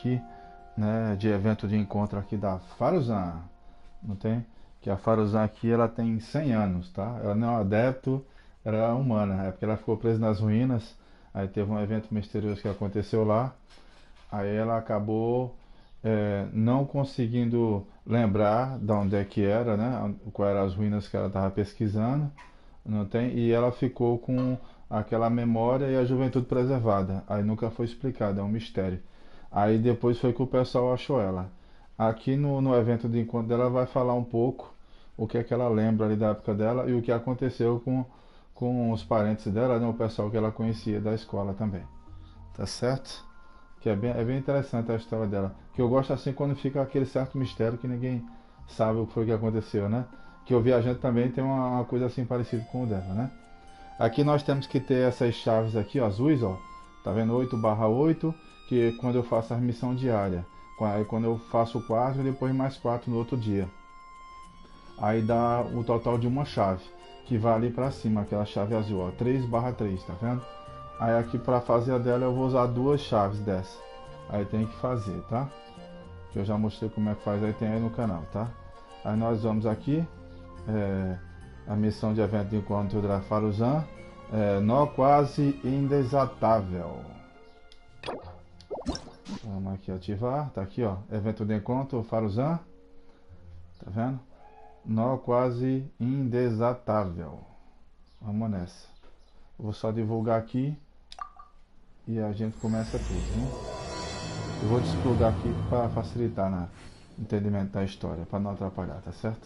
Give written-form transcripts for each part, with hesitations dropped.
aqui, né, de evento de encontro aqui da Faruzan, não tem? Que a Faruzan aqui, ela tem 100 anos, tá? Ela não é um adepto, ela é humana, é porque ela ficou presa nas ruínas, aí teve um evento misterioso que aconteceu lá, aí ela acabou não conseguindo lembrar de onde é que era, né? Quais eram as ruínas que ela estava pesquisando, não tem? E ela ficou com aquela memória e a juventude preservada. Aí nunca foi explicado, é um mistério. Aí depois foi que o pessoal achou ela. Aqui no evento de encontro dela vai falar um pouco o que é que ela lembra ali da época dela e o que aconteceu com os parentes dela, né? O pessoal que ela conhecia da escola também. Tá certo? Que é bem interessante a história dela. Que eu gosto assim quando fica aquele certo mistério que ninguém sabe o que foi que aconteceu, né? Que o viajante também tem uma coisa assim parecida com o dela, né? Aqui nós temos que ter essas chaves aqui, ó, azuis, ó. Tá vendo? 8/8, que é quando eu faço a missão diária. Aí quando eu faço 4 e depois mais 4 no outro dia. Aí dá o total de uma chave, que vai ali pra cima, aquela chave azul, ó, 3/3, tá vendo? Aí aqui pra fazer a dela eu vou usar duas chaves dessa. Aí tem que fazer, tá? Que eu já mostrei como é que faz, aí tem aí no canal, tá? Aí nós vamos aqui, a missão de evento de encontro da Faruzan, nó quase indesativavel. Vamos aqui ativar, tá aqui ó, evento de encontro Faruzan, tá vendo? Nó quase indesativavel. Vamos nessa. Eu vou só divulgar aqui e a gente começa tudo, né? Eu vou desplugar aqui para facilitar no entendimento da história, para não atrapalhar, tá certo?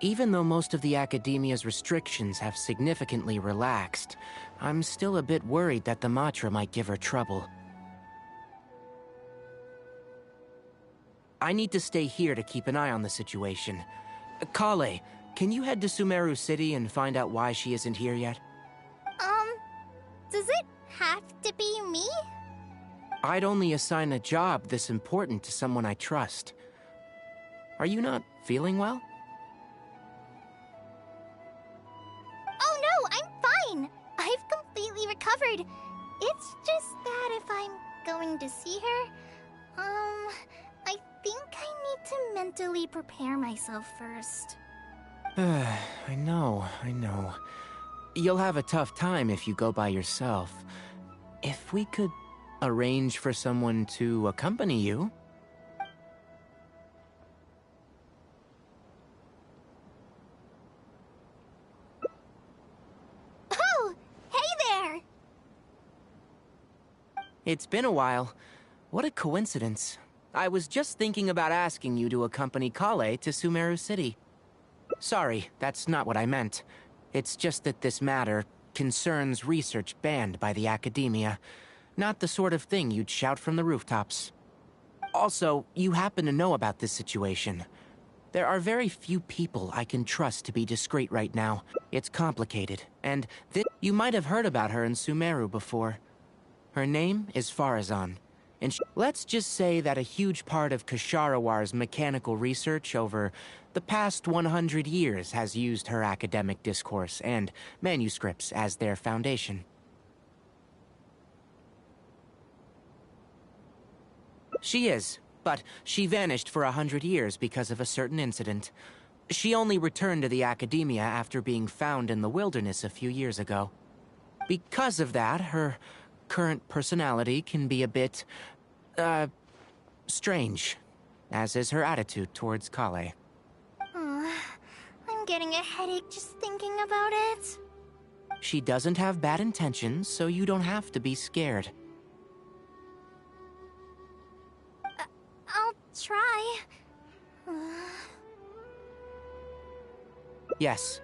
Even though most of the academia's restrictions have significantly relaxed, I'm still a bit worried that the Matra might give her trouble. I need to stay here to keep an eye on the situation. Kale, can you head to Sumeru City and find out why she isn't here yet? Does it have to be me? I'd only assign a job this important to someone I trust. Are you not feeling well? Oh no, I'm fine! I've completely recovered. It's just that if I'm going to see her, I think I need to mentally prepare myself first. I know. You'll have a tough time if you go by yourself. If we could arrange for someone to accompany you... Oh! Hey there! It's been a while. What a coincidence. I was just thinking about asking you to accompany Kale to Sumeru City. Sorry, that's not what I meant. It's just that this matter concerns research banned by the academia. Not the sort of thing you'd shout from the rooftops. Also, you happen to know about this situation. There are very few people I can trust to be discreet right now. It's complicated, and you might have heard about her in Sumeru before. Her name is Faruzan, and let's just say that a huge part of Kasharawar's mechanical research over the past 100 years has used her academic discourse and manuscripts as their foundation. She is, but she vanished for 100 years because of a certain incident. She only returned to the academia after being found in the wilderness a few years ago. Because of that, her current personality can be a bit, strange, as is her attitude towards Kale. I'm getting a headache just thinking about it. She doesn't have bad intentions, so you don't have to be scared. I'll try. Yes.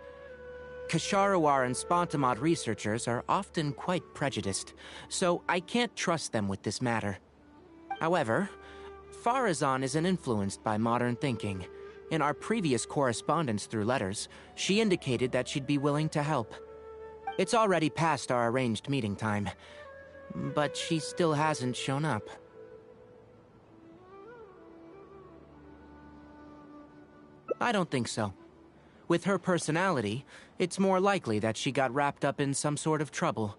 Kasharawar and Spontamod researchers are often quite prejudiced, so I can't trust them with this matter. However, Faruzan isn't influenced by modern thinking. In our previous correspondence through letters, she indicated that she'd be willing to help. It's already past our arranged meeting time, but she still hasn't shown up. I don't think so. With her personality, it's more likely that she got wrapped up in some sort of trouble.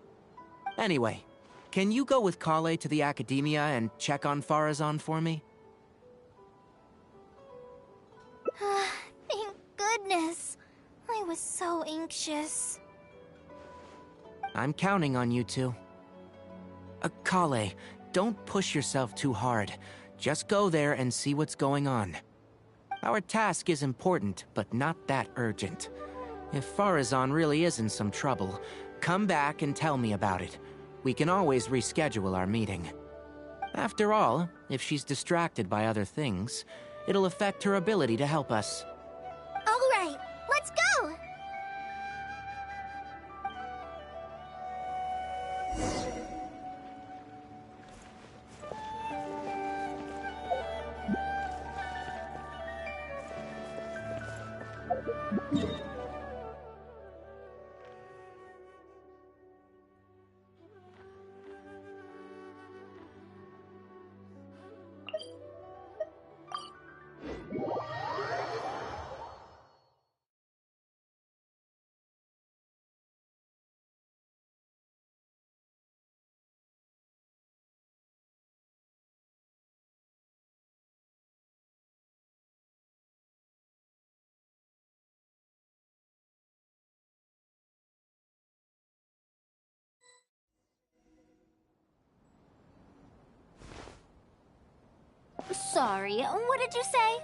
Anyway, can you go with Kale to the academia and check on Faruzan for me? Thank goodness. I was so anxious. I'm counting on you two. Kale, don't push yourself too hard. Just go there and see what's going on. Our task is important, but not that urgent. If Faruzan really is in some trouble, come back and tell me about it. We can always reschedule our meeting. After all, if she's distracted by other things, it'll affect her ability to help us. All right, let's go! Sorry, what did you say?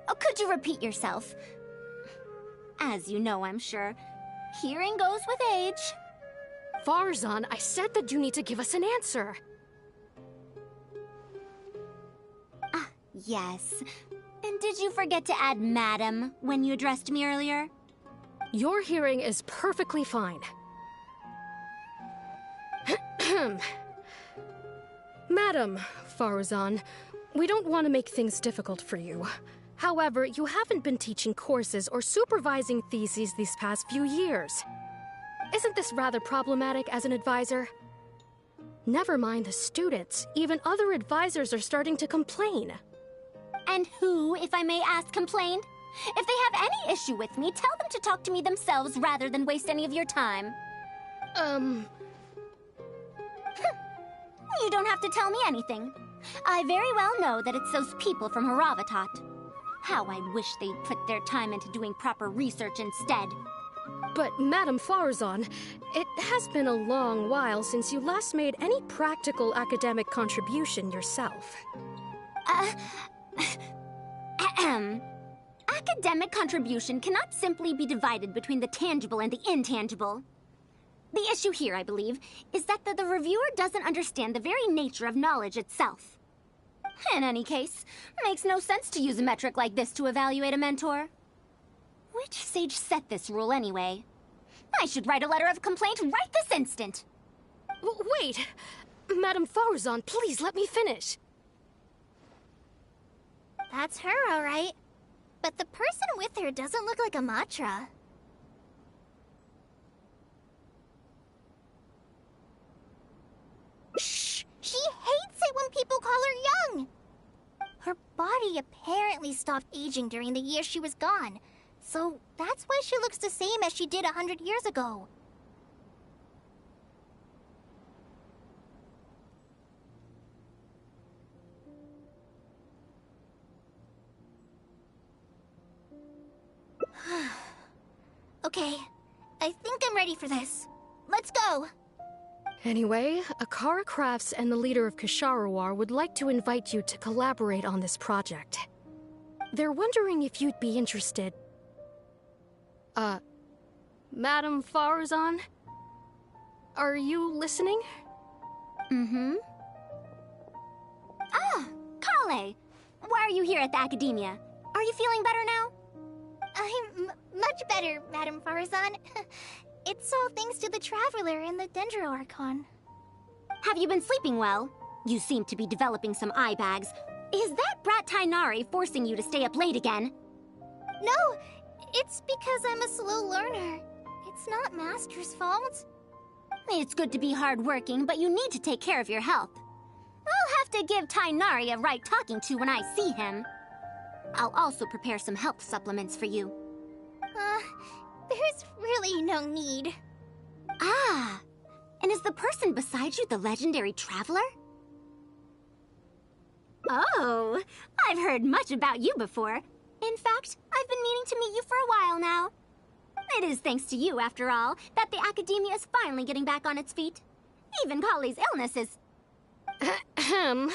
Oh, could you repeat yourself? As you know, I'm sure, hearing goes with age. Faruzan, I said that you need to give us an answer. Yes. And did you forget to add madam when you addressed me earlier? Your hearing is perfectly fine. Madam Faruzan, we don't want to make things difficult for you. However, you haven't been teaching courses or supervising theses these past few years. Isn't this rather problematic as an advisor? Never mind the students, even other advisors are starting to complain. And who, if I may ask, complained? If they have any issue with me, tell them to talk to me themselves rather than waste any of your time. You don't have to tell me anything. I very well know that it's those people from Haravatat. How I wish they'd put their time into doing proper research instead. But, Madam Faruzan, it has been a long while since you last made any practical academic contribution yourself. Academic contribution cannot simply be divided between the tangible and the intangible. The issue here, I believe, is that the reviewer doesn't understand the very nature of knowledge itself. In any case, it makes no sense to use a metric like this to evaluate a mentor. Which sage set this rule anyway? I should write a letter of complaint right this instant. Wait! Madam Faruzan, please let me finish. That's her, all right. But the person with her doesn't look like a Matra. Shh! She hates it when people call her young! Her body apparently stopped aging during the year she was gone. So that's why she looks the same as she did 100 years ago. Okay, I think I'm ready for this. Let's go! Anyway, Akara Crafts and the leader of Ksharawar would like to invite you to collaborate on this project. They're wondering if you'd be interested. Madam Faruzan? Are you listening? Mm-hmm. Ah, Kale! Why are you here at the Academia? Are you feeling better now? I'm much better, Madam Faruzan. It's all thanks to the Traveler and the Dendro Archon. Have you been sleeping well? You seem to be developing some eye bags. Is that brat Tainari forcing you to stay up late again? No, it's because I'm a slow learner. It's not Master's fault. It's good to be hardworking, but you need to take care of your health. I'll have to give Tainari a right talking to when I see him. I'll also prepare some health supplements for you. There's really no need. Ah, and is the person beside you the legendary Traveler? Oh, I've heard much about you before. In fact, I've been meaning to meet you for a while now. It is thanks to you, after all, that the Academia is finally getting back on its feet. Even Kali's illness is... Ahem.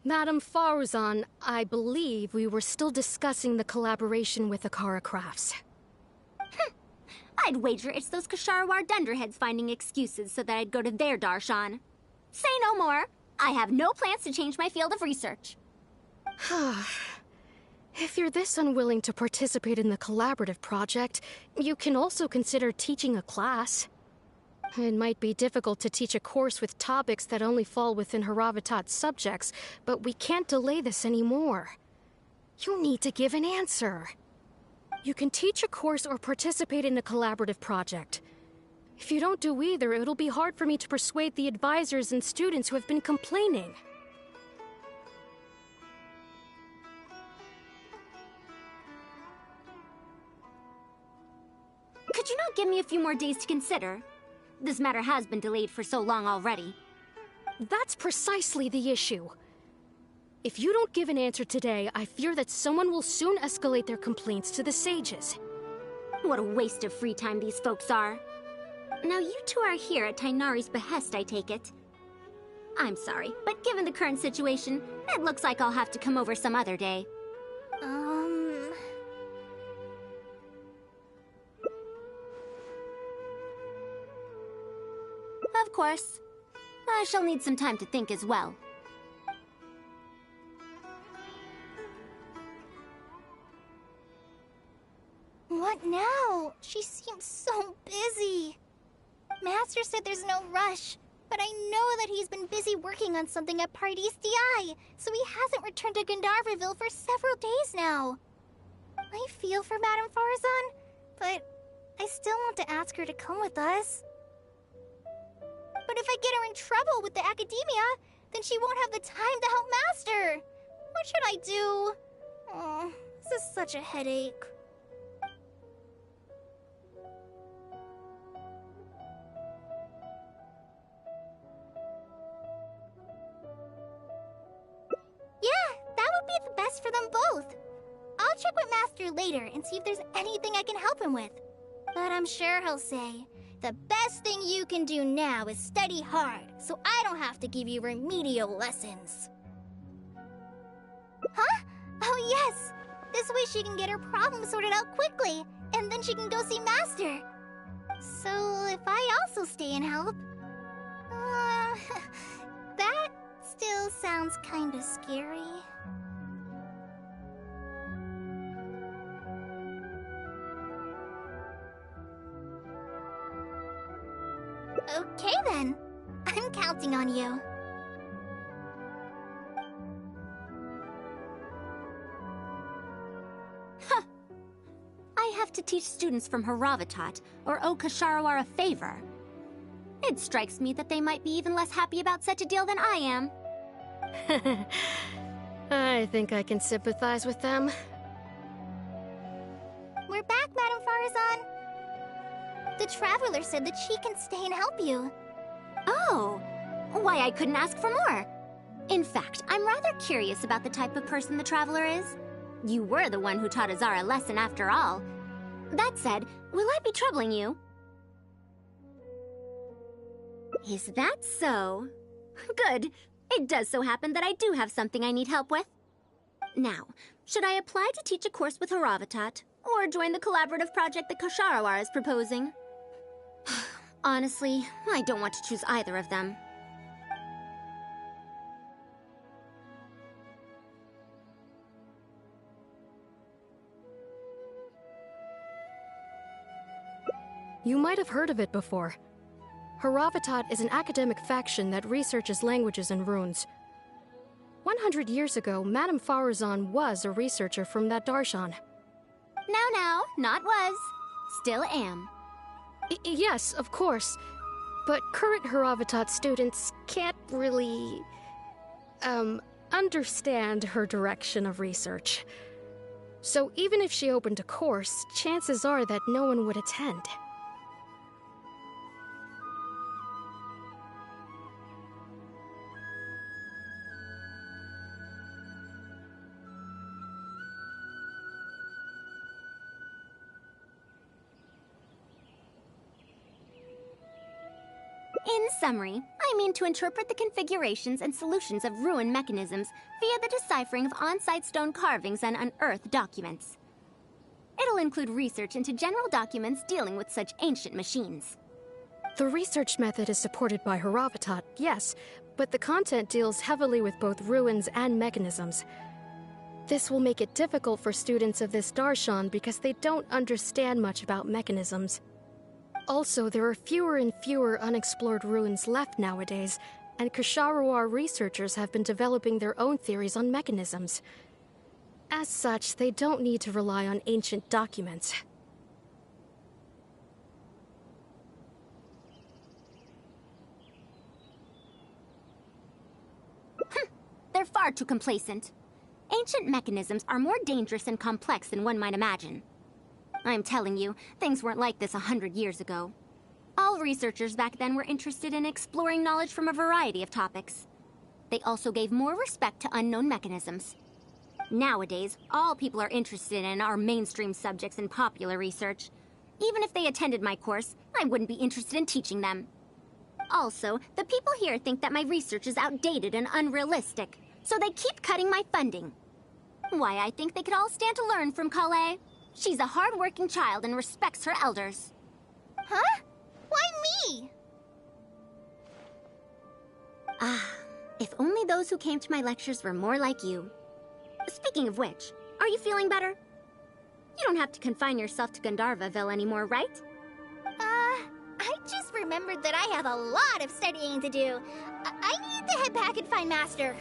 Madam Faruzan, I believe we were still discussing the collaboration with Akara Crafts. I'd wager it's those Ksharawar dunderheads finding excuses so that I'd go to their darshan. Say no more. I have no plans to change my field of research. If you're this unwilling to participate in the collaborative project, you can also consider teaching a class. It might be difficult to teach a course with topics that only fall within Haravatat's subjects, but we can't delay this anymore. You need to give an answer. You can teach a course or participate in a collaborative project. If you don't do either, it'll be hard for me to persuade the advisors and students who have been complaining. Could you not give me a few more days to consider? This matter has been delayed for so long already. That's precisely the issue. If you don't give an answer today, I fear that someone will soon escalate their complaints to the sages. What a waste of free time these folks are. Now you two are here at Tainari's behest, I take it. I'm sorry, but given the current situation, it looks like I'll have to come over some other day. Of course. I shall need some time to think as well. What now? She seems so busy. Master said there's no rush, but I know that he's been busy working on something at Paradise DI, so he hasn't returned to Gandharvaville for several days now. I feel for Madame Faruzan, but I still want to ask her to come with us. But if I get her in trouble with the academia, then she won't have the time to help Master. What should I do? Oh, this is such a headache. Yeah, that would be the best for them both. I'll check with Master later and see if there's anything I can help him with. But I'm sure he'll say, the best thing you can do now is study hard, so I don't have to give you remedial lessons. Huh? Oh yes! This way she can get her problem sorted out quickly, and then she can go see Master. So if I also stay and help... that still sounds kinda scary. Okay then. I'm counting on you. Huh. I have to teach students from Haravatat, or owe Kasharawar a favor. It strikes me that they might be even less happy about such a deal than I am. I think I can sympathize with them. We're back, Madame Faruzan. The Traveler said that she can stay and help you. Oh, why I couldn't ask for more. In fact, I'm rather curious about the type of person the Traveler is. You were the one who taught Azar a lesson after all. That said, will I be troubling you? Is that so? Good. It does so happen that I do have something I need help with. Now, should I apply to teach a course with Haravatat, or join the collaborative project that Kasharawar is proposing? Honestly, I don't want to choose either of them. You might have heard of it before. Haravatat is an academic faction that researches languages and runes. 100 years ago, Madame Faruzan was a researcher from that darshan. Now, not was. Still am. Yes, of course. But current Haravatat students can't really... understand her direction of research. So even if she opened a course, chances are that no one would attend. In summary, I mean to interpret the configurations and solutions of ruin mechanisms via the deciphering of on-site stone carvings and unearthed documents. It'll include research into general documents dealing with such ancient machines. The research method is supported by Haravatat, yes, but the content deals heavily with both ruins and mechanisms. This will make it difficult for students of this darshan because they don't understand much about mechanisms. Also, there are fewer and fewer unexplored ruins left nowadays, and Kasharawar researchers have been developing their own theories on mechanisms. As such, they don't need to rely on ancient documents. They're far too complacent. Ancient mechanisms are more dangerous and complex than one might imagine. I'm telling you, things weren't like this 100 years ago. All researchers back then were interested in exploring knowledge from a variety of topics. They also gave more respect to unknown mechanisms. Nowadays, all people are interested in are mainstream subjects in popular research. Even if they attended my course, I wouldn't be interested in teaching them. Also, the people here think that my research is outdated and unrealistic, so they keep cutting my funding. Why, I think they could all stand to learn from Kale. She's a hard-working child and respects her elders. Huh? Why me? Ah, if only those who came to my lectures were more like you. Speaking of which, are you feeling better? You don't have to confine yourself to Gandharvaville anymore, right? I just remembered that I have a lot of studying to do. I need to head back and find Master.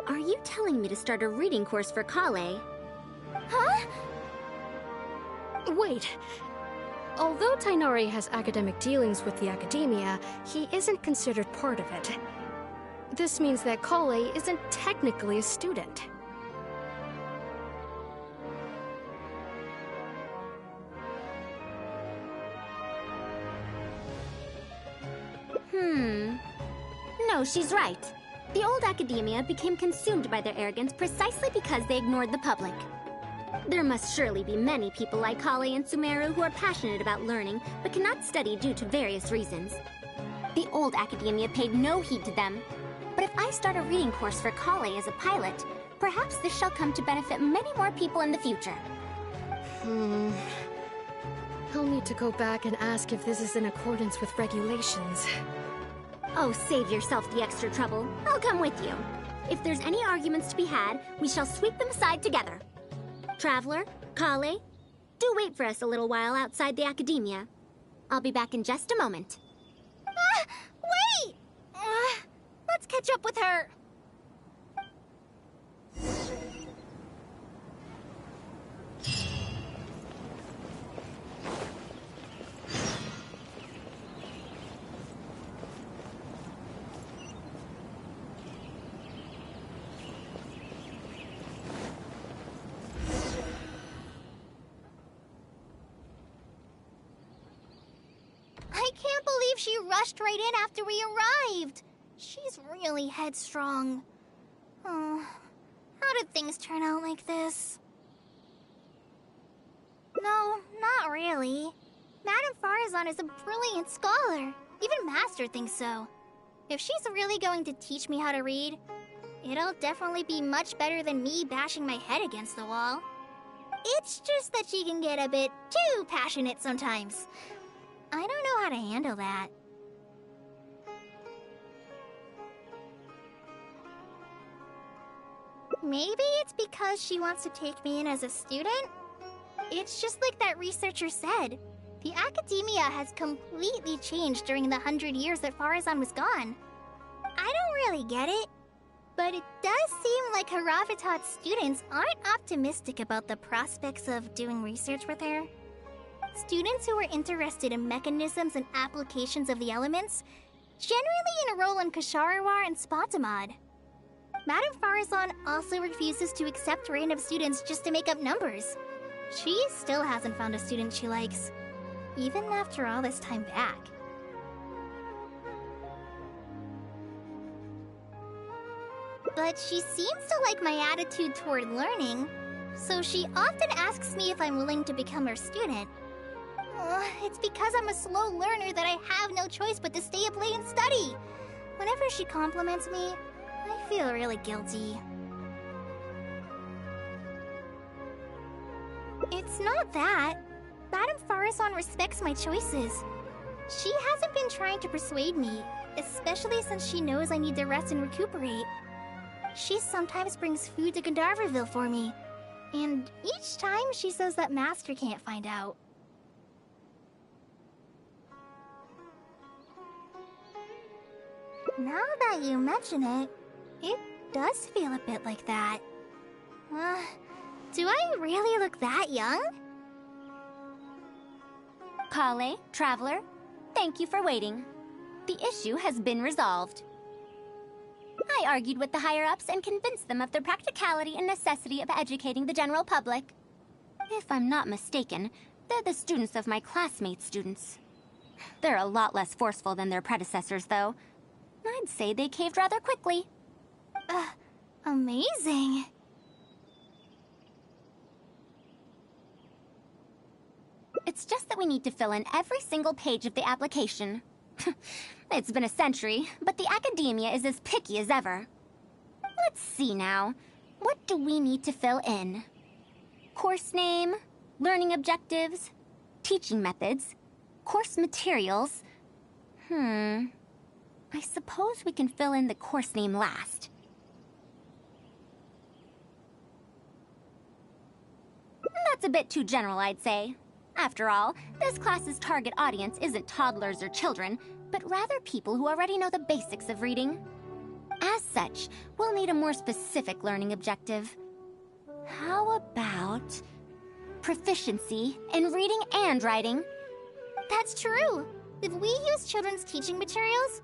Are you telling me to start a reading course for Kale? Huh? Wait. Although Tainari has academic dealings with the academia, he isn't considered part of it. This means that Kale isn't technically a student. No, she's right. The old academia became consumed by their arrogance precisely because they ignored the public. There must surely be many people like Kale and Sumeru who are passionate about learning, but cannot study due to various reasons. The old academia paid no heed to them. But if I start a reading course for Kale as a pilot, perhaps this shall come to benefit many more people in the future. I'll need to go back and ask if this is in accordance with regulations. Oh, save yourself the extra trouble. I'll come with you. If there's any arguments to be had, we shall sweep them aside together. Traveler, Kale, do wait for us a little while outside the academia. I'll be back in just a moment. Wait! Let's catch up with her. I can't believe she rushed right in after we arrived. She's really headstrong. Oh, how did things turn out like this? No, not really. Madame Faruzan is a brilliant scholar. Even Master thinks so. If she's really going to teach me how to read, it'll definitely be much better than me bashing my head against the wall. It's just that she can get a bit too passionate sometimes. I don't know how to handle that. Maybe it's because she wants to take me in as a student? It's just like that researcher said. The academia has completely changed during the 100 years that Faruzan was gone. I don't really get it, but it does seem like Haravatat's students aren't optimistic about the prospects of doing research with her. Students who are interested in mechanisms and applications of the elements generally enroll in Kasharawar and Spontamod. Madame Faruzan also refuses to accept random students just to make up numbers. She still hasn't found a student she likes, even after all this time back. But she seems to like my attitude toward learning, so she often asks me if I'm willing to become her student. It's because I'm a slow learner that I have no choice but to stay up late and study. Whenever she compliments me, I feel really guilty. It's not that. Madame Faruzan respects my choices. She hasn't been trying to persuade me, especially since she knows I need to rest and recuperate. She sometimes brings food to Gandharvaville for me, and each time she says that Master can't find out. Now that you mention it, it does feel a bit like that. Do I really look that young? Kale, Traveler, thank you for waiting. The issue has been resolved. I argued with the higher-ups and convinced them of the practicality and necessity of educating the general public. If I'm not mistaken, they're the students of my classmates' students. They're a lot less forceful than their predecessors, though. I'd say they caved rather quickly. Amazing. It's just that we need to fill in every single page of the application. It's been a century, but the academia is as picky as ever. Let's see now. What do we need to fill in? Course name, learning objectives, teaching methods, course materials. I suppose we can fill in the course name last. That's a bit too general, I'd say. After all, this class's target audience isn't toddlers or children, but rather people who already know the basics of reading. As such, we'll need a more specific learning objective. How about proficiency in reading and writing? That's true. If we use children's teaching materials,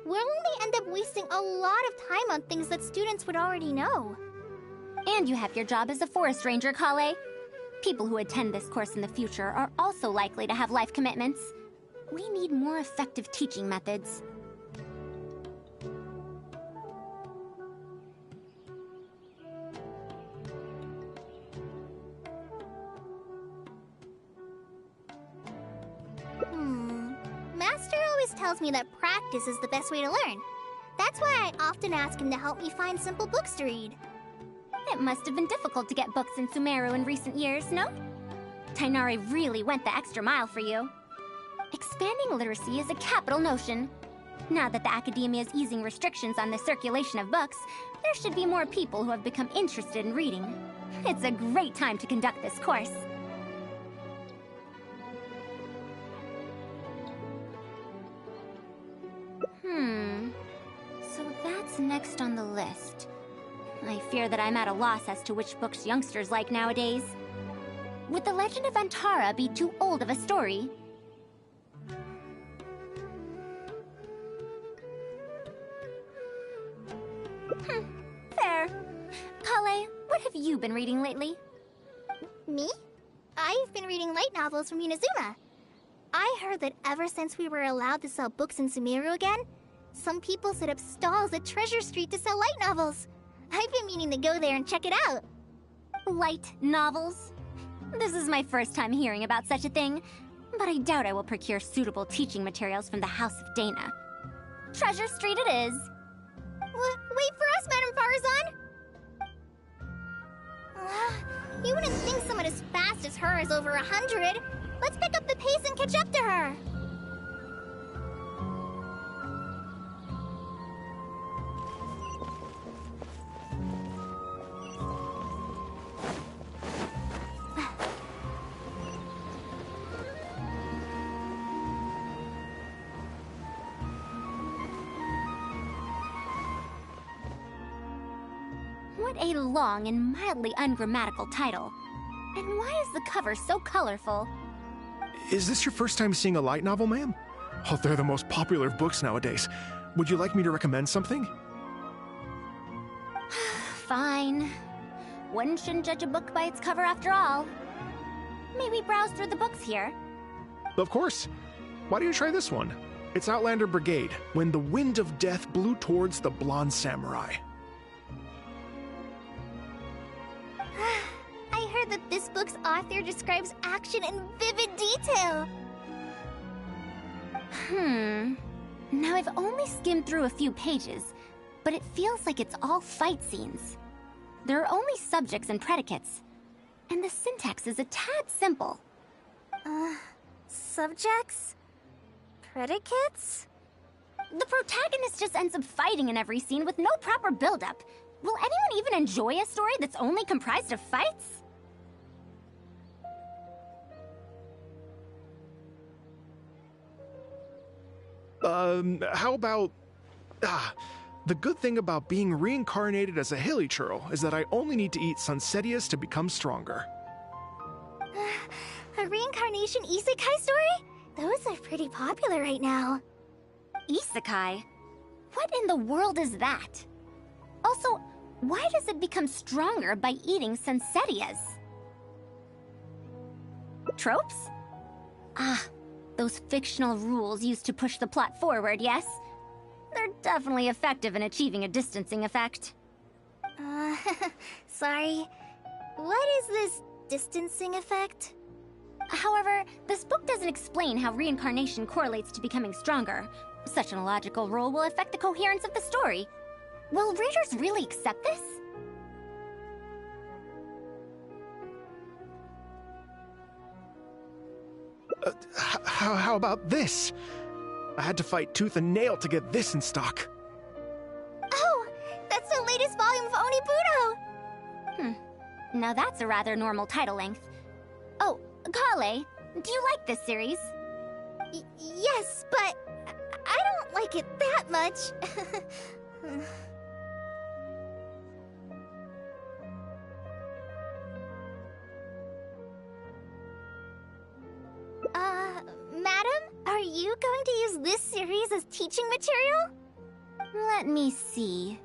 we'll only end up wasting a lot of time on things that students would already know. And you have your job as a forest ranger, Kale. People who attend this course in the future are also likely to have life commitments. We need more effective teaching methods. Master always tells me that practice is the best way to learn. That's why I often ask him to help me find simple books to read. It must have been difficult to get books in Sumeru in recent years, no? Tainari really went the extra mile for you. Expanding literacy is a capital notion. Now that the academia is easing restrictions on the circulation of books, there should be more people who have become interested in reading. It's a great time to conduct this course. So that's next on the list. I fear that I'm at a loss as to which books youngsters like nowadays. Would The Legend of Antara be too old of a story? Fair. Kale, what have you been reading lately? Me? I've been reading light novels from Inazuma. I heard that ever since we were allowed to sell books in Sumeru again, some people set up stalls at Treasure Street to sell light novels. I've been meaning to go there and check it out. Light novels? This is my first time hearing about such a thing, but I doubt I will procure suitable teaching materials from the House of Dana. Treasure Street it is. Wait for us, Madame Faruzan! You wouldn't think someone as fast as her is over 100. Let's pick up the pace and catch up to her. What a long and mildly ungrammatical title. And why is the cover so colorful? Is this your first time seeing a light novel, ma'am? Oh, they're the most popular of books nowadays. Would you like me to recommend something? Fine. One shouldn't judge a book by its cover after all. May we browse through the books here? Of course. Why don't you try this one? It's Outlander Brigade, When the Wind of Death Blew Towards the Blonde Samurai. I heard that this book's author describes action in vivid detail. Now I've only skimmed through a few pages, but it feels like it's all fight scenes. There are only subjects and predicates, and the syntax is a tad simple. Subjects? Predicates? The protagonist just ends up fighting in every scene with no proper build-up. Will anyone even enjoy a story that's only comprised of fights? How about... the good thing about being reincarnated as a hilly churl is that I only need to eat Sunsetias to become stronger. A reincarnation isekai story? Those are pretty popular right now. Isekai? What in the world is that? Also, why does it become stronger by eating Sunsetias? Tropes? Those fictional rules used to push the plot forward, yes? They're definitely effective in achieving a distancing effect. Sorry. What is this distancing effect? However, this book doesn't explain how reincarnation correlates to becoming stronger. Such an illogical rule will affect the coherence of the story. Will readers really accept this? How about this? I had to fight tooth and nail to get this in stock. Oh, that's the latest volume of Onibudo! Now that's a rather normal title length. Oh, Kale, do you like this series? Yes, but I don't like it that much. Madam, are you going to use this series as teaching material? Let me see.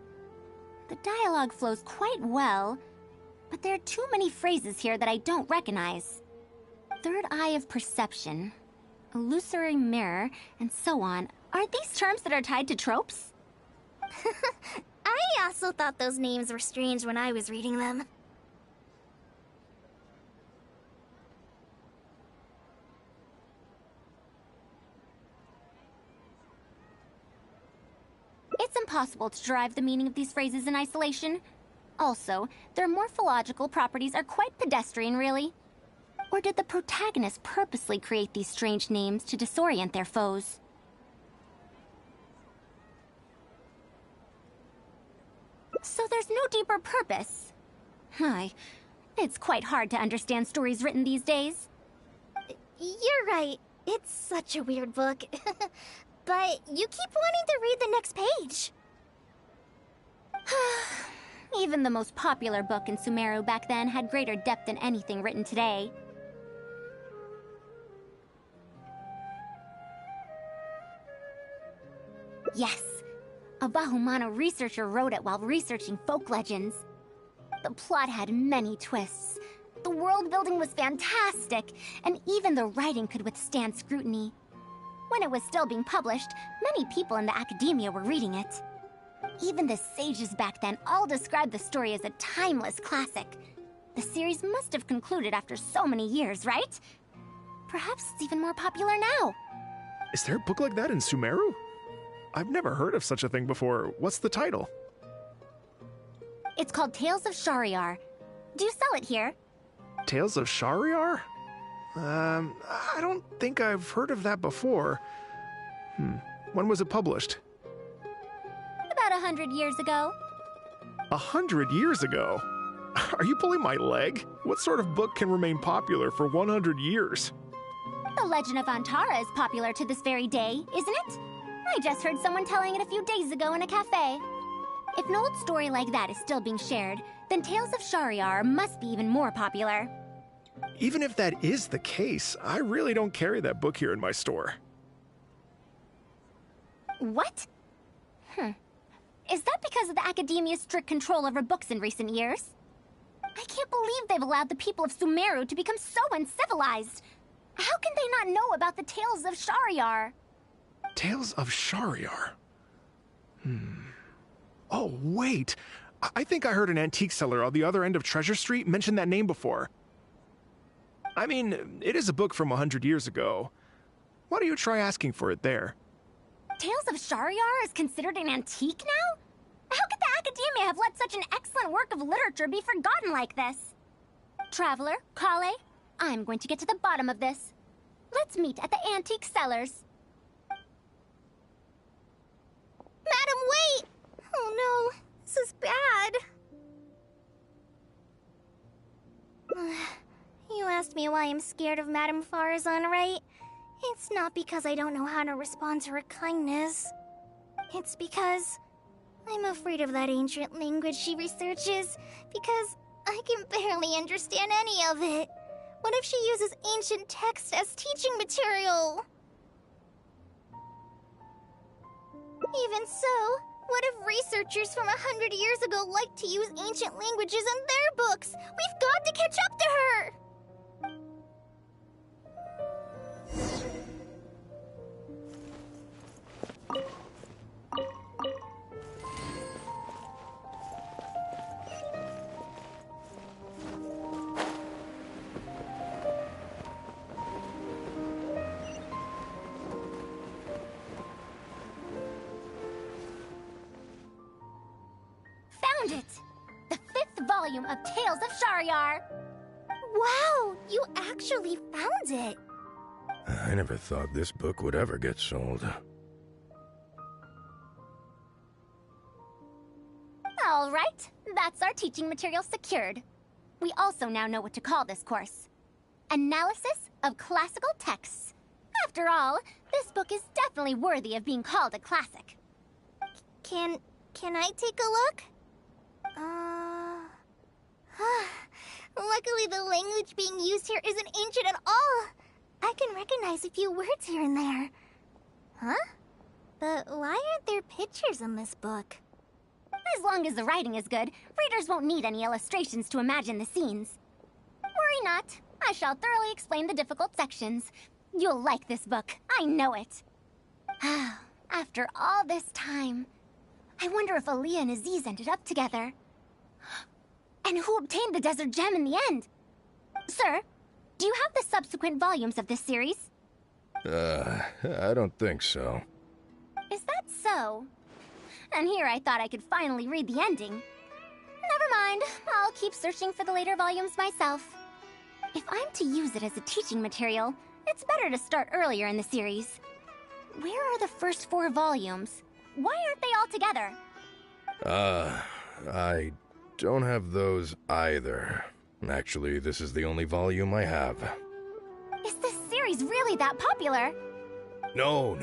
The dialogue flows quite well, but there are too many phrases here that I don't recognize. Third eye of perception, illusory mirror, and so on. Aren't these terms that are tied to tropes? I also thought those names were strange when I was reading them. It's impossible to derive the meaning of these phrases in isolation. Also, their morphological properties are quite pedestrian, really. Or did the protagonist purposely create these strange names to disorient their foes? So there's no deeper purpose. It's quite hard to understand stories written these days. You're right. It's such a weird book. But you keep wanting to read the next page. Even the most popular book in Sumeru back then had greater depth than anything written today. Yes, a Bahumano researcher wrote it while researching folk legends. The plot had many twists. The world building was fantastic, and even the writing could withstand scrutiny. When it was still being published, many people in the academia were reading it. Even the sages back then all described the story as a timeless classic. The series must have concluded after so many years, right? Perhaps it's even more popular now. Is there a book like that in Sumeru? I've never heard of such a thing before. What's the title? It's called Tales of Shariar. Do you sell it here? Tales of Shariar? I don't think I've heard of that before. When was it published? About 100 years ago. 100 years ago? Are you pulling my leg? What sort of book can remain popular for 100 years? The Legend of Antara is popular to this very day, isn't it? I just heard someone telling it a few days ago in a cafe. If an old story like that is still being shared, then Tales of Shariar must be even more popular. Even if that is the case, I really don't carry that book here in my store. What? Is that because of the academia's strict control over books in recent years? I can't believe they've allowed the people of Sumeru to become so uncivilized. How can they not know about the Tales of Shariar? Tales of Shariar? Oh, wait! I think I heard an antique seller on the other end of Treasure Street mention that name before. I mean, it is a book from 100 years ago. Why don't you try asking for it there? Tales of Shariar is considered an antique now? How could the academia have let such an excellent work of literature be forgotten like this? Traveler, Kale, I'm going to get to the bottom of this. Let's meet at the antique sellers. Madam, wait! Oh no, this is bad. You asked me why I'm scared of Madame Faruzan, right? It's not because I don't know how to respond to her kindness. It's because I'm afraid of that ancient language she researches, because I can barely understand any of it. What if she uses ancient texts as teaching material? Even so, what if researchers from 100 years ago like to use ancient languages in their books? We've got to catch up to her! Found it! The 5th volume of Tales of Shariar! Wow, you actually found it! I never thought this book would ever get sold. All right, that's our teaching material secured. We also now know what to call this course. Analysis of Classical Texts. After all, this book is definitely worthy of being called a classic. Can I take a look? Luckily the language being used here isn't ancient at all. I can recognize a few words here and there. Huh? But why aren't there pictures in this book? As long as the writing is good, readers won't need any illustrations to imagine the scenes. Worry not. I shall thoroughly explain the difficult sections. You'll like this book. I know it. After all this time, I wonder if Aaliyah and Aziz ended up together. And who obtained the Desert Gem in the end? Sir, do you have the subsequent volumes of this series? I don't think so. Is that so? And here I thought I could finally read the ending. Never mind, I'll keep searching for the later volumes myself. If I'm to use it as a teaching material, it's better to start earlier in the series. Where are the first 4 volumes? Why aren't they all together? I don't have those either. Actually, this is the only volume I have. Is this series really that popular? No.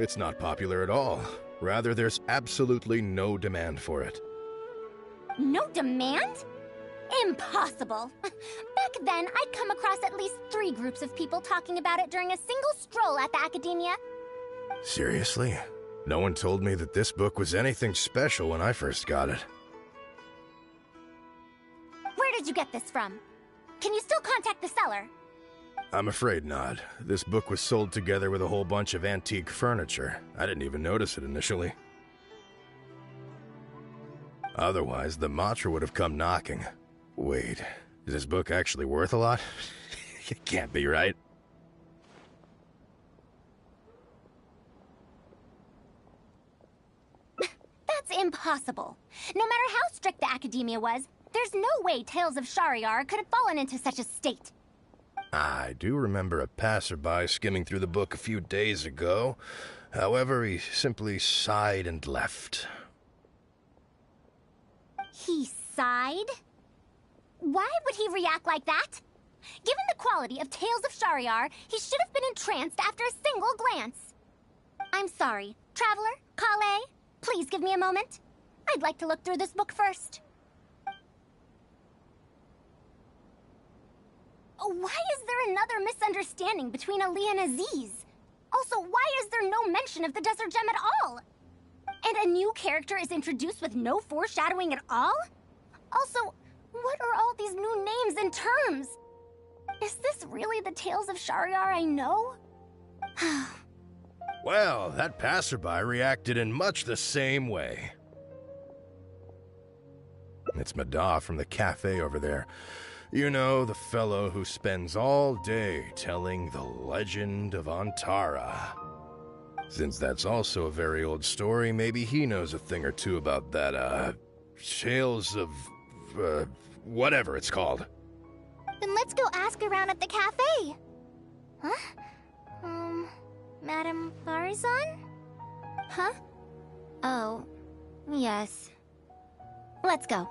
It's not popular at all. Rather, there's absolutely no demand for it. No demand? Impossible. Back then, I'd come across at least 3 groups of people talking about it during a single stroll at the Academia. Seriously? No one told me that this book was anything special when I first got it. Where did you get this from? Can you still contact the seller? I'm afraid not. This book was sold together with a whole bunch of antique furniture. I didn't even notice it initially. Otherwise, the Matra would have come knocking. Wait, is this book actually worth a lot? It can't be, right? That's impossible. No matter how strict the Academia was, there's no way Tales of Shariar could have fallen into such a state. I do remember a passerby skimming through the book a few days ago. However, he simply sighed and left. He sighed? Why would he react like that? Given the quality of Tales of Shariar, he should have been entranced after a single glance. I'm sorry. Traveler, Kale, please give me a moment. I'd like to look through this book first. Why is there another misunderstanding between Ali and Aziz? Also, why is there no mention of the Desert Gem at all? And a new character is introduced with no foreshadowing at all? Also, what are all these new names and terms? Is this really the Tales of Shariar I know? Well, that passerby reacted in much the same way. It's Mada from the cafe over there. You know, the fellow who spends all day telling the legend of Antara. Since that's also a very old story, maybe he knows a thing or two about that, Tales of, whatever it's called. Then let's go ask around at the cafe. Huh? Madam Faruzan? Huh? Oh, yes. Let's go.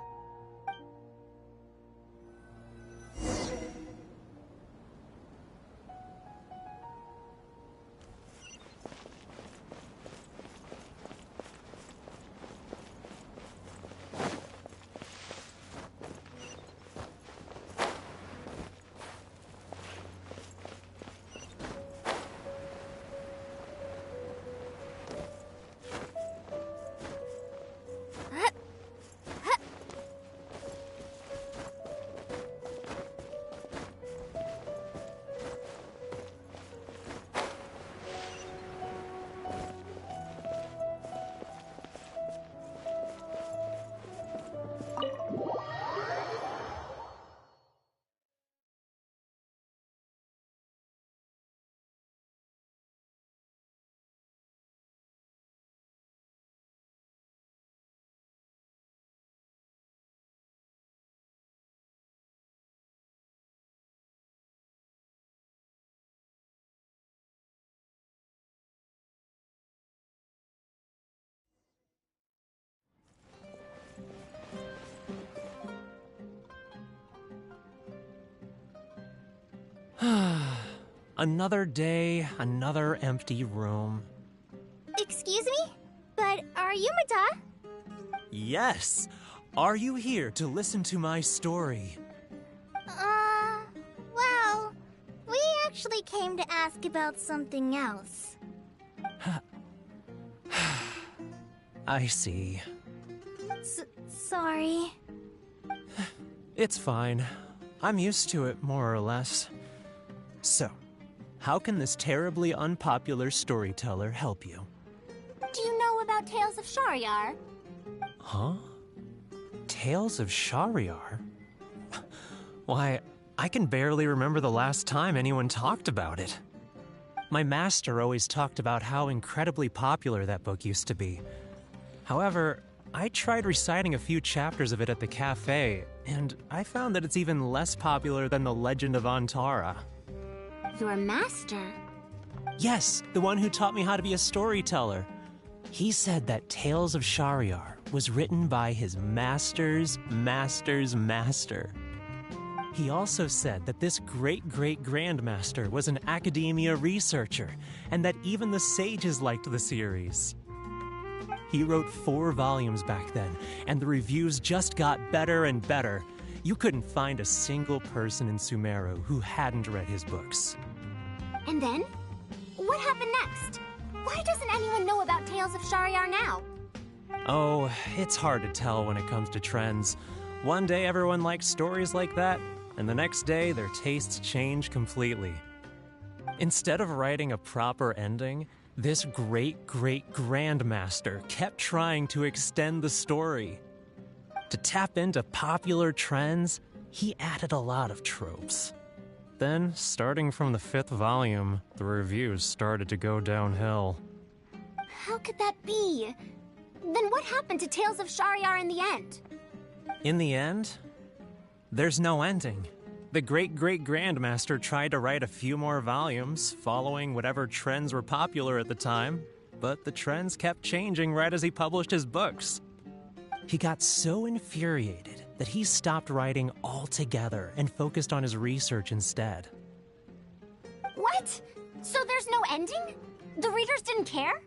Another day, another empty room. Excuse me? But are you Mada? Yes! Are you here to listen to my story? Well, we actually came to ask about something else. I see. Sorry. It's fine. I'm used to it, more or less. So, how can this terribly unpopular storyteller help you? Do you know about Tales of Shariar? Huh? Tales of Shariar? Why, I can barely remember the last time anyone talked about it. My master always talked about how incredibly popular that book used to be. However, I tried reciting a few chapters of it at the cafe, and I found that it's even less popular than the Legend of Antara. Your master? Yes, the one who taught me how to be a storyteller. He said that Tales of Shariar was written by his master's master's master. He also said that this great-great-grandmaster was an academia researcher, and that even the sages liked the series. He wrote 4 volumes back then, and the reviews just got better and better. You couldn't find a single person in Sumeru who hadn't read his books. And then? What happened next? Why doesn't anyone know about Tales of Shariar now? Oh, it's hard to tell when it comes to trends. One day everyone likes stories like that, and the next day their tastes change completely. Instead of writing a proper ending, this great-great-grandmaster kept trying to extend the story. To tap into popular trends, he added a lot of tropes. Then, starting from the 5th volume, the reviews started to go downhill. How could that be? Then what happened to Tales of Shariar in the end? In the end, there's no ending. The great-great-grandmaster tried to write a few more volumes, following whatever trends were popular at the time, but the trends kept changing right as he published his books. He got so infuriated that he stopped writing altogether and focused on his research instead. What? So there's no ending? The readers didn't care?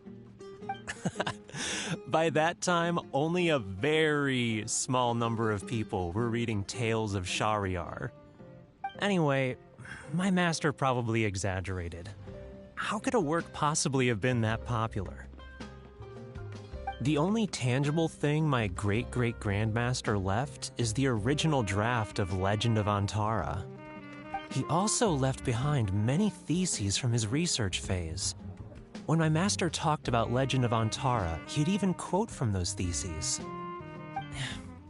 By that time, only a very small number of people were reading Tales of Shariar. Anyway, my master probably exaggerated. How could a work possibly have been that popular? The only tangible thing my great-great-grandmaster left is the original draft of Legend of Antara. He also left behind many theses from his research phase. When my master talked about Legend of Antara, he'd even quote from those theses.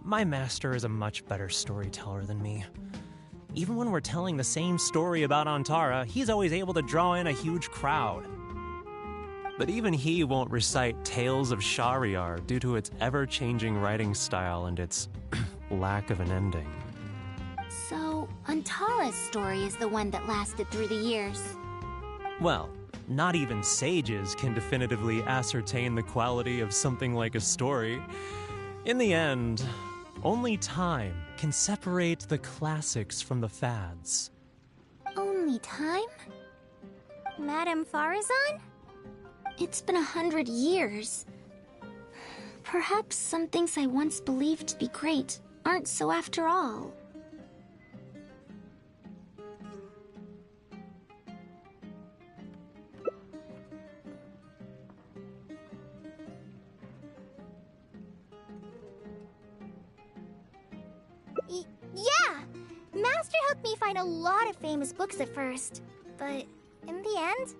My master is a much better storyteller than me. Even when we're telling the same story about Antara, he's always able to draw in a huge crowd. But even he won't recite Tales of Shariar due to its ever-changing writing style and its lack of an ending. So, Antara's story is the one that lasted through the years. Well, not even sages can definitively ascertain the quality of something like a story. In the end, only time can separate the classics from the fads. Only time? Madame Faruzan? It's been 100 years. Perhaps some things I once believed to be great aren't so after all. Yeah! Master helped me find a lot of famous books at first, but in the end,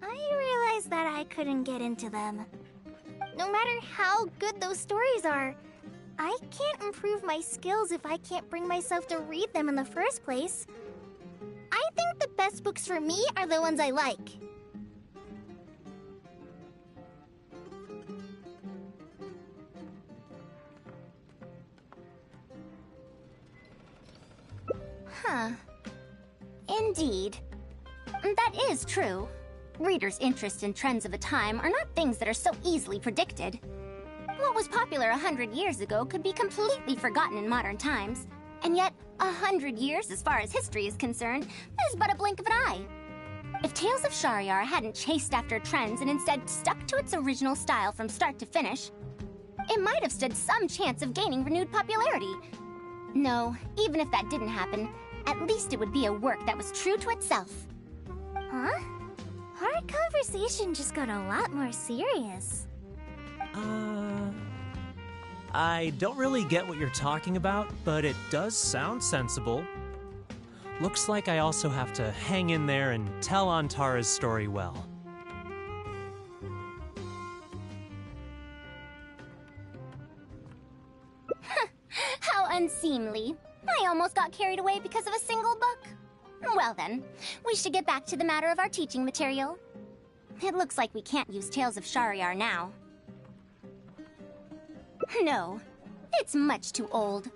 I realized that I couldn't get into them. No matter how good those stories are, I can't improve my skills if I can't bring myself to read them in the first place. I think the best books for me are the ones I like. Huh. Indeed. That is true. Readers' interest in trends of a time are not things that are so easily predicted. What was popular 100 years ago could be completely forgotten in modern times, and yet 100 years, as far as history is concerned, is but a blink of an eye. If Tales of Shariar hadn't chased after trends and instead stuck to its original style from start to finish, it might have stood some chance of gaining renewed popularity. No, even if that didn't happen, at least it would be a work that was true to itself. Huh? Our conversation just got a lot more serious. I don't really get what you're talking about, but it does sound sensible. Looks like I also have to hang in there and tell Antara's story well. How unseemly. I almost got carried away because of a single book. Well then, we should get back to the matter of our teaching material. It looks like we can't use Tales of Shariar now. No, it's much too old.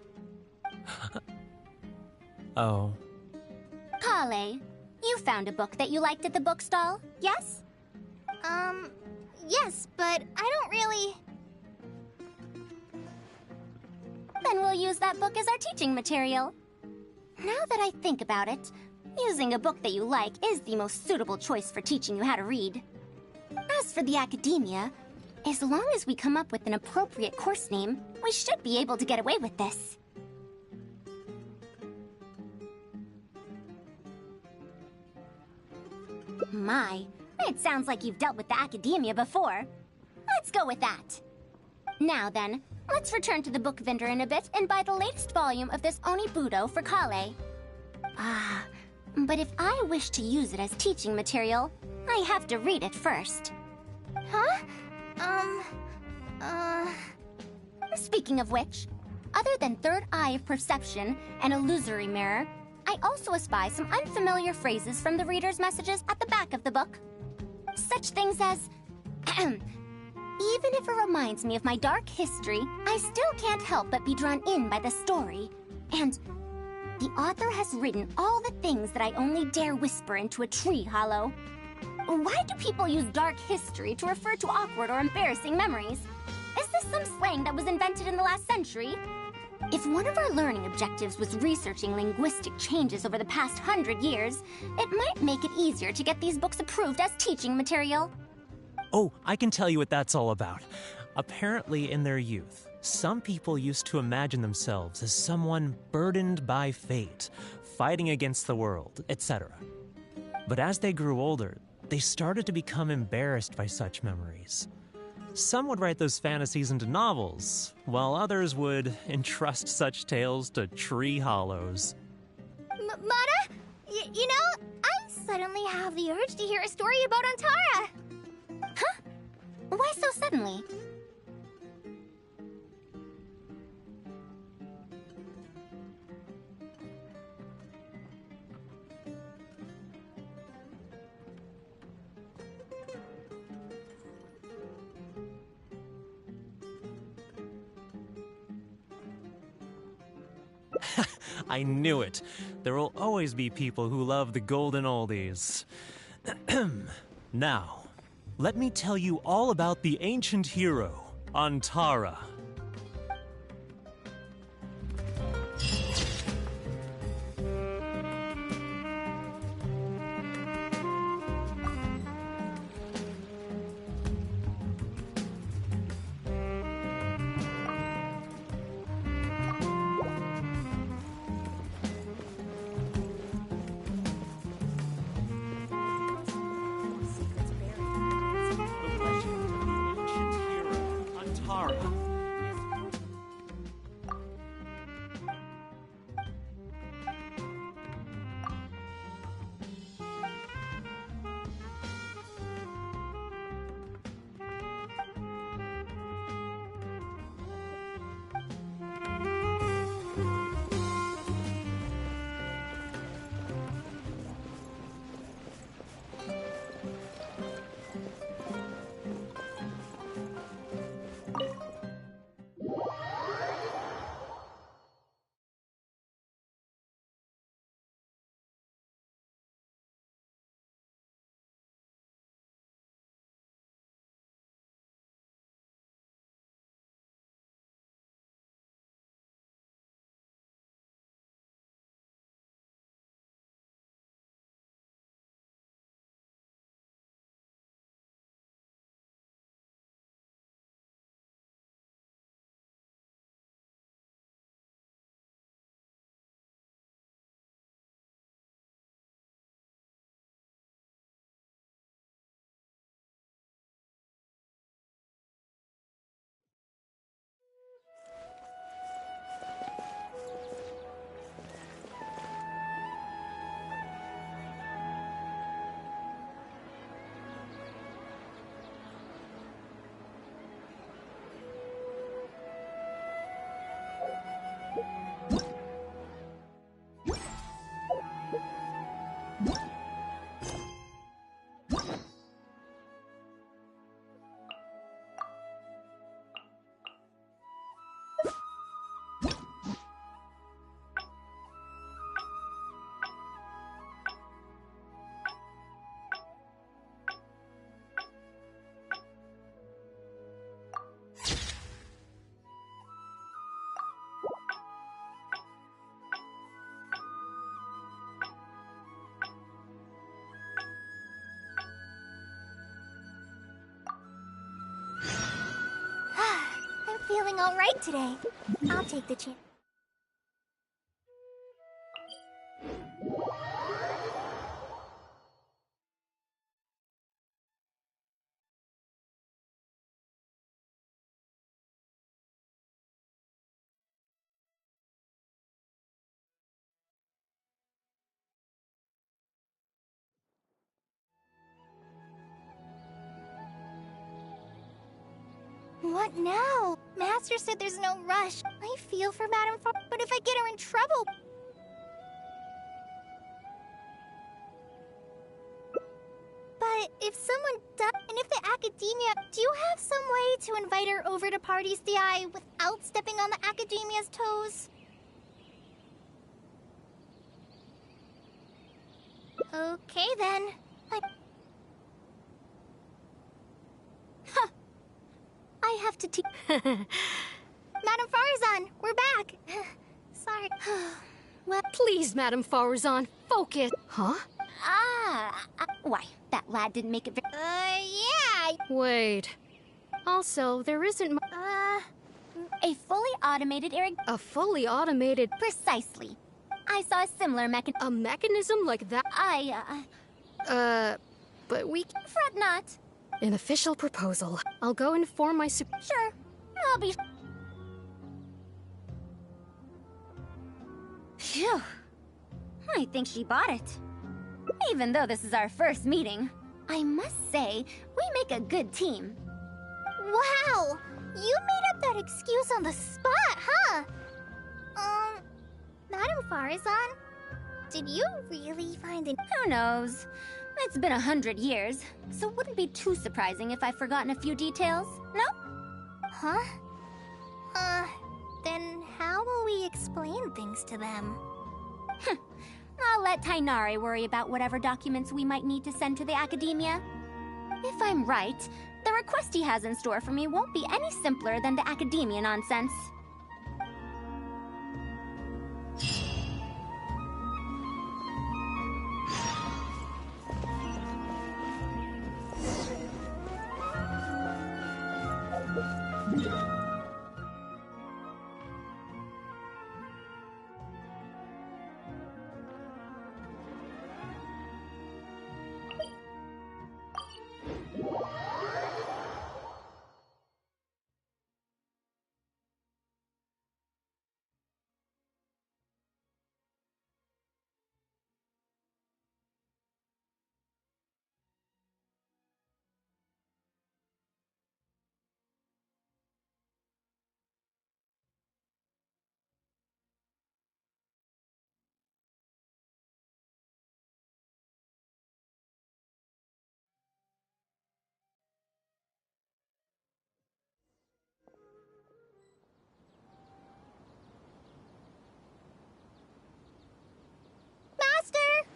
Oh. Kale, you found a book that you liked at the bookstall, yes? Yes, but I don't really... Then we'll use that book as our teaching material. Now that I think about it, using a book that you like is the most suitable choice for teaching you how to read. As for the academia, as long as we come up with an appropriate course name, we should be able to get away with this. My, it sounds like you've dealt with the academia before. Let's go with that. Now then, let's return to the book vendor in a bit and buy the latest volume of this Onibudo for Kale. Ah, but if I wish to use it as teaching material, I have to read it first. Huh? Speaking of which, other than third eye of perception and illusory mirror, I also espy some unfamiliar phrases from the reader's messages at the back of the book. Such things as, even if it reminds me of my dark history, I still can't help but be drawn in by the story. And the author has written all the things that I only dare whisper into a tree hollow. Why do people use dark history to refer to awkward or embarrassing memories? Is this some slang that was invented in the last century? If one of our learning objectives was researching linguistic changes over the past 100 years, it might make it easier to get these books approved as teaching material. Oh, I can tell you what that's all about. Apparently, in their youth, some people used to imagine themselves as someone burdened by fate, fighting against the world, etc. But as they grew older, they started to become embarrassed by such memories. Some would write those fantasies into novels, while others would entrust such tales to tree hollows. Mana? You know, I suddenly have the urge to hear a story about Antara. Huh? Why so suddenly? I knew it. There will always be people who love the golden oldies. Now, let me tell you all about the ancient hero, Antara. all right today. I'll take the chance. What now? Master said there's no rush. I feel for Madame Far, but if I get her in trouble... But if someone does, and if the Academia... Do you have some way to invite her over to Parties DI without stepping on the Academia's toes? Okay then. I have to teach... Madame Faruzan, we're back. Sorry. Well, please, Madame Faruzan, focus. Huh? Why, that lad didn't make it very... Yeah. Wait. Also, there isn't A fully automated a fully automated... Precisely. I saw a similar mechanism... A mechanism like that? But we... Fret not. An official proposal. I'll go inform my Sure. I'll be... Phew. I think she bought it. Even though this is our first meeting, I must say, we make a good team. Wow! You made up that excuse on the spot, huh? Madame Faruzan, did you really find an... Who knows? It's been 100 years, so it wouldn't be too surprising if I've forgotten a few details, no? Huh? Then how will we explain things to them? I'll let Tainari worry about whatever documents we might need to send to the Academia. If I'm right, the request he has in store for me won't be any simpler than the Academia nonsense.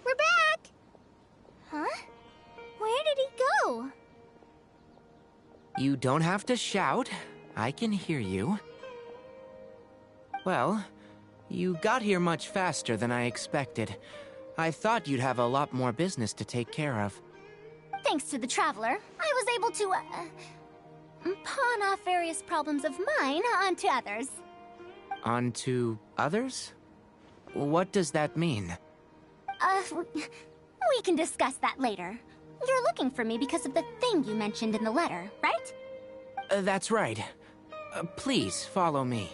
We're back! Huh? Where did he go? You don't have to shout. I can hear you. Well, you got here much faster than I expected. I thought you'd have a lot more business to take care of. Thanks to the Traveler, I was able to, pawn off various problems of mine onto others. Onto others? What does that mean? We can discuss that later. You're looking for me because of the thing you mentioned in the letter, right? That's right. Please, follow me.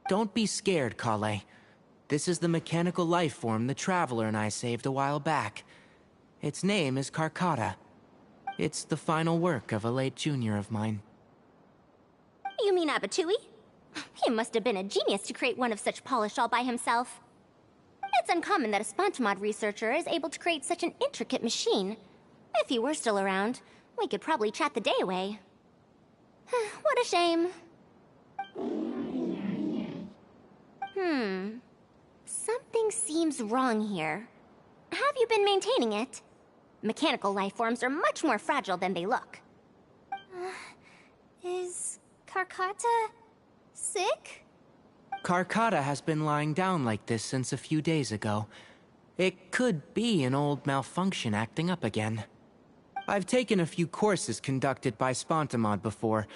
Don't be scared, Kale. This is the mechanical life form the Traveler and I saved a while back. Its name is Karkata. It's the final work of a late junior of mine. You mean Abatui? He must have been a genius to create one of such polish all by himself. It's uncommon that a Spontamod researcher is able to create such an intricate machine. If he were still around, we could probably chat the day away. What a shame. Something seems wrong here. Have you been maintaining it? Mechanical life forms are much more fragile than they look. Is Karkata sick? Karkata has been lying down like this since a few days ago. It could be an old malfunction acting up again. I've taken a few courses conducted by Spontamod before,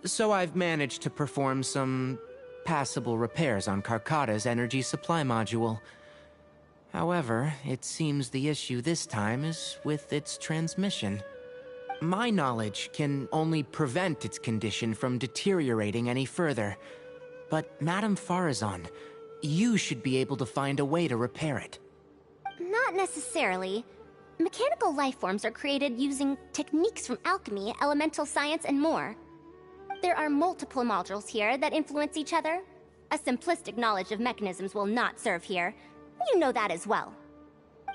so I've managed to perform some passable repairs on Karkata's energy supply module. However, it seems the issue this time is with its transmission. My knowledge can only prevent its condition from deteriorating any further. But Madame Faruzan, you should be able to find a way to repair it. Not necessarily. Mechanical life forms are created using techniques from alchemy, elemental science, and more. There are multiple modules here that influence each other. A simplistic knowledge of mechanisms will not serve here. You know that as well.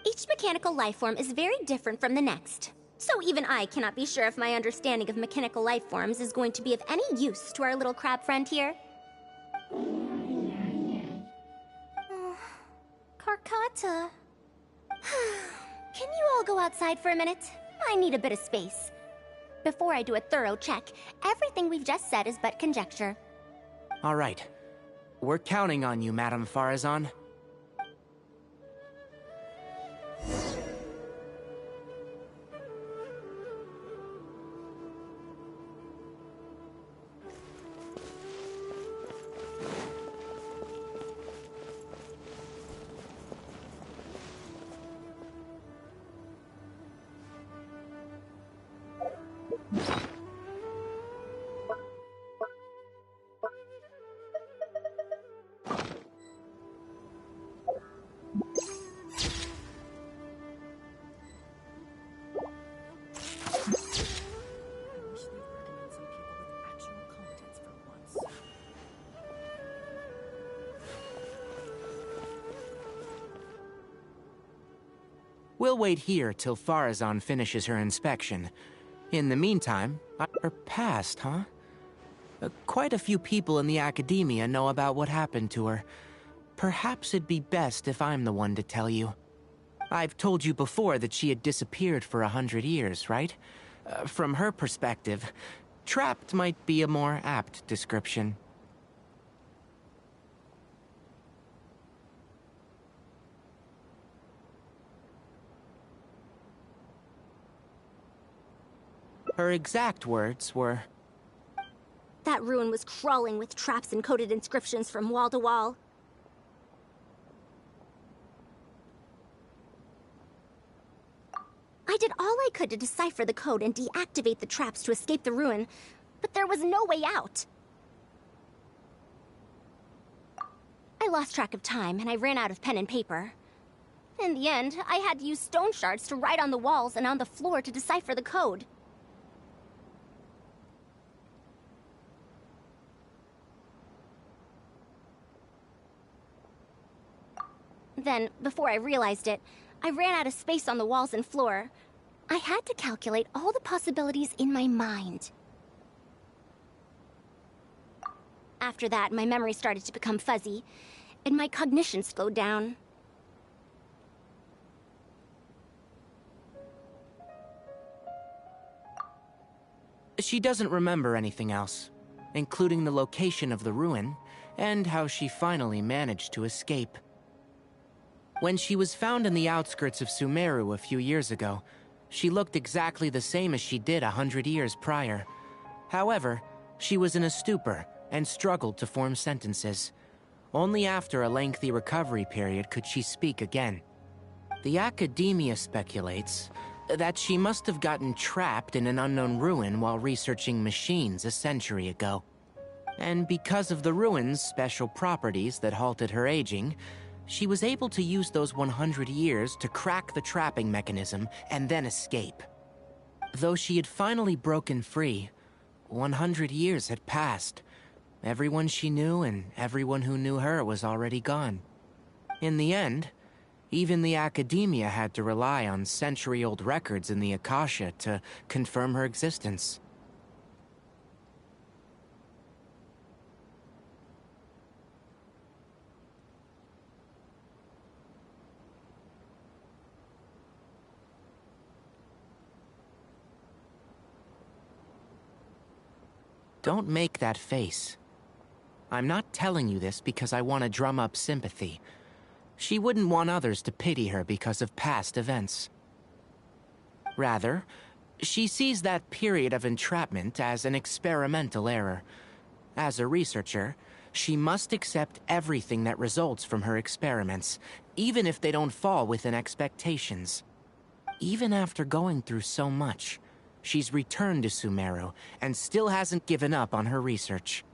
Each mechanical life form is very different from the next. So even I cannot be sure if my understanding of mechanical life forms is going to be of any use to our little crab friend here. Karkata. Can you all go outside for a minute? I need a bit of space. Before I do a thorough check, everything we've just said is but conjecture. All right. We're counting on you, Madame Faruzan. We'll wait here till Faruzan finishes her inspection. In the meantime, her past, huh? Quite a few people in the academia know about what happened to her. Perhaps it'd be best if I'm the one to tell you. I've told you before that she had disappeared for 100 years, right? From her perspective, trapped might be a more apt description. Her exact words were, That ruin was crawling with traps and coded inscriptions from wall to wall. I did all I could to decipher the code and deactivate the traps to escape the ruin, but there was no way out. I lost track of time, and I ran out of pen and paper. In the end, I had to use stone shards to write on the walls and on the floor to decipher the code. Then, before I realized it, I ran out of space on the walls and floor. I had to calculate all the possibilities in my mind. After that, my memory started to become fuzzy, and my cognition slowed down. She doesn't remember anything else, including the location of the ruin, and how she finally managed to escape. When she was found in the outskirts of Sumeru a few years ago, she looked exactly the same as she did 100 years prior. However, she was in a stupor and struggled to form sentences. Only after a lengthy recovery period could she speak again. The academia speculates that she must have gotten trapped in an unknown ruin while researching machines a century ago. And because of the ruins' special properties that halted her aging, she was able to use those 100 years to crack the trapping mechanism and then escape. Though she had finally broken free, 100 years had passed. Everyone she knew and everyone who knew her was already gone. In the end, even the academia had to rely on century-old records in the Akasha to confirm her existence. Don't make that face. I'm not telling you this because I want to drum up sympathy. She wouldn't want others to pity her because of past events. Rather, she sees that period of entrapment as an experimental error. As a researcher, she must accept everything that results from her experiments, even if they don't fall within expectations. Even after going through so much, she's returned to Sumeru and still hasn't given up on her research.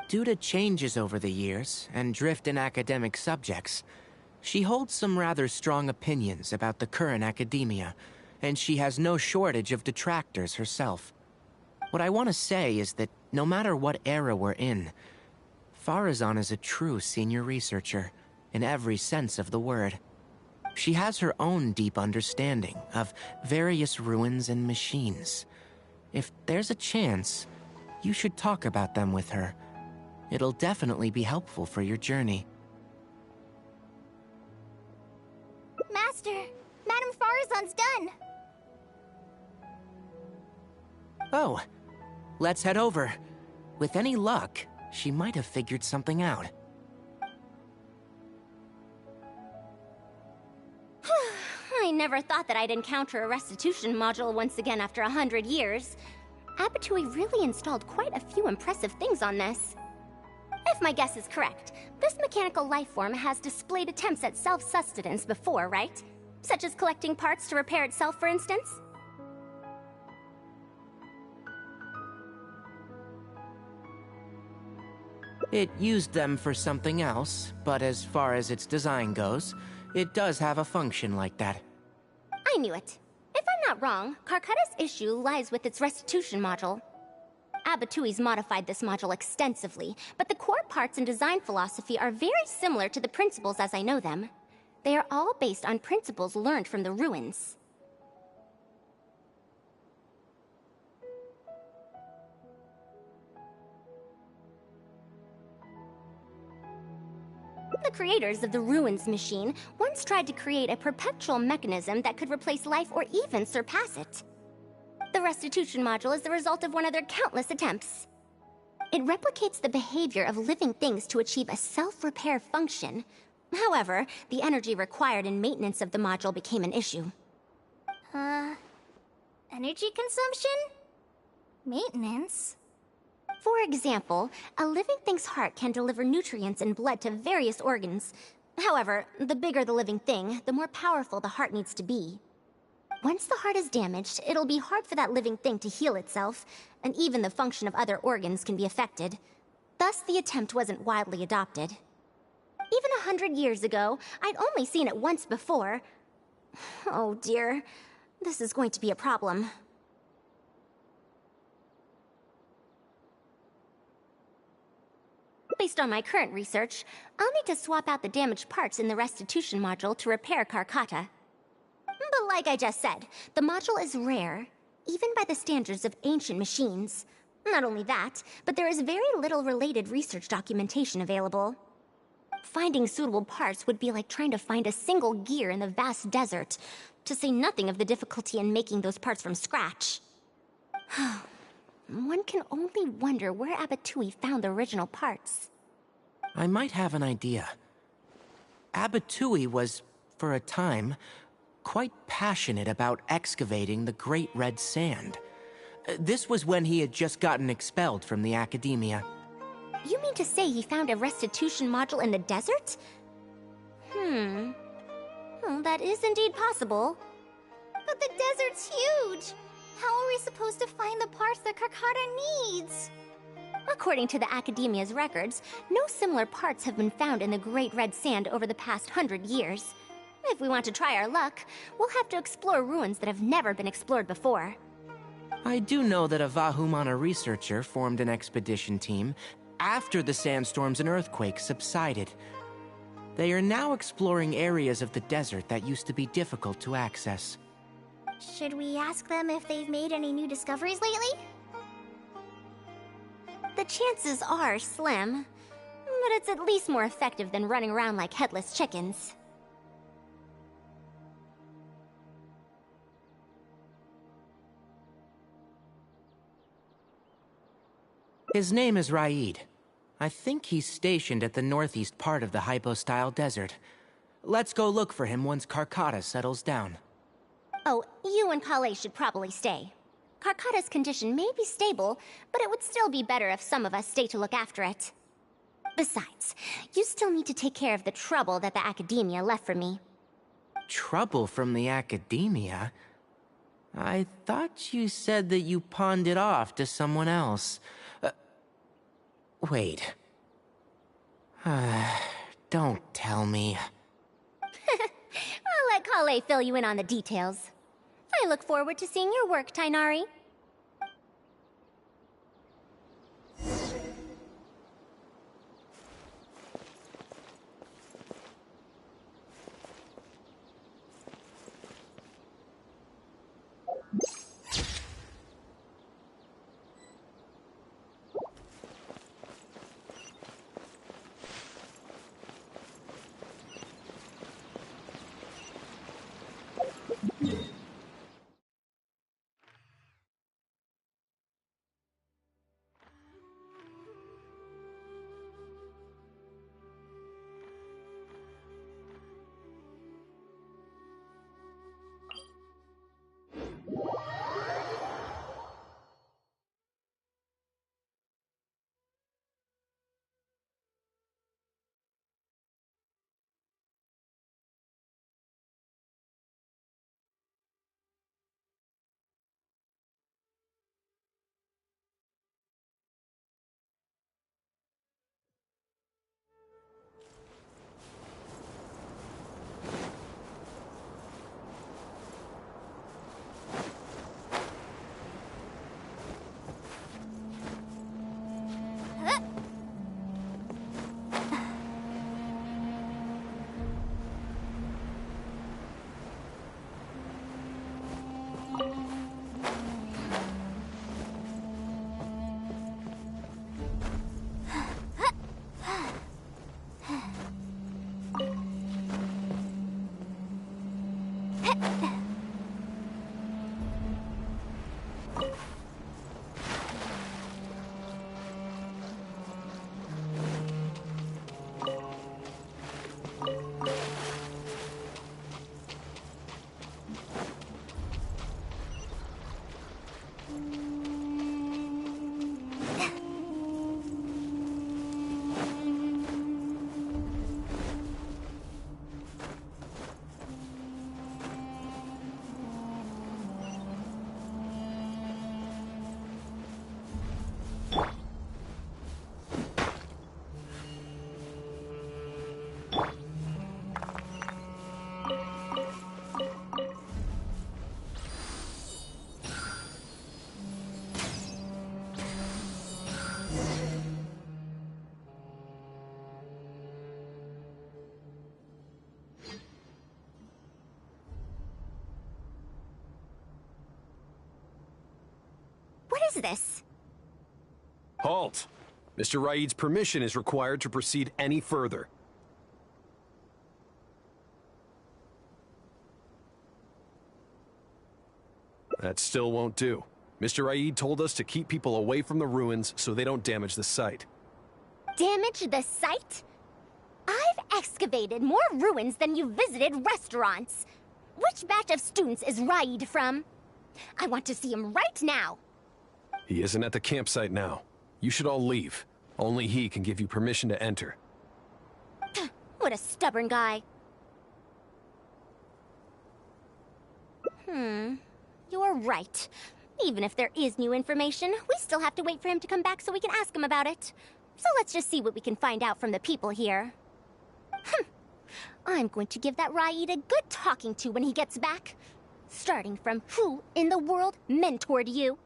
Due to changes over the years and drift in academic subjects, she holds some rather strong opinions about the current academia, and she has no shortage of detractors herself. What I want to say is that no matter what era we're in, Faruzan is a true senior researcher, in every sense of the word. She has her own deep understanding of various ruins and machines. If there's a chance, you should talk about them with her. It'll definitely be helpful for your journey. Master, Madame Faruzan's done. Oh, let's head over. With any luck, she might have figured something out. I never thought that I'd encounter a restitution module once again after 100 years. Abatui really installed quite a few impressive things on this. If my guess is correct, this mechanical life form has displayed attempts at self-sustenance before, right? Such as collecting parts to repair itself, for instance? It used them for something else, but as far as its design goes, it does have a function like that. I knew it. If I'm not wrong, Karkata's issue lies with its restitution module. Abatui's modified this module extensively, but the core parts and design philosophy are very similar to the principles as I know them. They are all based on principles learned from the ruins. The creators of the Ruins machine once tried to create a perpetual mechanism that could replace life or even surpass it. The restitution module is the result of one of their countless attempts. It replicates the behavior of living things to achieve a self-repair function. However, the energy required in maintenance of the module became an issue. Energy consumption? Maintenance? For example, a living thing's heart can deliver nutrients and blood to various organs. However, the bigger the living thing, the more powerful the heart needs to be. Once the heart is damaged, it'll be hard for that living thing to heal itself, and even the function of other organs can be affected. Thus, the attempt wasn't widely adopted. Even 100 years ago, I'd only seen it once before. Oh dear, this is going to be a problem. Based on my current research, I'll need to swap out the damaged parts in the restitution module to repair Karkata. But like I just said, the module is rare, even by the standards of ancient machines. Not only that, but there is very little related research documentation available. Finding suitable parts would be like trying to find a single gear in the vast desert, to say nothing of the difficulty in making those parts from scratch. One can only wonder where Abatui found the original parts. I might have an idea. Abatui was, for a time, quite passionate about excavating the Great Red Sand. This was when he had just gotten expelled from the academia. You mean to say he found a restitution module in the desert? Well, that is indeed possible. But the desert's huge! How are we supposed to find the parts that Karkata needs? According to the Academia's records, no similar parts have been found in the Great Red Sand over the past 100 years. If we want to try our luck, we'll have to explore ruins that have never been explored before. I do know that a Vahumana researcher formed an expedition team after the sandstorms and earthquakes subsided. They are now exploring areas of the desert that used to be difficult to access. Should we ask them if they've made any new discoveries lately? The chances are slim, but it's at least more effective than running around like headless chickens. His name is Raid. I think he's stationed at the northeast part of the Hypostyle Desert. Let's go look for him once Karkata settles down. Oh, you and Kale should probably stay. Karkata's condition may be stable, but it would still be better if some of us stay to look after it. Besides, you still need to take care of the trouble that the Academia left for me. Trouble from the Academia? I thought you said that you pawned it off to someone else. Wait. Don't tell me. I'll let Kale fill you in on the details. I look forward to seeing your work, Tainari. What is this? Halt! Mr. Raid's permission is required to proceed any further. That still won't do. Mr. Raid told us to keep people away from the ruins so they don't damage the site. Damage the site? I've excavated more ruins than you've visited restaurants. Which batch of students is Raid from? I want to see him right now. He isn't at the campsite now. You should all leave. Only he can give you permission to enter. What a stubborn guy. You're right. Even if there is new information, we still have to wait for him to come back so we can ask him about it. So let's just see what we can find out from the people here. I'm going to give that Raid a good talking to when he gets back. Starting from who in the world mentored you?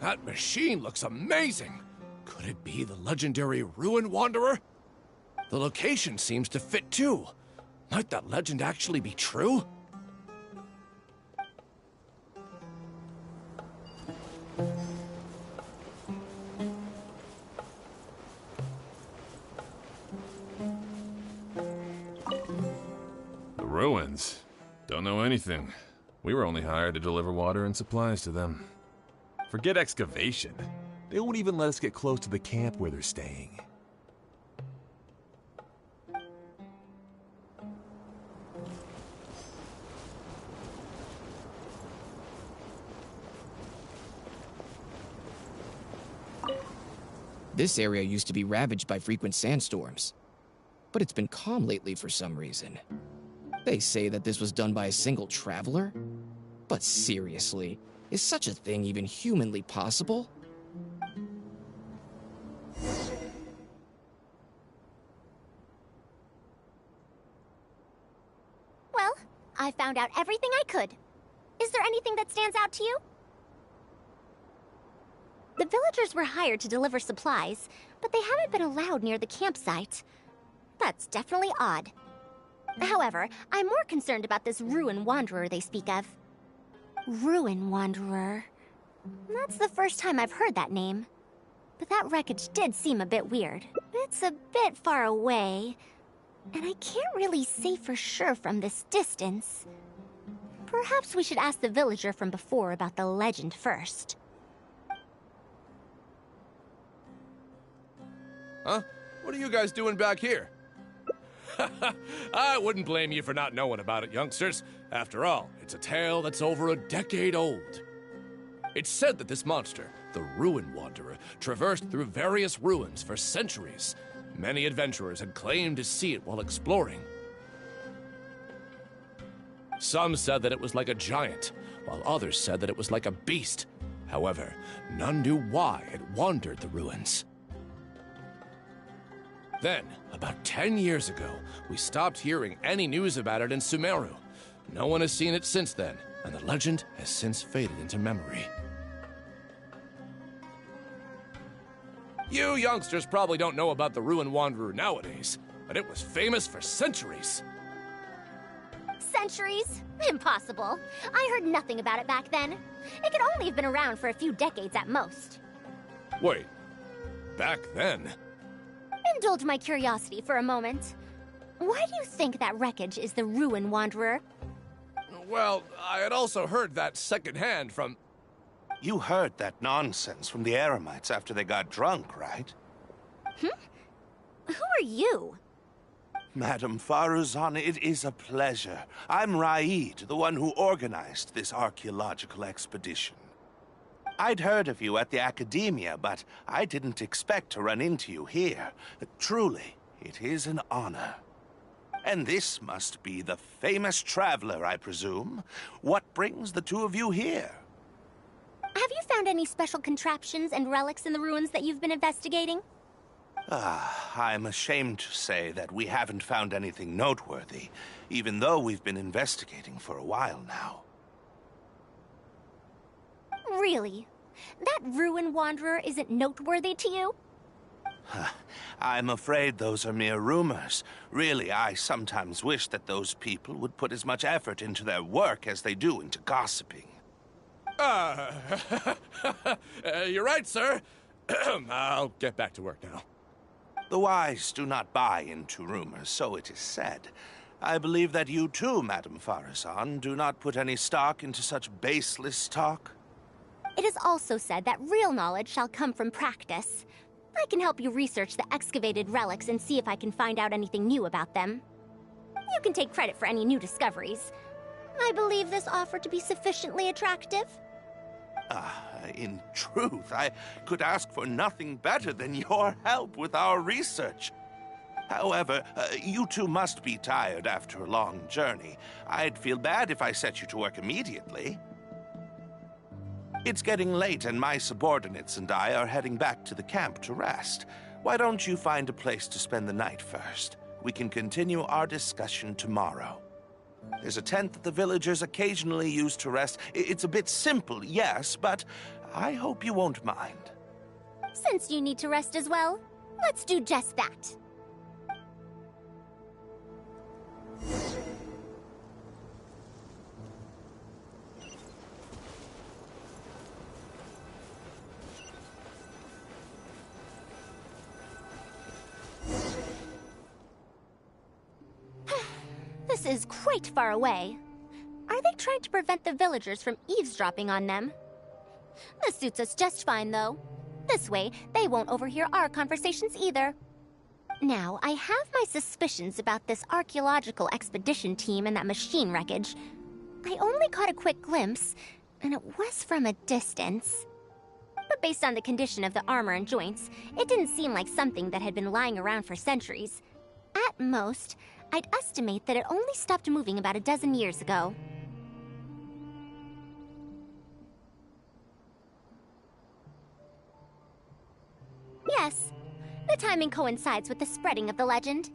That machine looks amazing! Could it be the legendary Ruin Wanderer? The location seems to fit too. Might that legend actually be true? The ruins? Don't know anything. We were only hired to deliver water and supplies to them. Forget excavation. They won't even let us get close to the camp where they're staying. This area used to be ravaged by frequent sandstorms, but it's been calm lately for some reason. They say that this was done by a single traveler? But seriously, is such a thing even humanly possible? Well, I found out everything I could. Is there anything that stands out to you? The villagers were hired to deliver supplies, but they haven't been allowed near the campsite. That's definitely odd. However, I'm more concerned about this Ruin Wanderer they speak of. Ruin Wanderer. That's the first time I've heard that name. But that wreckage did seem a bit weird. It's a bit far away, and I can't really say for sure from this distance. Perhaps we should ask the villager from before about the legend first. Huh? What are you guys doing back here? I wouldn't blame you for not knowing about it, youngsters. After all, it's a tale that's over a decade old. It's said that this monster, the Ruin Wanderer, traversed through various ruins for centuries. Many adventurers had claimed to see it while exploring. Some said that it was like a giant, while others said that it was like a beast. However, none knew why it wandered the ruins. Then, about 10 years ago, we stopped hearing any news about it in Sumeru. No one has seen it since then, and the legend has since faded into memory. You youngsters probably don't know about the Ruin Wanderer nowadays, but it was famous for centuries. Centuries? Impossible. I heard nothing about it back then. It could only have been around for a few decades at most. Wait, back then? Indulge my curiosity for a moment. Why do you think that wreckage is the Ruin Wanderer? Well, I had also heard that secondhand from... You heard that nonsense from the Eremites after they got drunk, right? Who are you? Madam Faruzan, it is a pleasure. I'm Raid, the one who organized this archaeological expedition. I'd heard of you at the Academia, but I didn't expect to run into you here. Truly, it is an honor. And this must be the famous traveler, I presume. What brings the two of you here? Have you found any special contraptions and relics in the ruins that you've been investigating? I'm ashamed to say that we haven't found anything noteworthy, even though we've been investigating for a while now. Really? That Ruin Wanderer isn't noteworthy to you? I'm afraid those are mere rumors. Really, I sometimes wish that those people would put as much effort into their work as they do into gossiping. You're right, sir. I'll get back to work now. The wise do not buy into rumors, so it is said. I believe that you too, Madam Faruzan, do not put any stock into such baseless talk. It is also said that real knowledge shall come from practice. I can help you research the excavated relics and see if I can find out anything new about them. You can take credit for any new discoveries. I believe this offer to be sufficiently attractive. In truth, I could ask for nothing better than your help with our research. However, you two must be tired after a long journey. I'd feel bad if I set you to work immediately. It's getting late and my subordinates and I are heading back to the camp to rest. Why don't you find a place to spend the night first? We can continue our discussion tomorrow. There's a tent that the villagers occasionally use to rest. It's a bit simple, yes, but I hope you won't mind. Since you need to rest as well, let's do just that. This is quite far away. Are they trying to prevent the villagers from eavesdropping on them? This suits us just fine, though. This way, they won't overhear our conversations either. Now, I have my suspicions about this archaeological expedition team and that machine wreckage. I only caught a quick glimpse, and it was from a distance. But based on the condition of the armor and joints, it didn't seem like something that had been lying around for centuries. At most, I'd estimate that it only stopped moving about a dozen years ago. Yes, the timing coincides with the spreading of the legend.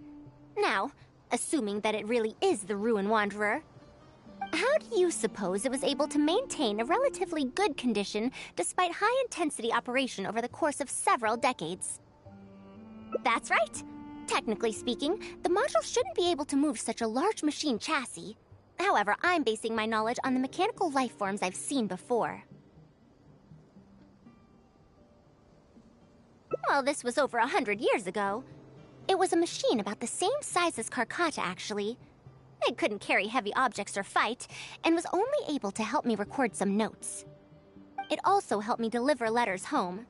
Now, assuming that it really is the Ruin Wanderer, how do you suppose it was able to maintain a relatively good condition despite high-intensity operation over the course of several decades? That's right. Technically speaking, the module shouldn't be able to move such a large machine chassis. However, I'm basing my knowledge on the mechanical life forms I've seen before. Well, this was over 100 years ago. It was a machine about the same size as Carcata, actually. It couldn't carry heavy objects or fight, and was only able to help me record some notes. It also helped me deliver letters home.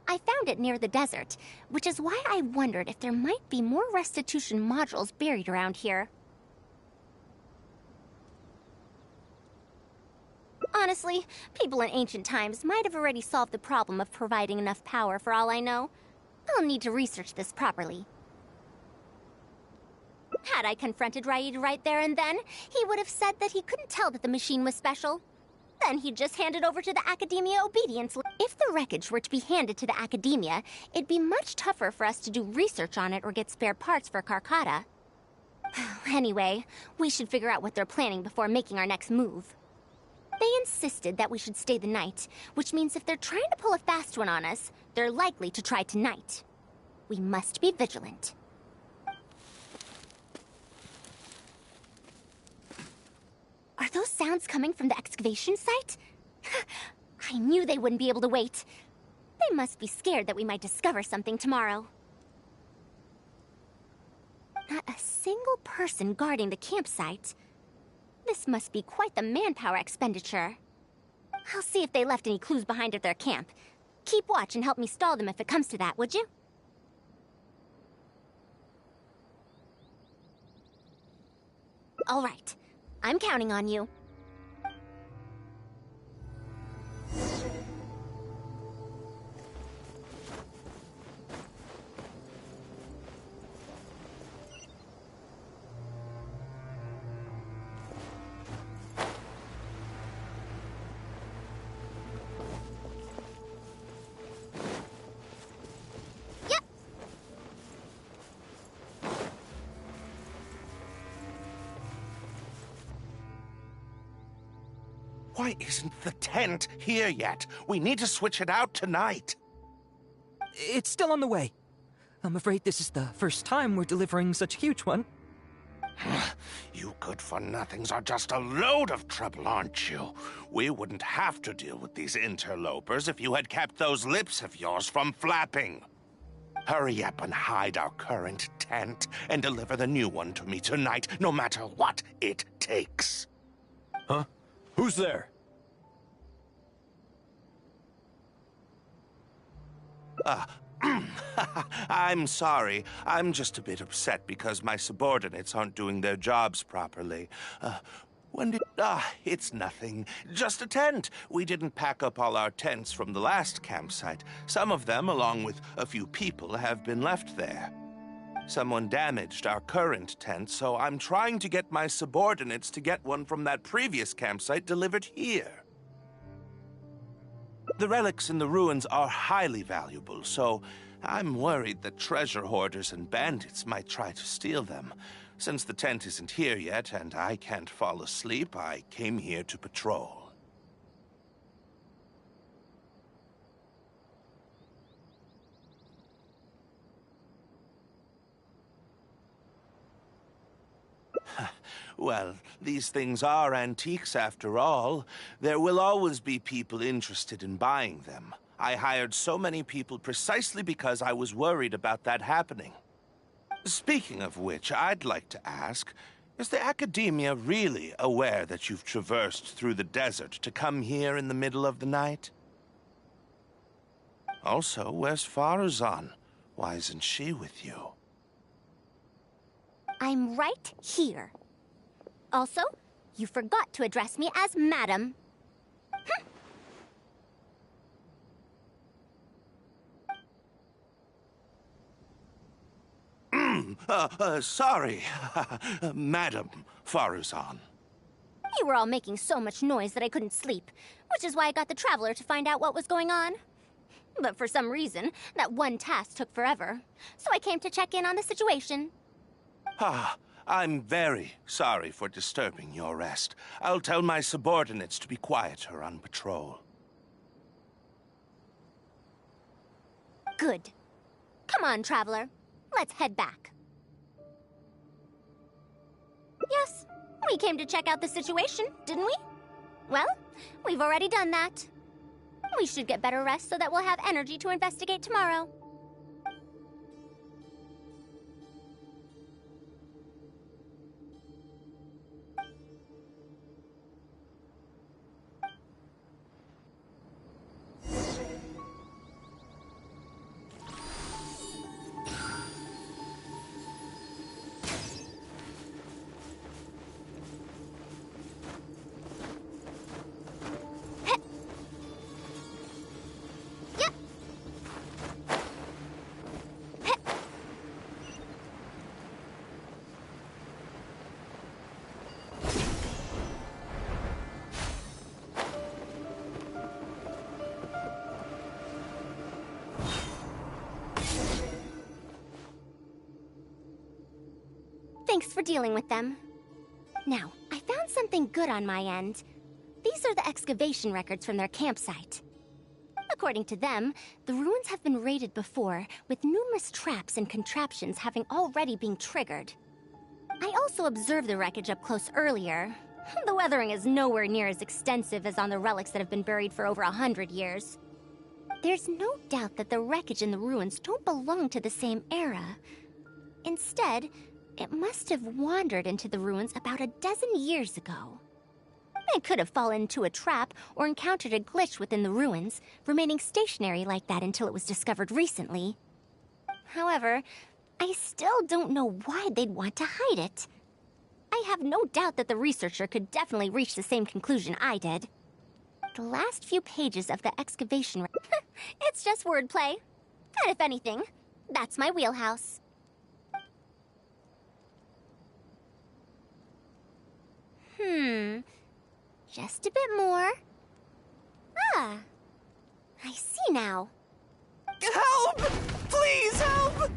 I found it near the desert, which is why I wondered if there might be more restitution modules buried around here. Honestly, people in ancient times might have already solved the problem of providing enough power for all I know. I'll need to research this properly. Had I confronted Raid right there and then, he would have said that he couldn't tell that the machine was special. Then he'd just hand it over to the Academia Obedience. If the wreckage were to be handed to the Academia, it'd be much tougher for us to do research on it or get spare parts for Carcata. Anyway, we should figure out what they're planning before making our next move. They insisted that we should stay the night, which means if they're trying to pull a fast one on us, they're likely to try tonight. We must be vigilant. Are those sounds coming from the excavation site? I knew they wouldn't be able to wait. They must be scared that we might discover something tomorrow. Not a single person guarding the campsite. This must be quite the manpower expenditure. I'll see if they left any clues behind at their camp. Keep watch and help me stall them if it comes to that, would you? All right. I'm counting on you. Why isn't the tent here yet? We need to switch it out tonight. It's still on the way. I'm afraid this is the first time we're delivering such a huge one. You good-for-nothings are just a load of trouble, aren't you? We wouldn't have to deal with these interlopers if you had kept those lips of yours from flapping. Hurry up and hide our current tent and deliver the new one to me tonight, no matter what it takes. Huh? Who's there? I'm sorry. I'm just a bit upset because my subordinates aren't doing their jobs properly. It's nothing. Just a tent. We didn't pack up all our tents from the last campsite. Some of them, along with a few people, have been left there. Someone damaged our current tent, so I'm trying to get my subordinates to get one from that previous campsite delivered here. The relics in the ruins are highly valuable, so I'm worried that treasure hoarders and bandits might try to steal them. Since the tent isn't here yet and I can't fall asleep, I came here to patrol. Well, these things are antiques after all. There will always be people interested in buying them. I hired so many people precisely because I was worried about that happening. Speaking of which, I'd like to ask, is the Academia really aware that you've traversed through the desert to come here in the middle of the night? Also, where's Faruzan? Why isn't she with you? I'm right here. Also, you forgot to address me as Madam. Sorry, Madam Faruzan. You were all making so much noise that I couldn't sleep, which is why I got the Traveler to find out what was going on. But for some reason, that one task took forever, so I came to check in on the situation. I'm very sorry for disturbing your rest. I'll tell my subordinates to be quieter on patrol. Good. Come on, Traveler. Let's head back. Yes, we came to check out the situation, didn't we? Well, we've already done that. We should get better rest so that we'll have energy to investigate tomorrow. Thanks for dealing with them. Now, I found something good on my end. These are the excavation records from their campsite. According to them, the ruins have been raided before, with numerous traps and contraptions having already been triggered. I also observed the wreckage up close earlier. The weathering is nowhere near as extensive as on the relics that have been buried for over 100 years. There's no doubt that the wreckage in the ruins don't belong to the same era. Instead, it must have wandered into the ruins about a dozen years ago. It could have fallen into a trap or encountered a glitch within the ruins, remaining stationary like that until it was discovered recently. However, I still don't know why they'd want to hide it. I have no doubt that the researcher could definitely reach the same conclusion I did. The last few pages of the excavation... It's just wordplay. And if anything, that's my wheelhouse. Just a bit more. Ah, I see now. Help! Please help!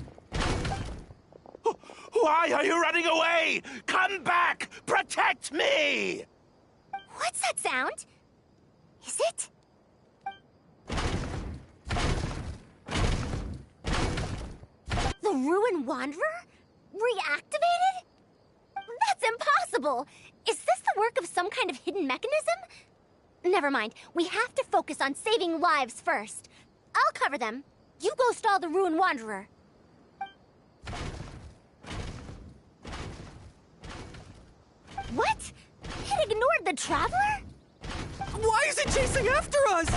Why are you running away? Come back! Protect me! What's that sound? Is it? The Ruin Wanderer? Reactivated? That's impossible! Is this the work of some kind of hidden mechanism? Never mind. We have to focus on saving lives first. I'll cover them. You go stall the Ruin Wanderer. What? It ignored the Traveler? Why is it chasing after us?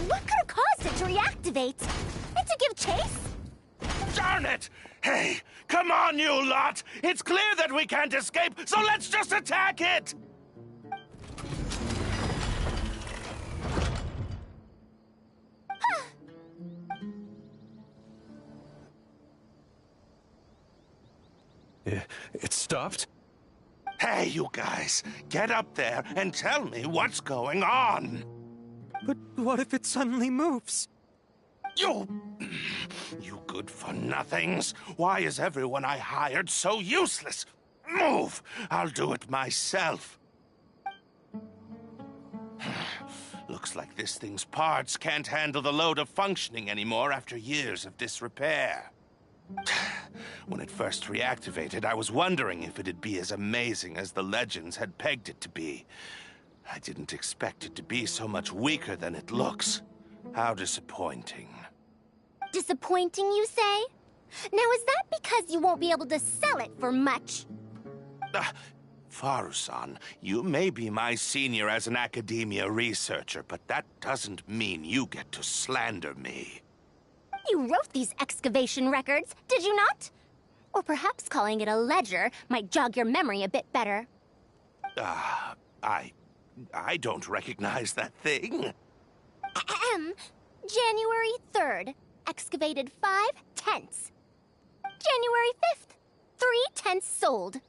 What could have caused it to reactivate? It to give chase? Darn it! Hey, come on, you lot! It's clear that we can't escape, so let's just attack it! It stopped? Hey, you guys, get up there and tell me what's going on! But what if it suddenly moves? You good-for-nothings! Why is everyone I hired so useless? Move! I'll do it myself. Looks like this thing's parts can't handle the load of functioning anymore after years of disrepair. When it first reactivated, I was wondering if it'd be as amazing as the legends had pegged it to be. I didn't expect it to be so much weaker than it looks. How disappointing. Disappointing, you say? Now, is that because you won't be able to sell it for much? Faruzan, you may be my senior as an academia researcher, but that doesn't mean you get to slander me. You wrote these excavation records, did you not? Or perhaps calling it a ledger might jog your memory a bit better. I don't recognize that thing. January 3rd, excavated 5 tents. January 5th, 3 tents sold.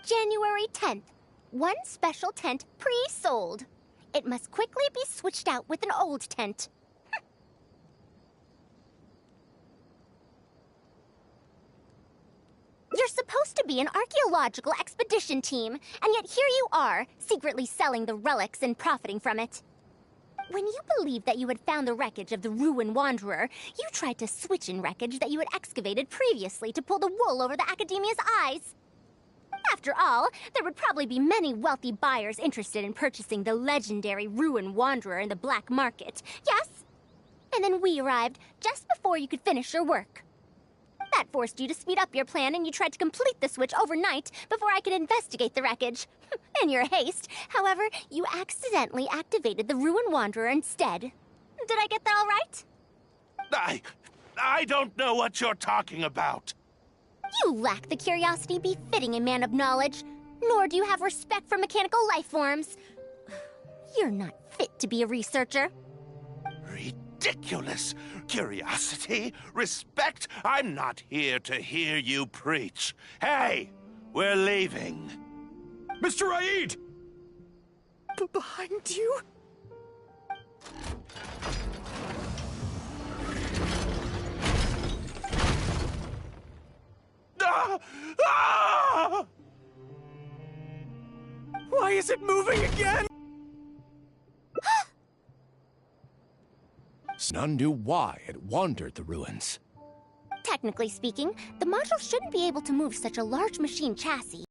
January 10th, 1 special tent pre-sold. It must quickly be switched out with an old tent. You're supposed to be an archaeological expedition team, and yet here you are, secretly selling the relics and profiting from it. When you believed that you had found the wreckage of the Ruin Wanderer, you tried to switch in wreckage that you had excavated previously to pull the wool over the Academia's eyes. After all, there would probably be many wealthy buyers interested in purchasing the legendary Ruin Wanderer in the black market, yes? And then we arrived just before you could finish your work. That forced you to speed up your plan, and you tried to complete the switch overnight before I could investigate the wreckage. In your haste, however, you accidentally activated the Ruin Wanderer instead. Did I get that all right? I don't know what you're talking about. You lack the curiosity befitting a man of knowledge, nor do you have respect for mechanical life forms. You're not fit to be a researcher. Ridiculous. Curiosity? Respect? I'm not here to hear you preach. Hey, we're leaving. Mr. Aid! Behind you? Why is it moving again? None knew why it wandered the ruins. Technically speaking, the module shouldn't be able to move such a large machine chassis.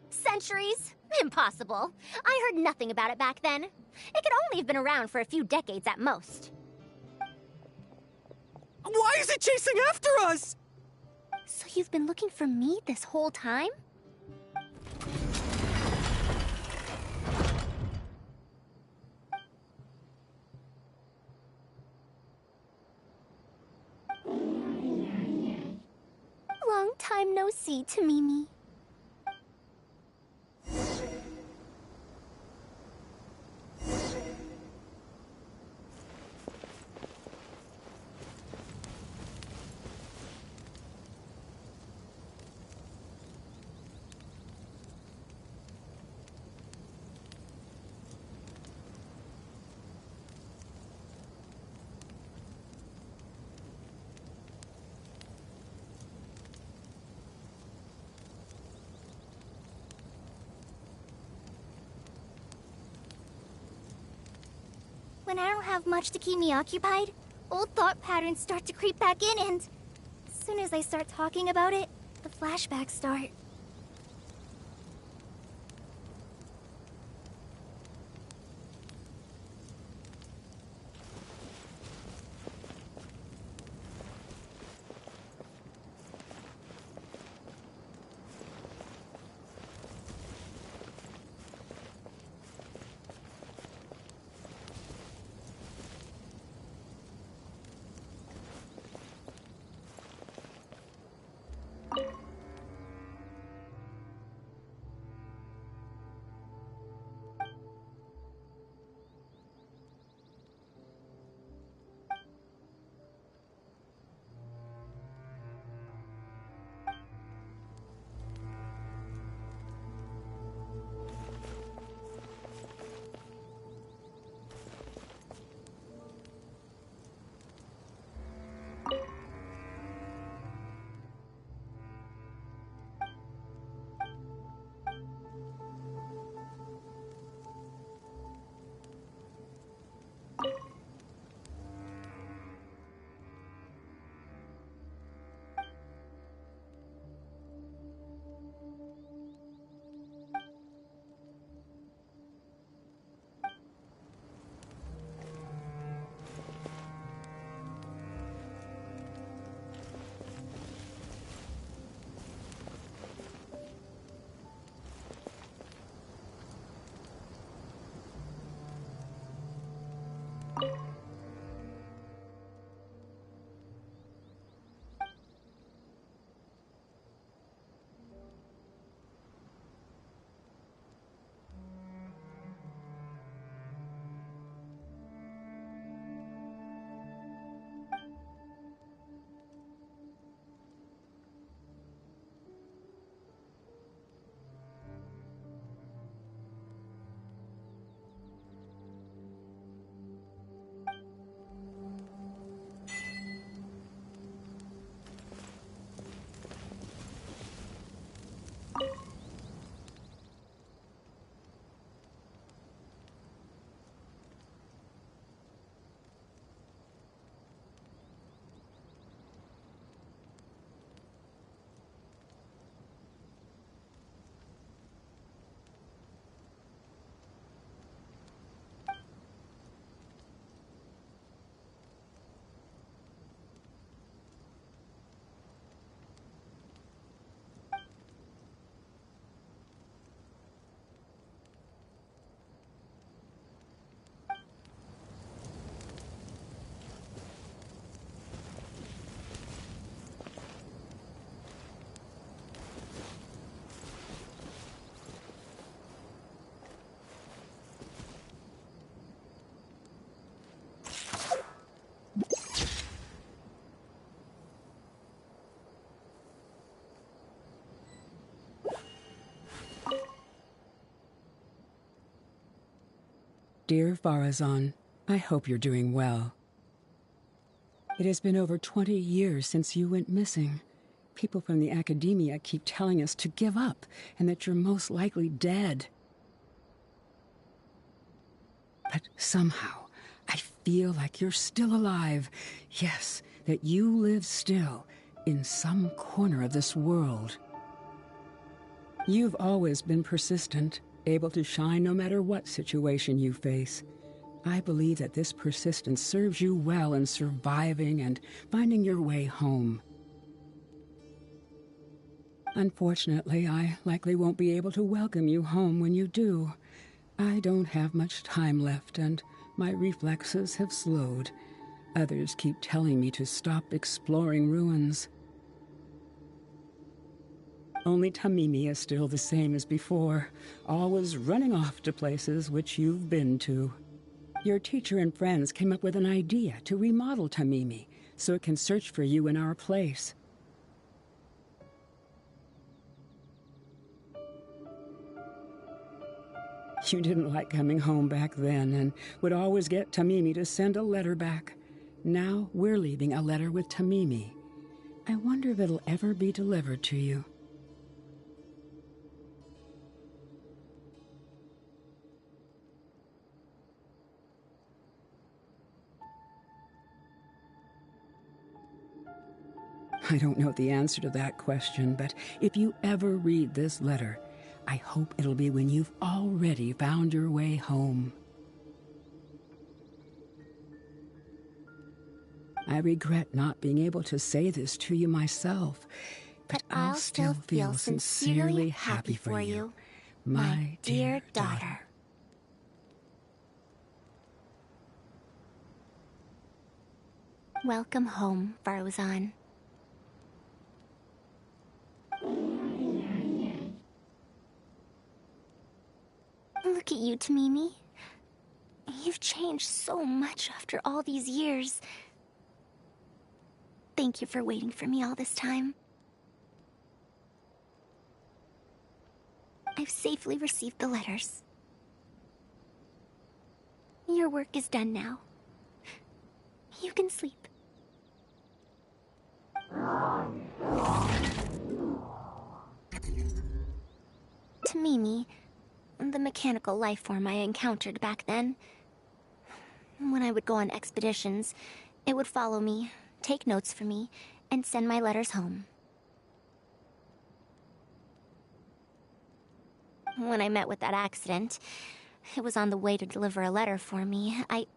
Centuries? Impossible. I heard nothing about it back then. It could only have been around for a few decades at most. Why is it chasing after us? So you've been looking for me this whole time? Long time no see to Mimi. When I don't have much to keep me occupied, old thought patterns start to creep back in, and as soon as I start talking about it, the flashbacks start. Dear Faruzan, I hope you're doing well. It has been over 20 years since you went missing. People from the academia keep telling us to give up and that you're most likely dead. But somehow, I feel like you're still alive. Yes, that you live still in some corner of this world. You've always been persistent, able to shine no matter what situation you face. I believe that this persistence serves you well in surviving and finding your way home. Unfortunately, I likely won't be able to welcome you home when you do. I don't have much time left, and my reflexes have slowed. Others keep telling me to stop exploring ruins. Only Tamimi is still the same as before, always running off to places which you've been to. Your teacher and friends came up with an idea to remodel Tamimi, so it can search for you in our place. You didn't like coming home back then, and would always get Tamimi to send a letter back. Now we're leaving a letter with Tamimi. I wonder if it'll ever be delivered to you. I don't know the answer to that question, but if you ever read this letter, I hope it'll be when you've already found your way home. I regret not being able to say this to you myself, but I'll still feel sincerely happy for you, my dear daughter. Welcome home, Faruzan. Look at you, Tamimi. You've changed so much after all these years. Thank you for waiting for me all this time. I've safely received the letters. Your work is done now. You can sleep. Tamimi, the mechanical life form I encountered back then. When I would go on expeditions, it would follow me, take notes for me, and send my letters home. When I met with that accident, it was on the way to deliver a letter for me. I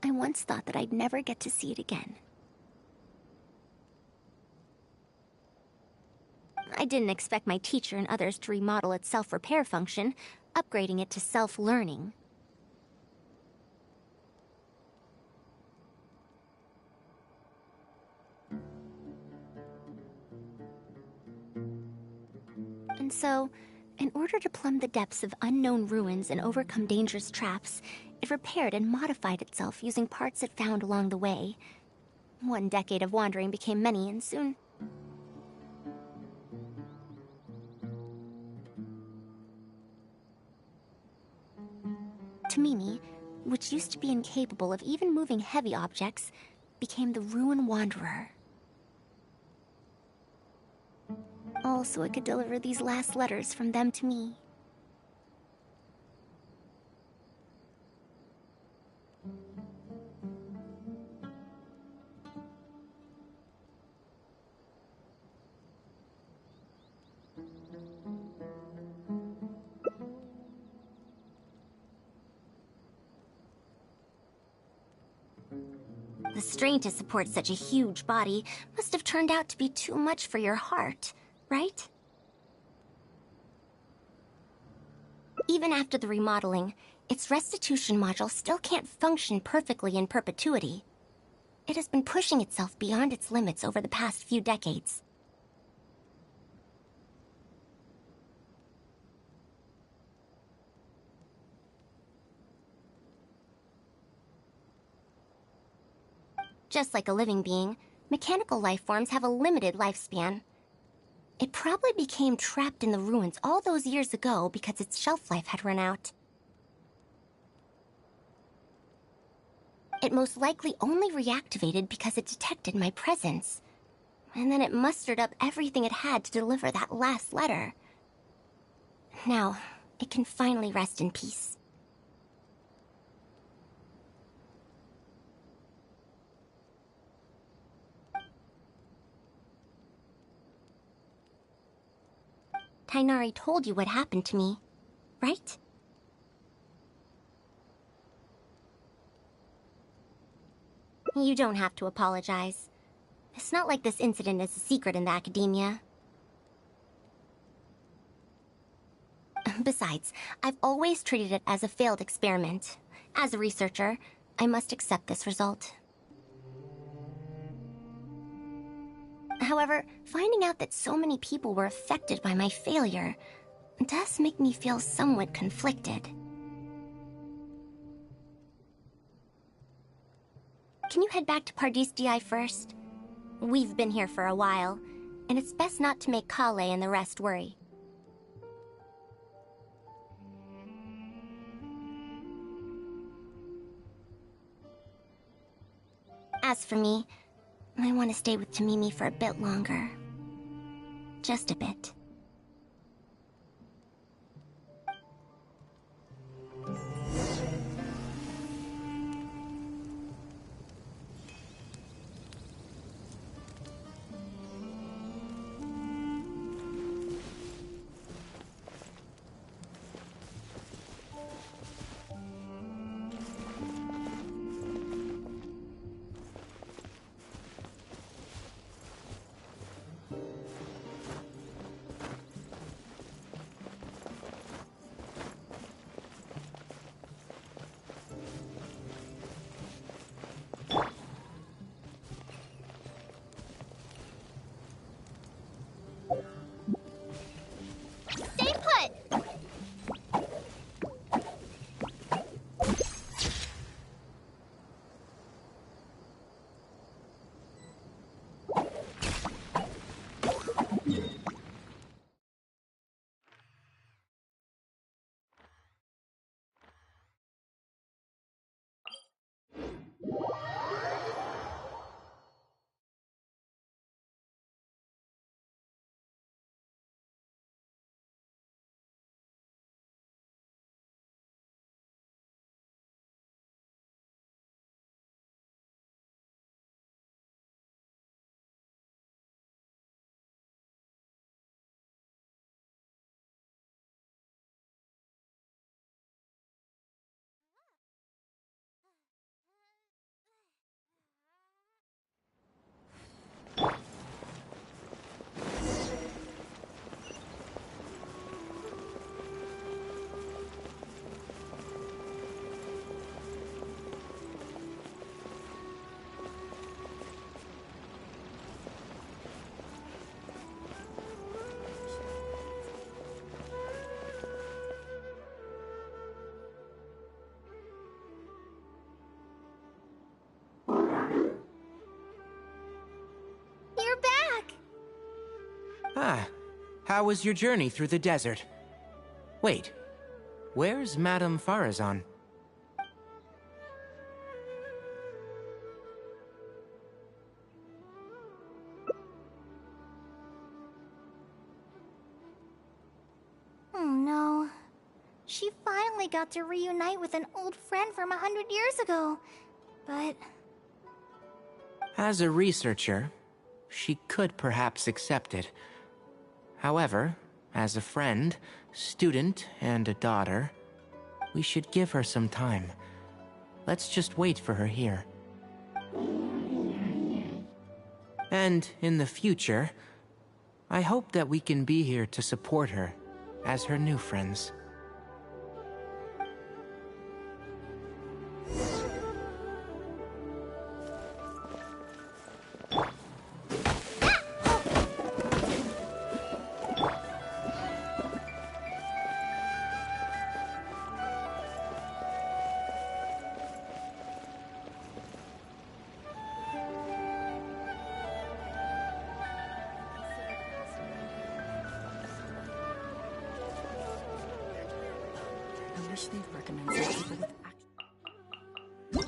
once thought that I'd never get to see it again. I didn't expect my teacher and others to remodel its self-repair function, upgrading it to self-learning. And so, in order to plumb the depths of unknown ruins and overcome dangerous traps, it repaired and modified itself using parts it found along the way. One decade of wandering became many, and soon... Tamimi, which used to be incapable of even moving heavy objects, became the Ruin Wanderer. All so it could deliver these last letters from them to me. The strain to support such a huge body must have turned out to be too much for your heart, right? Even after the remodeling, its restitution module still can't function perfectly in perpetuity. It has been pushing itself beyond its limits over the past few decades. Just like a living being, mechanical life forms have a limited lifespan. It probably became trapped in the ruins all those years ago because its shelf life had run out. It most likely only reactivated because it detected my presence. And then it mustered up everything it had to deliver that last letter. Now, it can finally rest in peace. Tainari told you what happened to me, right? You don't have to apologize. It's not like this incident is a secret in the academia. Besides, I've always treated it as a failed experiment. As a researcher, I must accept this result. However, finding out that so many people were affected by my failure does make me feel somewhat conflicted. Can you head back to Pardis first? We've been here for a while, and it's best not to make Kale and the rest worry. As for me, I want to stay with Tamimi for a bit longer. Just a bit. Stay put! You're back! Ah, how was your journey through the desert? Wait, where's Madame Faruzan? Oh no. She finally got to reunite with an old friend from 100 years ago. But As a researcher, she could perhaps accept it. However, as a friend, student, and a daughter, we should give her some time. Let's just wait for her here. And in the future, I hope that we can be here to support her as her new friends. I wish they'd recommend some people with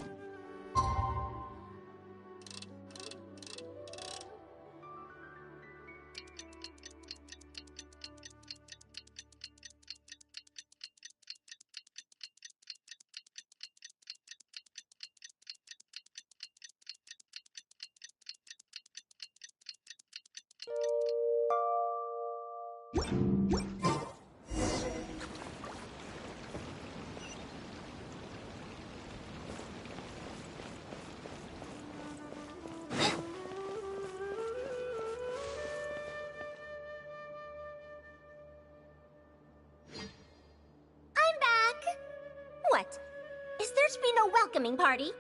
What? Is there to be no welcoming party?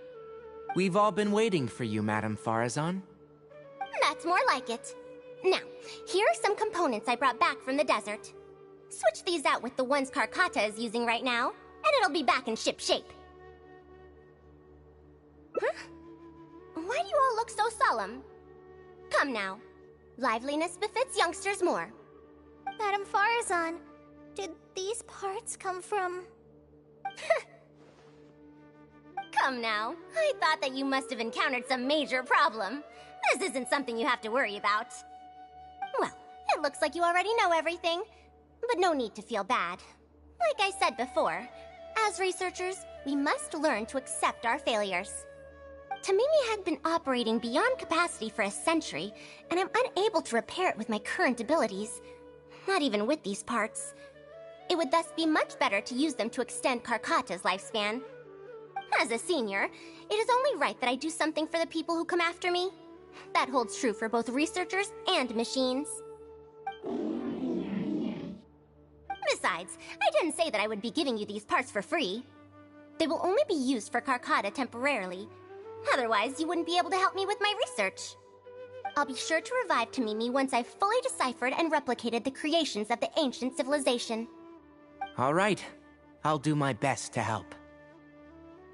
We've all been waiting for you, Madame Faruzan. That's more like it. Now, here are some components I brought back from the desert. Switch these out with the ones Karkata is using right now, and it'll be back in ship shape. Huh? Why do you all look so solemn? Come now. Liveliness befits youngsters more. Madame Faruzan, did these parts come from... Come now. I thought that you must have encountered some major problem. This isn't something you have to worry about. Well, it looks like you already know everything, but no need to feel bad. Like I said before, as researchers, we must learn to accept our failures. Tamimi had been operating beyond capacity for a century, and I'm unable to repair it with my current abilities. Not even with these parts. It would thus be much better to use them to extend Karkata's lifespan. As a senior, it is only right that I do something for the people who come after me. That holds true for both researchers and machines. Besides, I didn't say that I would be giving you these parts for free. They will only be used for Karkata temporarily. Otherwise, you wouldn't be able to help me with my research. I'll be sure to revive Tamimi once I've fully deciphered and replicated the creations of the ancient civilization. All right. I'll do my best to help.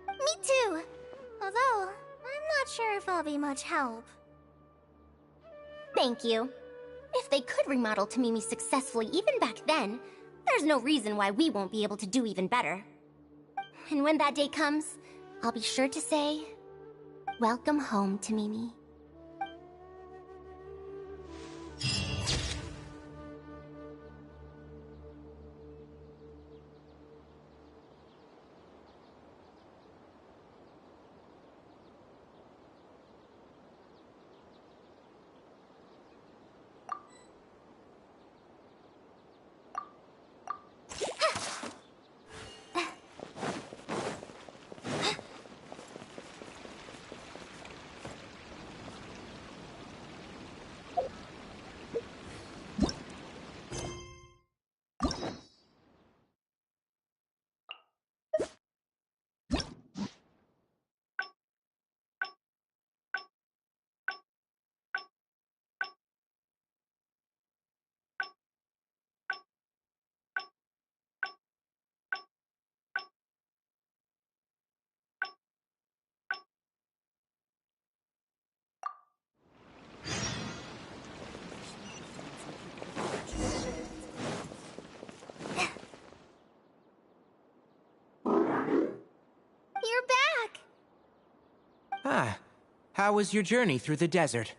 Me too. Although, I'm not sure if I'll be much help. Thank you. If they could remodel Tamimi successfully even back then, there's no reason why we won't be able to do even better. And when that day comes, I'll be sure to say, welcome home, Tamimi. Ah, how was your journey through the desert?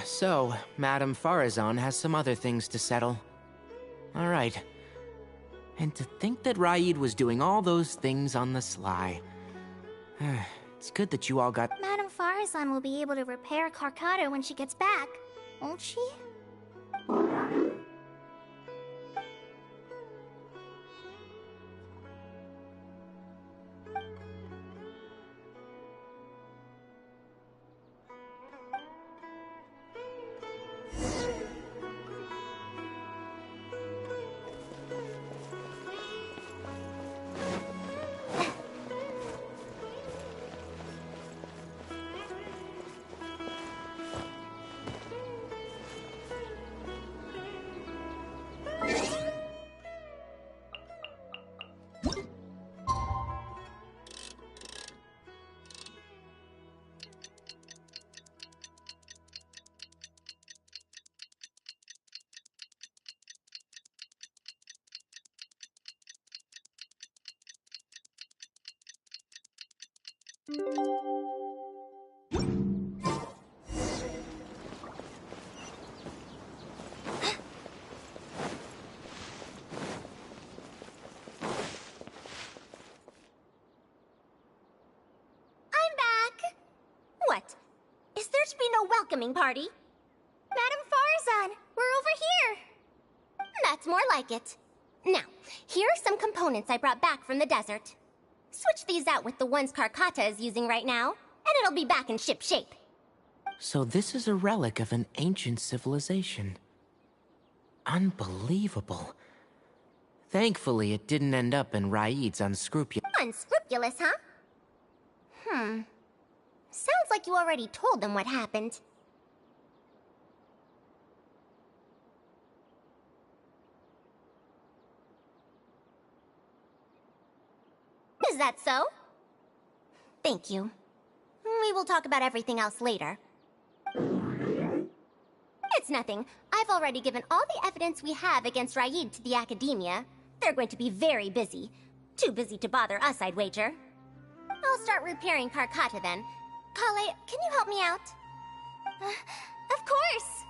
So, Madame Faruzan has some other things to settle. All right. And to think that Raid was doing all those things on the sly. It's good that you all got... Madame Faruzan will be able to repair Karkata when she gets back, won't she? is there to be no welcoming party? Madam Faruzan, we're over here. That's more like it. Now, here are some components I brought back from the desert. Switch these out with the ones Karkata is using right now, and it'll be back in ship shape. So this is a relic of an ancient civilization. Unbelievable. Thankfully, it didn't end up in Raid's unscrupulous... Unscrupulous, huh? Sounds like you already told them what happened. Is that so? Thank you. We will talk about everything else later. It's nothing. I've already given all the evidence we have against Raid to the Academia. They're going to be very busy. Too busy to bother us, I'd wager. I'll start repairing Karkata then. Kale, can you help me out? Of course!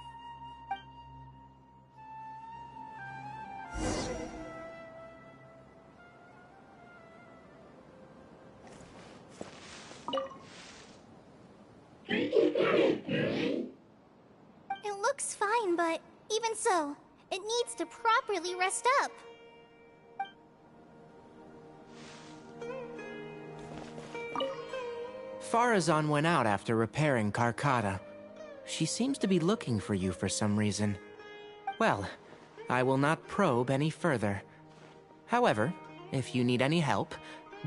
It looks fine, but even so, it needs to properly rest up. Faruzan went out after repairing Karkata. She seems to be looking for you for some reason. Well, I will not probe any further. However, if you need any help,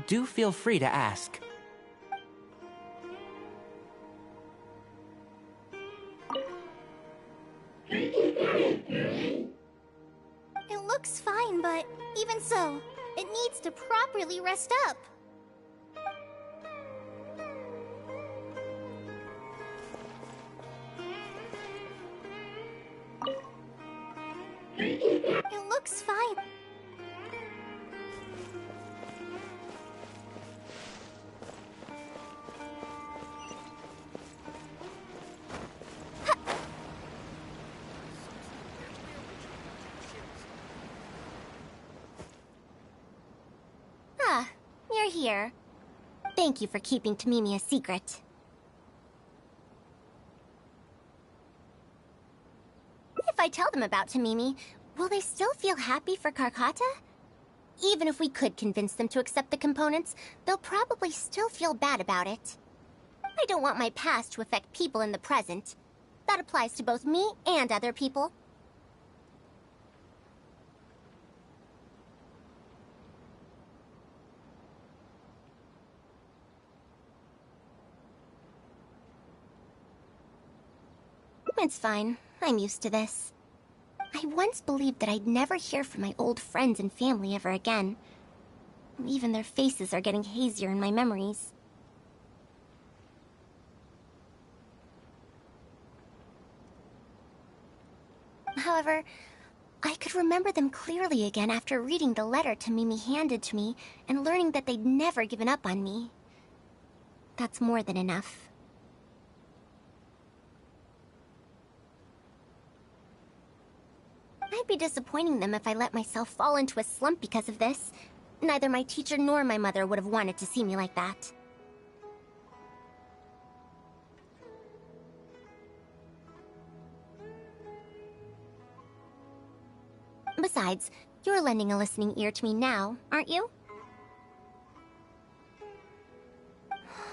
do feel free to ask. It looks fine, but even so, it needs to properly rest up. It looks fine. Ah, you're here. Thank you for keeping Tamimi a secret. If I tell them about Tamimi, will they still feel happy for Karkata? Even if we could convince them to accept the components, they'll probably still feel bad about it. I don't want my past to affect people in the present. That applies to both me and other people. It's fine. I'm used to this. I once believed that I'd never hear from my old friends and family ever again. Even their faces are getting hazier in my memories. However, I could remember them clearly again after reading the letter Tamimi handed to me and learning that they'd never given up on me. That's more than enough. I'd be disappointing them if I let myself fall into a slump because of this. Neither my teacher nor my mother would have wanted to see me like that. Besides, you're lending a listening ear to me now, aren't you?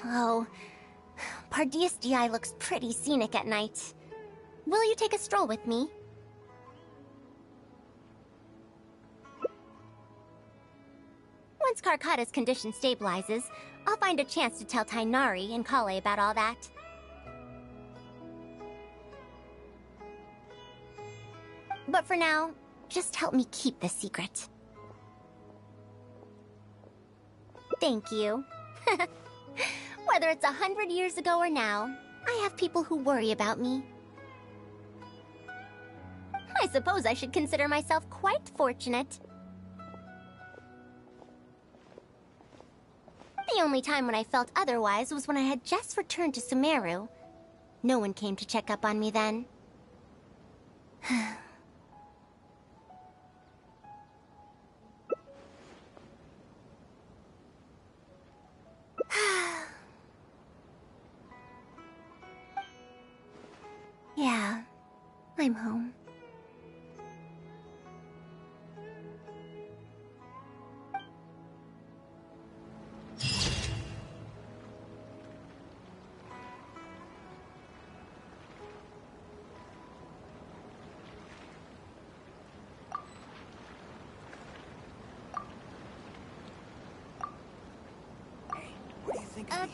Oh, Pardeus DI looks pretty scenic at night. Will you take a stroll with me? Once Karkata's condition stabilizes, I'll find a chance to tell Tainari and Kale about all that. But for now, just help me keep this secret. Thank you. Whether it's 100 years ago or now, I have people who worry about me. I suppose I should consider myself quite fortunate. The only time when I felt otherwise was when I had just returned to Sumeru. No one came to check up on me then. I'm home.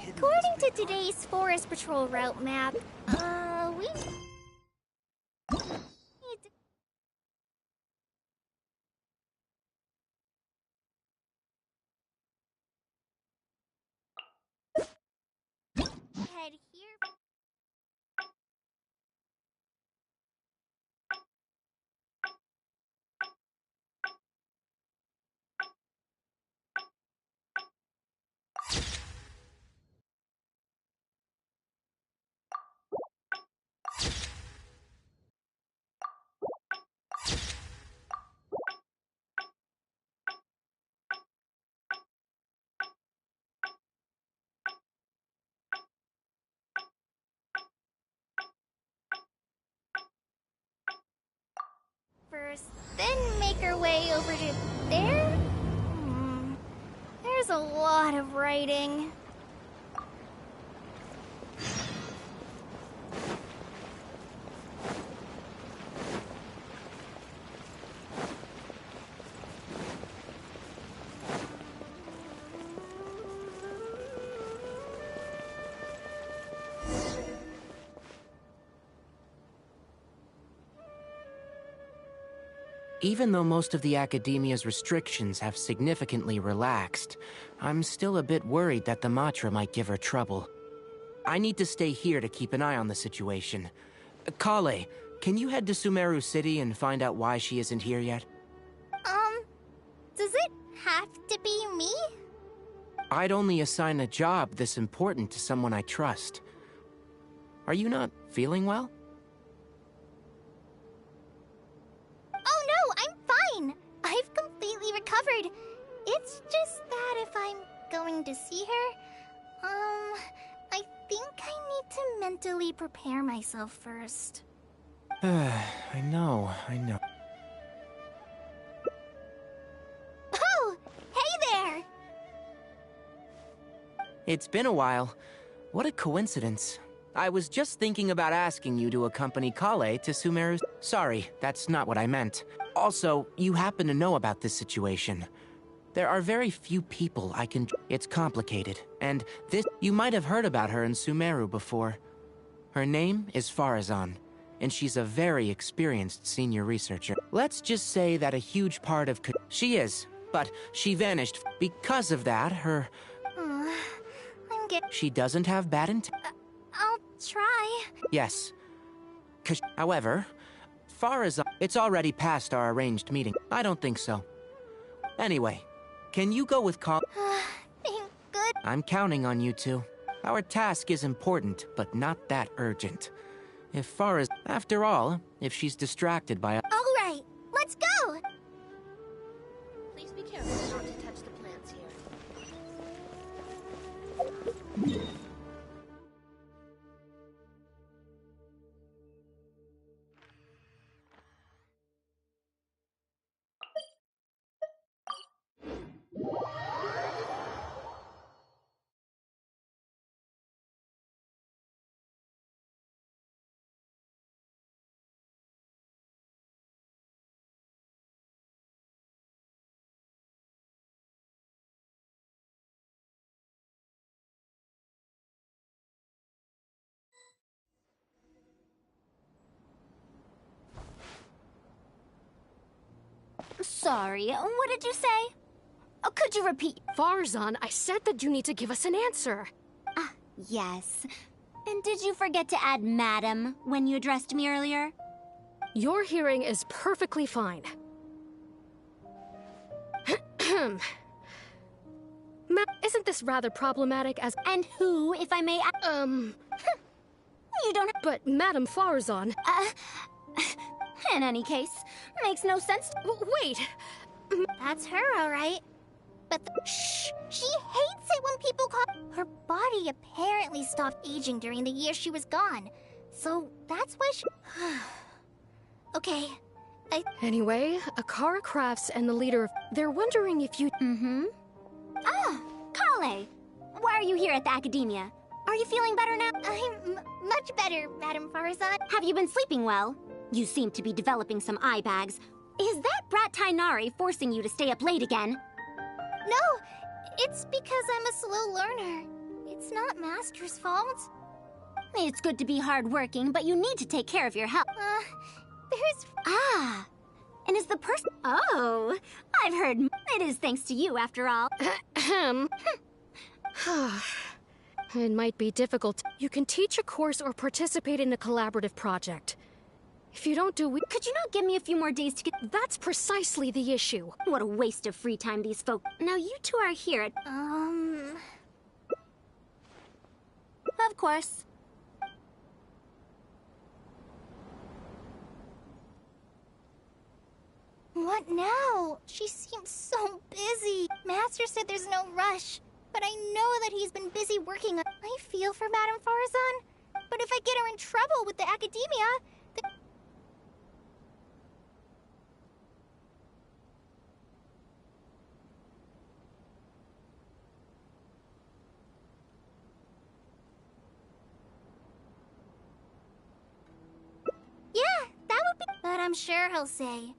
According to today's Forest Patrol route map, we need to head here. First, then make our way over to there? There's a lot of writing. Even though most of the academia's restrictions have significantly relaxed, I'm still a bit worried that the Matra might give her trouble. I need to stay here to keep an eye on the situation. Kale, can you head to Sumeru City and find out why she isn't here yet? Does it have to be me? I'd only assign a job this important to someone I trust. Are you not feeling well? Oh no, I'm fine! I've completely recovered. It's just that if I'm going to see her, I think I need to mentally prepare myself first. I know. Oh! Hey there! It's been a while. What a coincidence. I was just thinking about asking you to accompany Kale to Sumeru. Sorry, that's not what I meant. Also, you happen to know about this situation. There are very few people I can... It's complicated, and this... You might have heard about her in Sumeru before. Her name is Faruzan, and she's a very experienced senior researcher. Let's just say that a huge part of... She is, but she vanished. Because of that, her... I'm getting... She doesn't have bad intent. I'll try. Yes. However, Faruzan... It's already past our arranged meeting. I don't think so. Anyway, can you go with Kale? Thank good. I'm counting on you two. Our task is important, but not that urgent. If Faruz... After all, if she's distracted by... Alright, let's go! Please be careful not to touch the plants here. Sorry, what did you say? Oh, could you repeat? Faruzan, I said that you need to give us an answer. Ah, yes. And did you forget to add madam when you addressed me earlier? Your hearing is perfectly fine. Isn't this rather problematic as... And who, if I may... You don't... But Madame Faruzan... In any case, makes no sense. Wait! That's her, alright. But shh! She hates it when people call... Her body apparently stopped aging during the year she was gone. So that's why she... Okay. Anyway, Akara Crafts and the leader of... They're wondering if you... Ah, Kale! Why are you here at the Academia? Are you feeling better now? I'm much better, Madame Faruzan. Have you been sleeping well? You seem to be developing some eye bags. Is that brat Tainari forcing you to stay up late again? No, it's because I'm a slow learner. It's not Master's fault. It's good to be hardworking, but you need to take care of your health. There's... Ah! And is the person... Oh! I've heard it is thanks to you, after all. It might be difficult. You can teach a course or participate in a collaborative project. If you don't do... Could you not give me a few more days to get... That's precisely the issue. What a waste of free time these folk... Now you two are here at... Of course. What now? She seems so busy. Master said there's no rush, but I know that he's been busy working on... I feel for Madame Faruzan, but if I get her in trouble with the Academia, yeah, that would be... But I'm sure he'll say...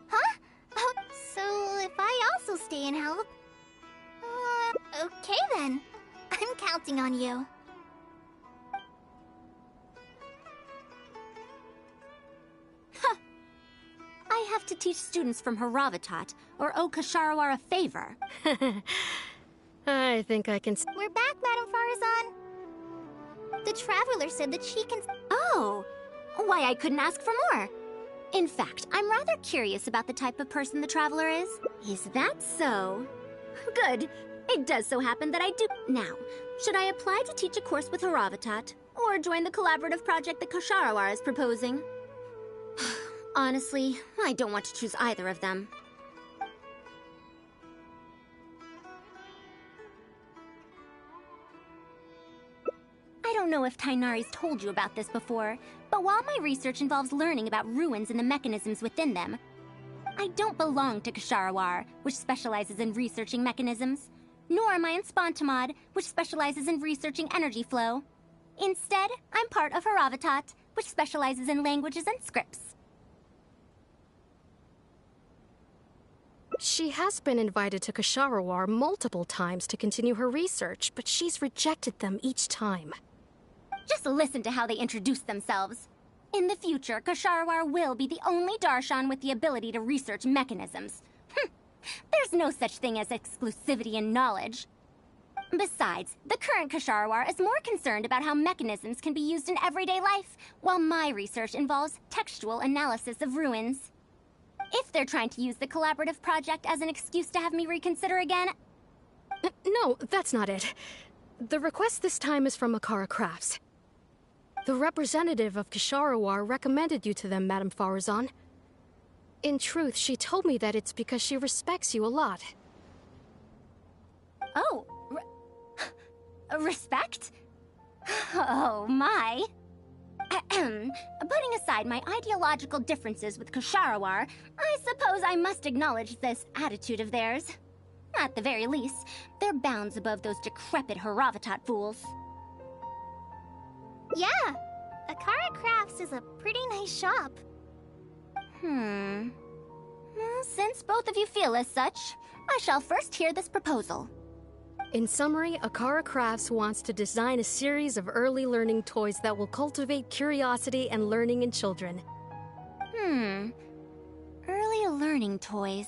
Huh? Oh, so if I also stay and help? Okay then. I'm counting on you. Huh. I have to teach students from Haravatat, or owe Kasharawar a favor. I think I can... We're back, Madame Faruzan. The Traveler said that she can... Oh! Why, I couldn't ask for more. In fact, I'm rather curious about the type of person the Traveler is. Is that so? Good. It does so happen that I do. Now, should I apply to teach a course with Haravatat, or join the collaborative project that Kasharawar is proposing? Honestly, I don't want to choose either of them. I don't know if Tainari's told you about this before, but while my research involves learning about ruins and the mechanisms within them, I don't belong to Kasharawar, which specializes in researching mechanisms, nor am I in Spontamod, which specializes in researching energy flow. Instead, I'm part of Haravatat, which specializes in languages and scripts. She has been invited to Kasharawar multiple times to continue her research, but she's rejected them each time. Just listen to how they introduce themselves. In the future, Kasharawar will be the only Darshan with the ability to research mechanisms. There's no such thing as exclusivity in knowledge. Besides, the current Kasharawar is more concerned about how mechanisms can be used in everyday life, while my research involves textual analysis of ruins. If they're trying to use the collaborative project as an excuse to have me reconsider again... No, that's not it. The request this time is from Akara Crafts. The representative of Kasharawar recommended you to them, Madame Faruzan. In truth, she told me that it's because she respects you a lot. Oh, respect? Oh, my. Putting aside my ideological differences with Kasharawar, I suppose I must acknowledge this attitude of theirs. At the very least, they're bounds above those decrepit Haravatat fools. Yeah, Akara Crafts is a pretty nice shop. Well, since both of you feel as such, I shall first hear this proposal. In summary, Akara Crafts wants to design a series of early learning toys that will cultivate curiosity and learning in children. Early learning toys.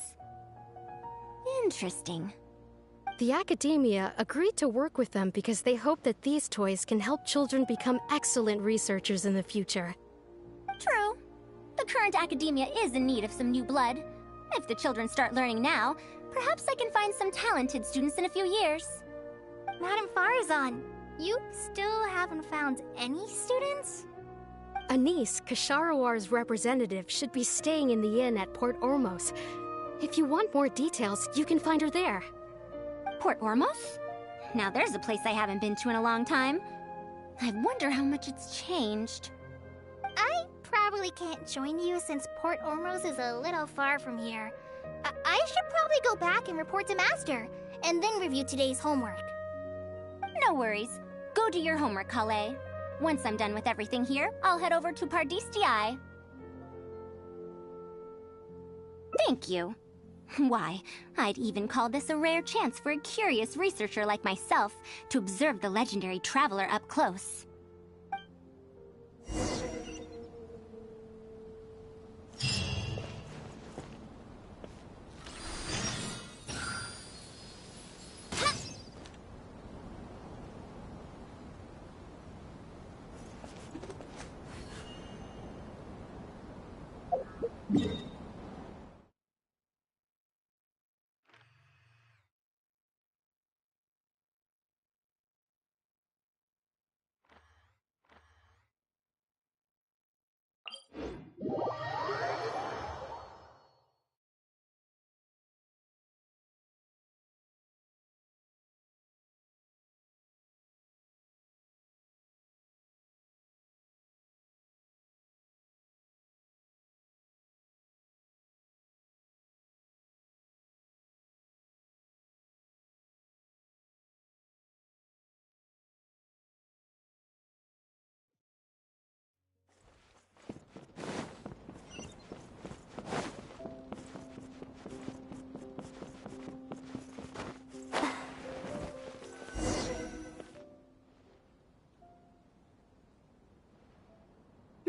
Interesting. The Academia agreed to work with them because they hope that these toys can help children become excellent researchers in the future. True. The current Academia is in need of some new blood. If the children start learning now, perhaps I can find some talented students in a few years. Madame Faruzan, you still haven't found any students? Anise, Kasharawar's representative, should be staying in the inn at Port Ormos. If you want more details, you can find her there. Port Ormos? Now there's a place I haven't been to in a long time. I wonder how much it's changed. I probably probably can't join you since Port Ormos is a little far from here. I should probably go back and report to Master, and then review today's homework. No worries. Go do your homework, Kale. Once I'm done with everything here, I'll head over to Pardistii. Thank you. Why, I'd even call this a rare chance for a curious researcher like myself to observe the legendary traveler up close.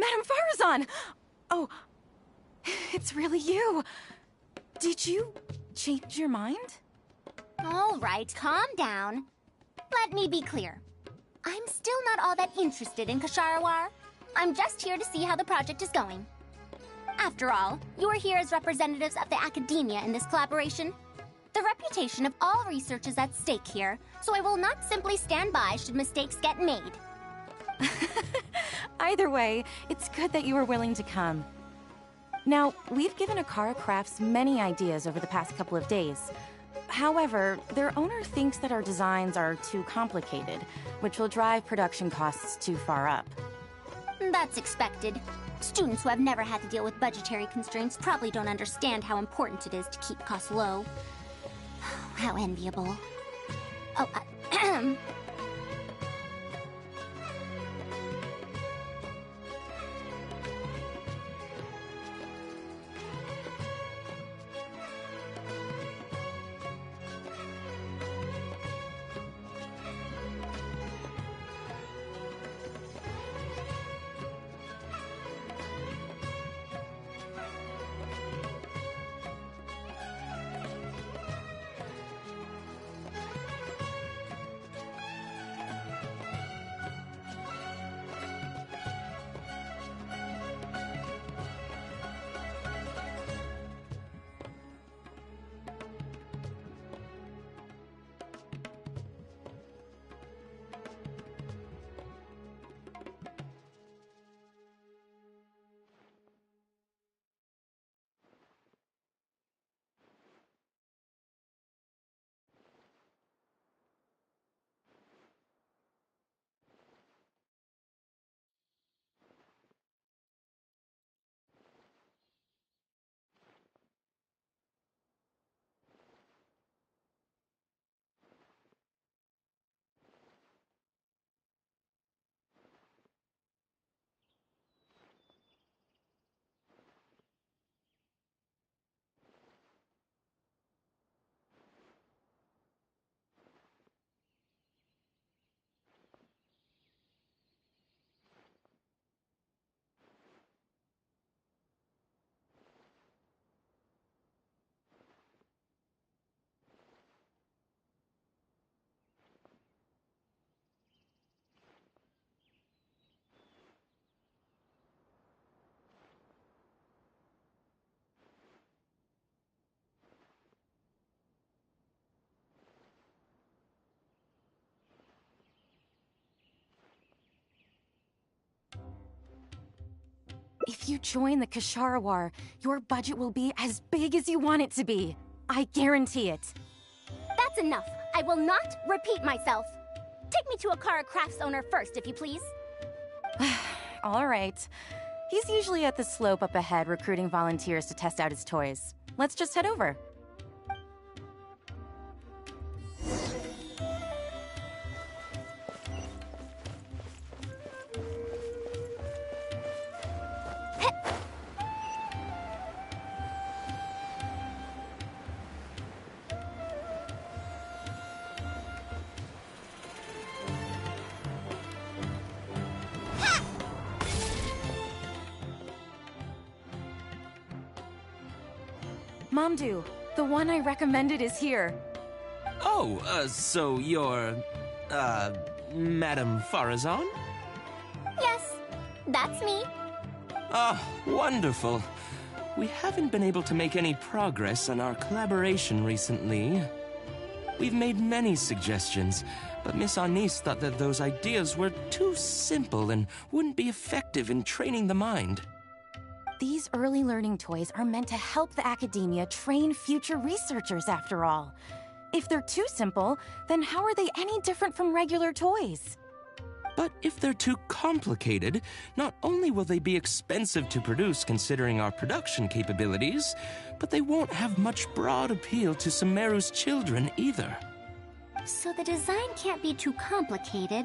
Madame Faruzan! Oh, it's really you. Did you change your mind? All right, calm down. Let me be clear. I'm still not all that interested in Kasharawar. I'm just here to see how the project is going. After all, you're here as representatives of the academia in this collaboration. The reputation of all research is at stake here, so I will not simply stand by should mistakes get made. Either way, it's good that you were willing to come. Now, we've given Akara Crafts many ideas over the past couple of days. However, their owner thinks that our designs are too complicated, which will drive production costs too far up. That's expected. Students who have never had to deal with budgetary constraints probably don't understand how important it is to keep costs low. How enviable. Oh, If you join the Kasharawar, your budget will be as big as you want it to be. I guarantee it. That's enough. I will not repeat myself. Take me to Akara Crafts owner first, if you please. All right. He's usually at the slope up ahead recruiting volunteers to test out his toys. Let's just head over. Mamdu, the one I recommended is here. Oh, so you're, Madame Faruzan? Yes, that's me. Ah, wonderful. We haven't been able to make any progress on our collaboration recently. We've made many suggestions, but Miss Anise thought that those ideas were too simple and wouldn't be effective in training the mind. These early learning toys are meant to help the academia train future researchers, after all. If they're too simple, then how are they any different from regular toys? But if they're too complicated, not only will they be expensive to produce considering our production capabilities, but they won't have much broad appeal to Sumeru's children either. So the design can't be too complicated,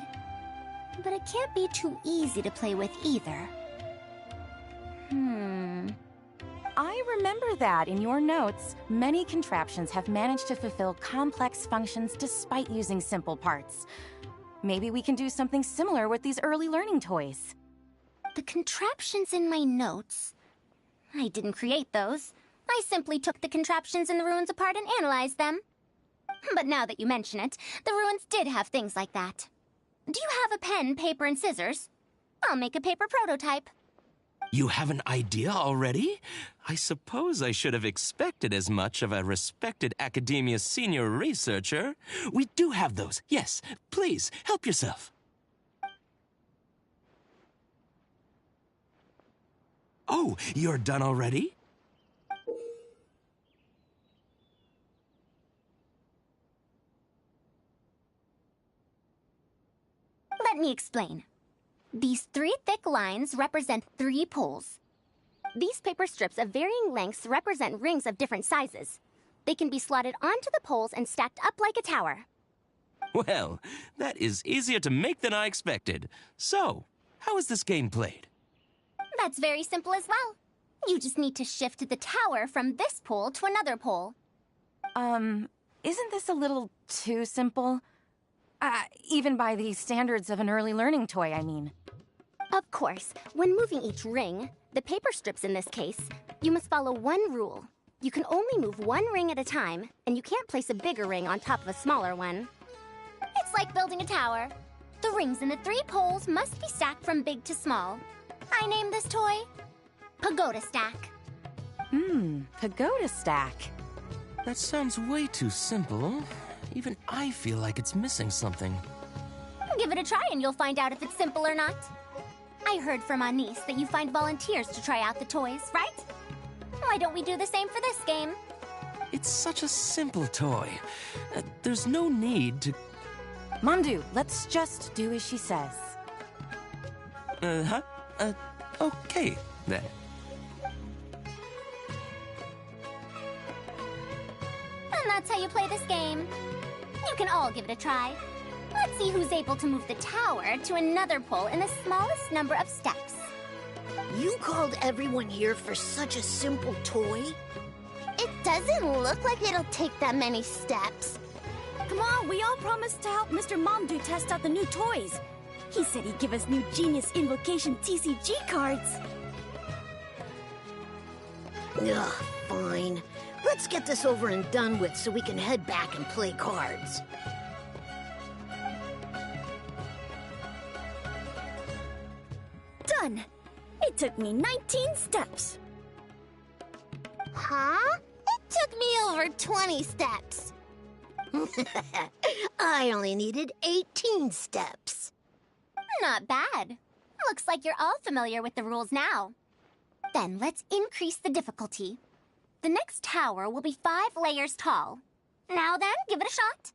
but it can't be too easy to play with either. I remember that in your notes, many contraptions have managed to fulfill complex functions despite using simple parts. Maybe we can do something similar with these early learning toys. The contraptions in my notes? I didn't create those. I simply took the contraptions in the ruins apart and analyzed them. But now that you mention it, the ruins did have things like that. Do you have a pen, paper, and scissors? I'll make a paper prototype. You have an idea already? I suppose I should have expected as much of a respected academia senior researcher. We do have those. Yes, please, help yourself. Oh, you're done already? Let me explain. These 3 thick lines represent 3 poles. These paper strips of varying lengths represent rings of different sizes. They can be slotted onto the poles and stacked up like a tower. Well, that is easier to make than I expected. So, how is this game played? That's very simple as well. You just need to shift the tower from this pole to another pole. Isn't this a little too simple? Even by the standards of an early learning toy, I mean. Of course, when moving each ring, the paper strips in this case, you must follow one rule. You can only move one ring at a time, and you can't place a bigger ring on top of a smaller one. It's like building a tower. The rings in the 3 poles must be stacked from big to small. I named this toy Pagoda Stack. Pagoda Stack. That sounds way too simple. Even I feel like it's missing something. Give it a try and you'll find out if it's simple or not. I heard from Anise that you find volunteers to try out the toys, right? Why don't we do the same for this game? It's such a simple toy. There's no need to... Mamdu, let's just do as she says. Okay, then. And that's how you play this game. You can all give it a try. Let's see who's able to move the tower to another pole in the smallest number of steps. You called everyone here for such a simple toy? It doesn't look like it'll take that many steps. Come on, we all promised to help Mr. Mamdu test out the new toys. He said he'd give us new Genius Invocation TCG cards. Ugh, fine. Let's get this over and done with so we can head back and play cards. Done! It took me 19 steps. Huh? It took me over 20 steps. I only needed 18 steps. Not bad. Looks like you're all familiar with the rules now. Then let's increase the difficulty. The next tower will be 5 layers tall. Now then, give it a shot.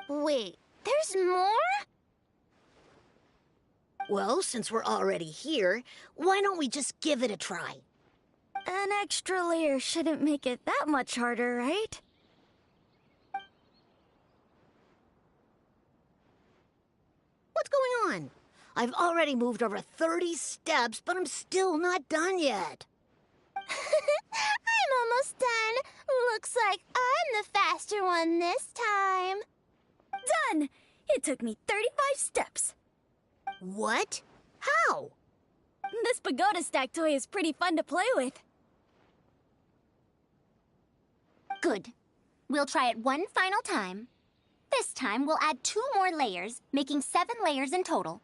Wait, There's more? Well, since we're already here, why don't we just give it a try? An extra layer shouldn't make it that much harder, right? What's going on? I've already moved over 30 steps, but I'm still not done yet. I'm almost done. Looks like I'm the faster one this time. Done! It took me 35 steps. What? How? This pagoda stack toy is pretty fun to play with. Good. We'll try it one final time. This time, we'll add 2 more layers, making 7 layers in total.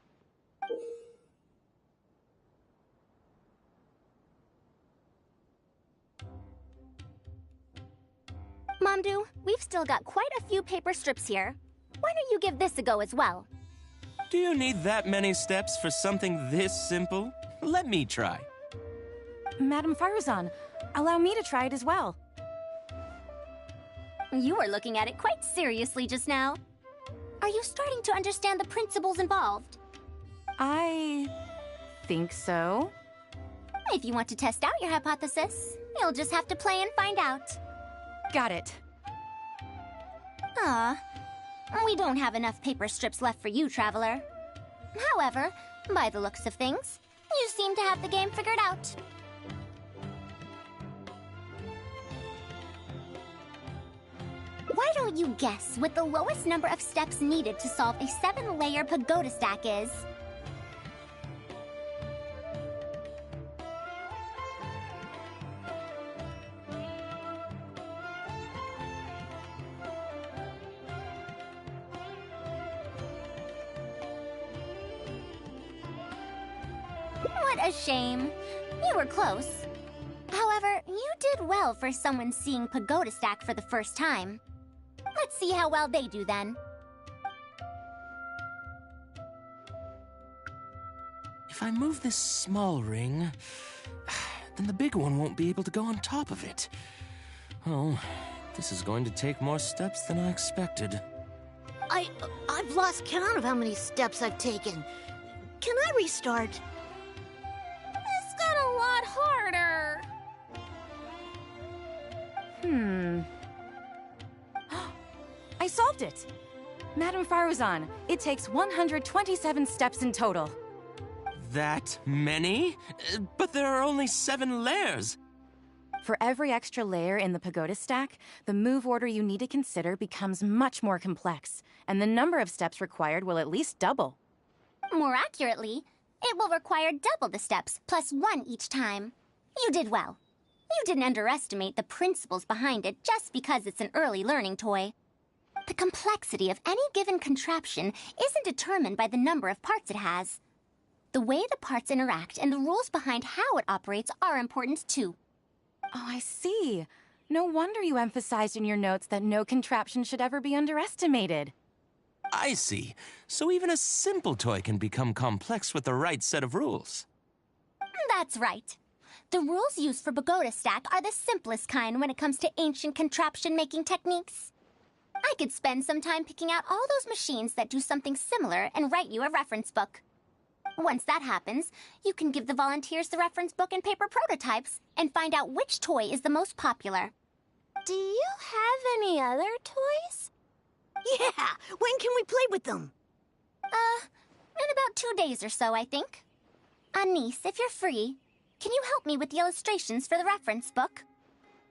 Momdu, we've still got quite a few paper strips here. Why don't you give this a go as well? Do you need that many steps for something this simple? Let me try. Madam Faruzan, allow me to try it as well. You were looking at it quite seriously just now. Are you starting to understand the principles involved? I think so. If you want to test out your hypothesis, you'll just have to play and find out. Got it. We don't have enough paper strips left for you, Traveler. However, by the looks of things, you seem to have the game figured out. Why don't you guess what the lowest number of steps needed to solve a 7-layer pagoda stack is? What a shame. You were close. However, you did well for someone seeing pagoda stack for the first time. Let's see how well they do then. If I move this small ring, then the big one won't be able to go on top of it. Oh, this is going to take more steps than I expected. I've lost count of how many steps I've taken. Can I restart? This got a lot harder. I solved it! Madam Faruzan, it takes 127 steps in total. That many? But there are only 7 layers. For every extra layer in the pagoda stack, the move order you need to consider becomes much more complex, and the number of steps required will at least double. More accurately, it will require double the steps, plus 1 each time. You did well. You didn't underestimate the principles behind it just because it's an early learning toy. The complexity of any given contraption isn't determined by the number of parts it has. The way the parts interact and the rules behind how it operates are important too. Oh, I see. No wonder you emphasized in your notes that no contraption should ever be underestimated. I see. So even a simple toy can become complex with the right set of rules. That's right. The rules used for pagoda stack are the simplest kind when it comes to ancient contraption-making techniques. I could spend some time picking out all those machines that do something similar and write you a reference book. Once that happens, you can give the volunteers the reference book and paper prototypes and find out which toy is the most popular. Do you have any other toys? Yeah! When can we play with them? In about 2 days or so, I think. Niece, if you're free, can you help me with the illustrations for the reference book?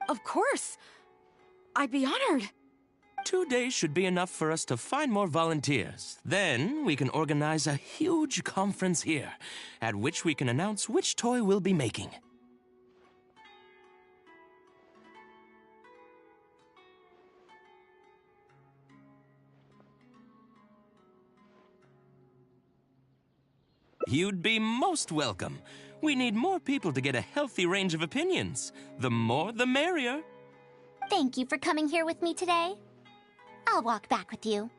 Of course! I'd be honored. 2 days should be enough for us to find more volunteers. Then we can organize a huge conference here, at which we can announce which toy we'll be making. You'd be most welcome. We need more people to get a healthy range of opinions. The more, the merrier. Thank you for coming here with me today. I'll walk back with you.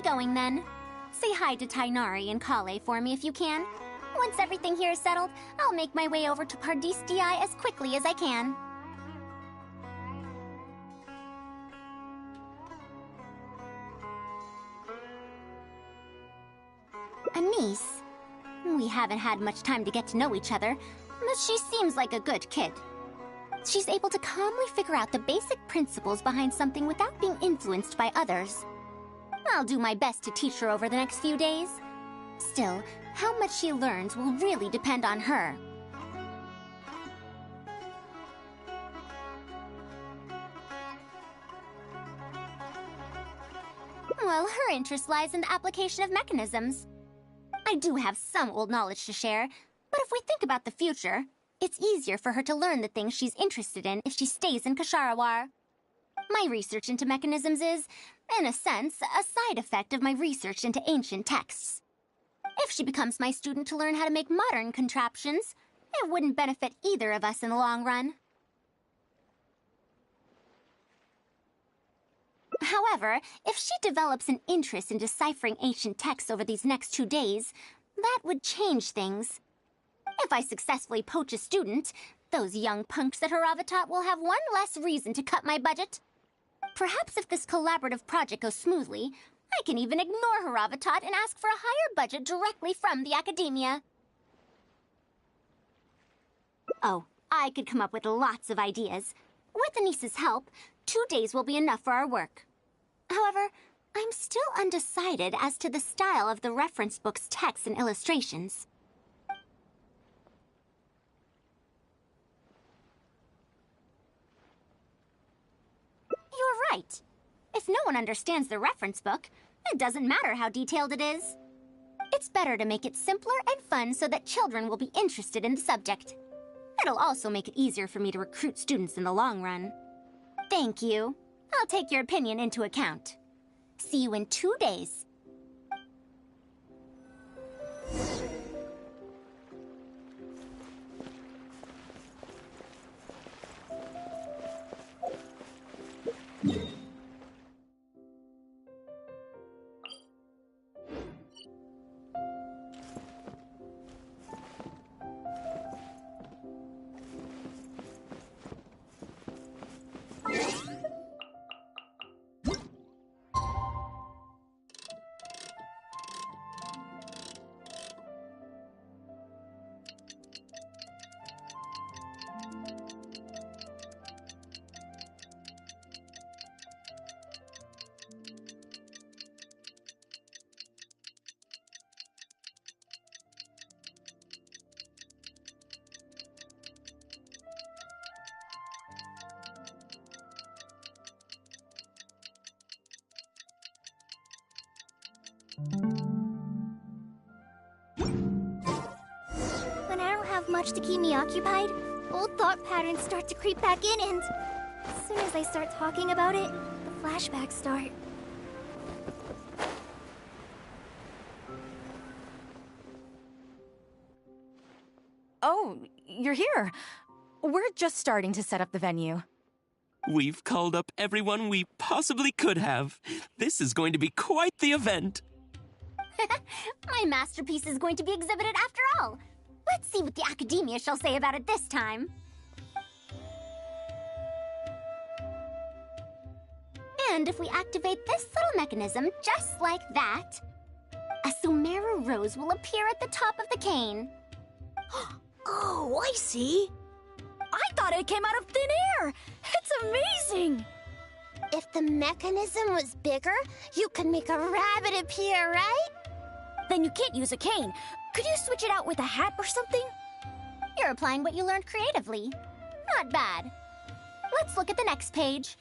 be going then. Say hi to Tainari and Kale for me if you can. Once everything here is settled, I'll make my way over to Pardistii as quickly as I can. Anise. We haven't had much time to get to know each other, but she seems like a good kid. She's able to calmly figure out the basic principles behind something without being influenced by others. I'll do my best to teach her over the next few days. Still, how much she learns will really depend on her. Well, her interest lies in the application of mechanisms. I do have some old knowledge to share, but if we think about the future, it's easier for her to learn the things she's interested in if she stays in Ksharawar. My research into mechanisms is, in a sense, a side effect of my research into ancient texts. If she becomes my student to learn how to make modern contraptions, it wouldn't benefit either of us in the long run. However, if she develops an interest in deciphering ancient texts over these next 2 days, that would change things. If I successfully poach a student, those young punks at Haravatat will have one less reason to cut my budget. Perhaps if this collaborative project goes smoothly, I can even ignore Haravatat and ask for a higher budget directly from the academia. Oh, I could come up with lots of ideas. With Anise's help, 2 days will be enough for our work. However, I'm still undecided as to the style of the reference book's text and illustrations. You're right. If no one understands the reference book, it doesn't matter how detailed it is. It's better to make it simpler and fun so that children will be interested in the subject. It'll also make it easier for me to recruit students in the long run. Thank you. I'll take your opinion into account. See you in 2 days. When I don't have much to keep me occupied, old thought patterns start to creep back in, and as soon as I start talking about it, the flashbacks start. Oh, you're here. We're just starting to set up the venue. We've called up everyone we possibly could have. This is going to be quite the event. My masterpiece is going to be exhibited after all. Let's see what the academia shall say about it this time. And if we activate this little mechanism just like that, a Sumeru rose will appear at the top of the cane. Oh, I see. I thought it came out of thin air. It's amazing. If the mechanism was bigger, you could make a rabbit appear, right? Then you can't use a cane. Could you switch it out with a hat or something? You're applying what you learned creatively. Not bad. Let's look at the next page.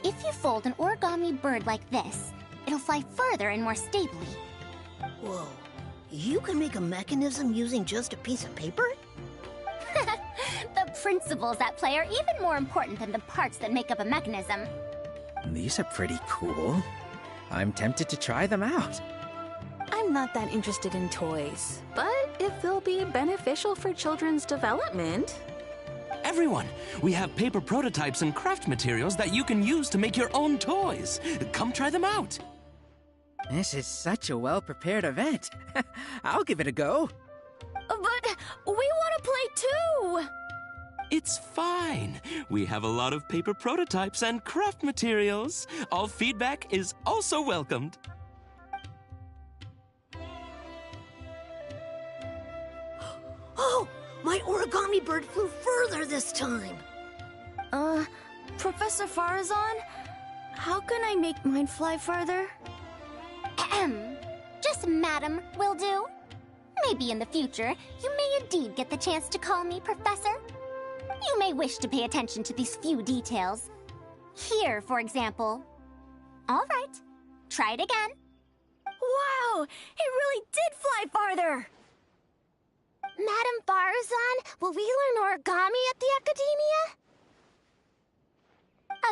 If you fold an origami bird like this, it'll fly further and more stably. Whoa. You can make a mechanism using just a piece of paper? The principles at play are even more important than the parts that make up a mechanism. These are pretty cool. I'm tempted to try them out. I'm not that interested in toys, but if they'll be beneficial for children's development... Everyone, we have paper prototypes and craft materials that you can use to make your own toys. Come try them out. This is such a well-prepared event. I'll give it a go. But we want to play too! It's fine. We have a lot of paper prototypes and craft materials. All feedback is also welcomed. Oh, my origami bird flew further this time. Professor Faruzan, how can I make mine fly further? Just Madam will do. Maybe in the future, you may indeed get the chance to call me Professor. You may wish to pay attention to these few details. Here, for example. All right, try it again. Wow, it really did fly farther! Madam Faruzan, will we learn origami at the Academia?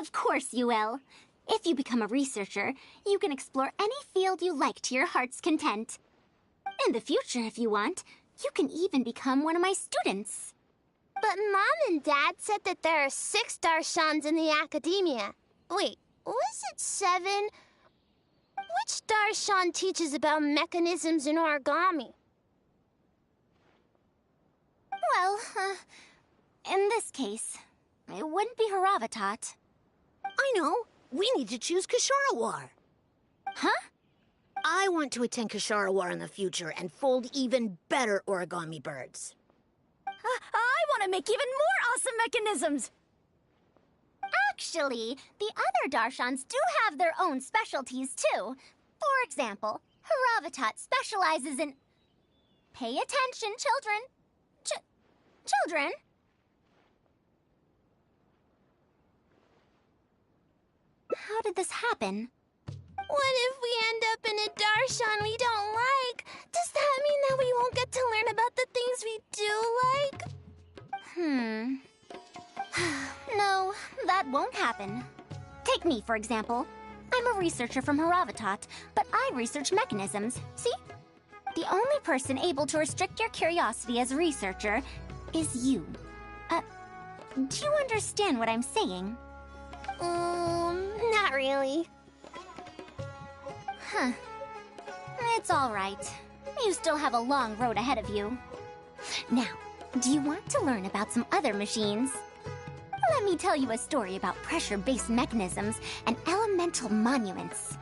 Of course you will. If you become a researcher, you can explore any field you like to your heart's content. In the future, if you want, you can even become one of my students. But Mom and Dad said that there are 6 Darshans in the Academia. Wait, was it 7? Which Darshan teaches about mechanisms in origami? Well, in this case, it wouldn't be Haravatat. I know. We need to choose Kasharawar. Huh? I want to attend Kasharawar in the future and fold even better origami birds. I want to make even more awesome mechanisms! Actually, the other Darshans do have their own specialties, too. For example, Haravatat specializes in... Pay attention, children. Children? How did this happen? What if we end up in a Darshan we don't like? Does that mean that we won't get to learn about the things we do like? No, that won't happen. Take me, for example. I'm a researcher from Haravatat, but I research mechanisms, see? The only person able to restrict your curiosity as a researcher is you. Do you understand what I'm saying? Not really. Huh. It's all right. You still have a long road ahead of you. Now, do you want to learn about some other machines? Let me tell you a story about pressure-based mechanisms and elemental monuments.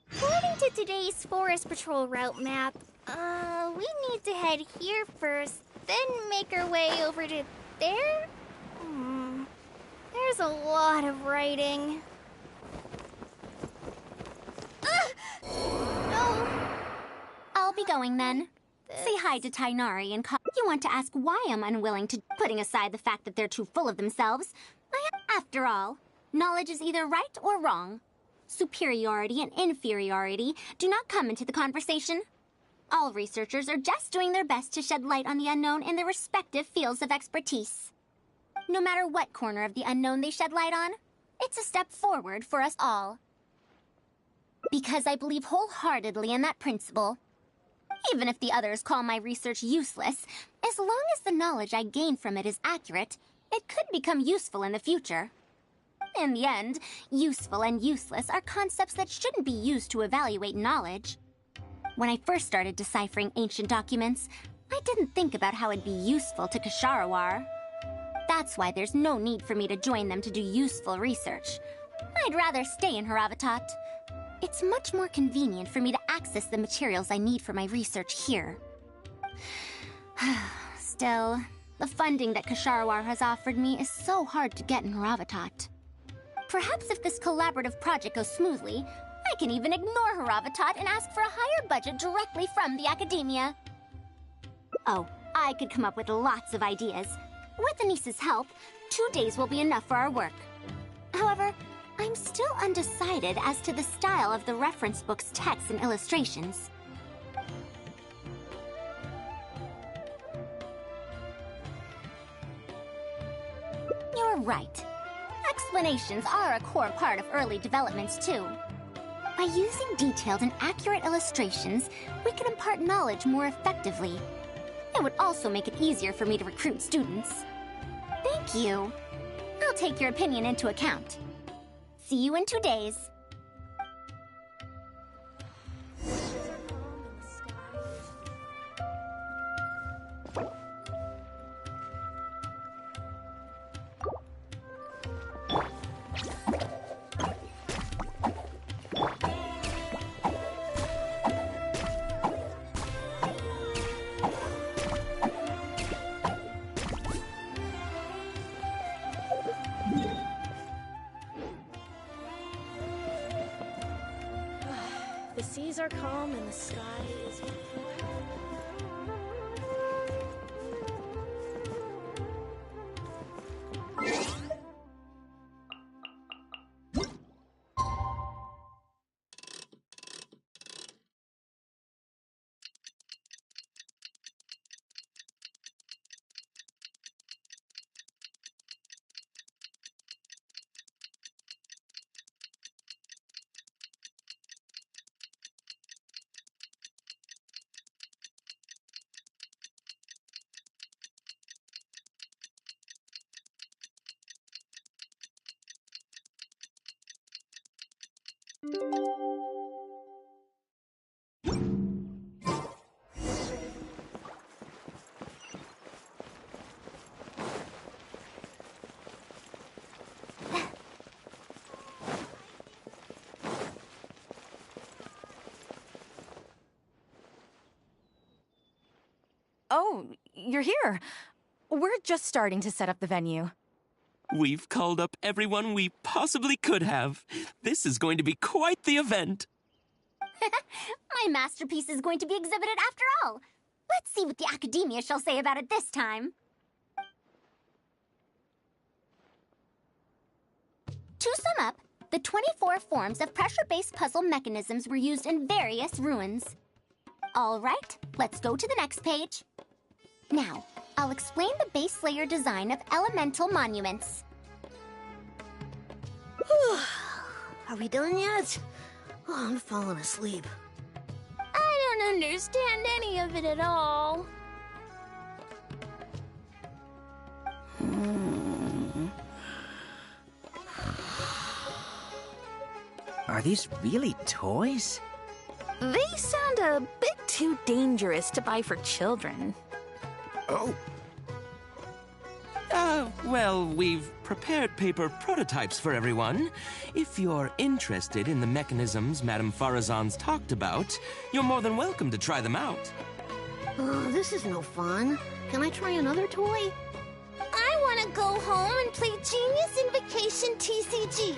According to today's Forest Patrol route map, we need to head here first, then make our way over to there? There's a lot of writing. No! I'll be going then. Say hi to Tainari and call. You want to ask why I'm unwilling to, putting aside the fact that they're too full of themselves. After all, knowledge is either right or wrong. Superiority and inferiority do not come into the conversation. All researchers are just doing their best to shed light on the unknown in their respective fields of expertise. No matter what corner of the unknown they shed light on, it's a step forward for us all. Because I believe wholeheartedly in that principle. Even if the others call my research useless, as long as the knowledge I gain from it is accurate, it could become useful in the future. In the end, useful and useless are concepts that shouldn't be used to evaluate knowledge. When I first started deciphering ancient documents, I didn't think about how it'd be useful to Ksharawar. That's why there's no need for me to join them to do useful research. I'd rather stay in Haravatat. It's much more convenient for me to access the materials I need for my research here. Still, the funding that Ksharawar has offered me is so hard to get in Haravatat. Perhaps if this collaborative project goes smoothly, I can even ignore Haravatat and ask for a higher budget directly from the academia. Oh, I could come up with lots of ideas. With Anisa's help, 2 days will be enough for our work. However, I'm still undecided as to the style of the reference book's text and illustrations. You're right. Explanations are a core part of early developments, too. By using detailed and accurate illustrations, we can impart knowledge more effectively. It would also make it easier for me to recruit students. Thank you. I'll take your opinion into account. See you in 2 days. The seas are calm and the sky is... Oh, you're here. We're just starting to set up the venue. We've called up everyone we possibly could have. This is going to be quite the event. My masterpiece is going to be exhibited after all. Let's see what the academia shall say about it this time. To sum up, the 24 forms of pressure-based puzzle mechanisms were used in various ruins. All right, let's go to the next page. Now, I'll explain the base layer design of elemental monuments. Are we done yet? Oh, I'm falling asleep. I don't understand any of it at all. Are these really toys? They sound a bit too dangerous to buy for children. Oh. Well, we've prepared paper prototypes for everyone. If you're interested in the mechanisms Madame Faruzan's talked about, you're more than welcome to try them out. Oh, this is no fun. Can I try another toy? I want to go home and play Genius Invocation TCG.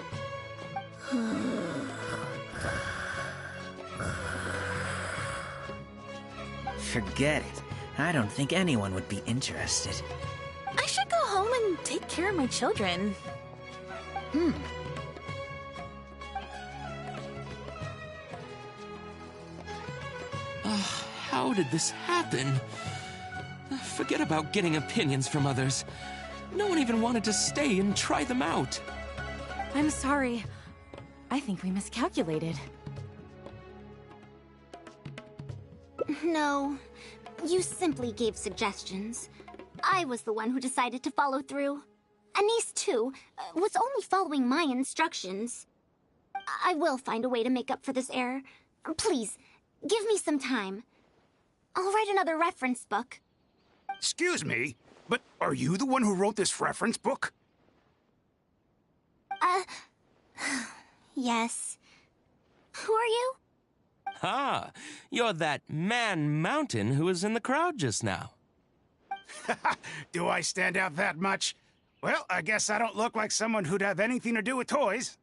Forget it. I don't think anyone would be interested. I should go home and take care of my children. How did this happen? Forget about getting opinions from others. No one even wanted to stay and try them out. I'm sorry. I think we miscalculated. No, you simply gave suggestions. I was the one who decided to follow through. Anise, too, was only following my instructions. I will find a way to make up for this error. Please, Give me some time. I'll write another reference book. Excuse me, but are you the one who wrote this reference book? Yes. Who are you? Ah, you're that man mountain who was in the crowd just now. Do I stand out that much? Well, I guess I don't look like someone who'd have anything to do with toys.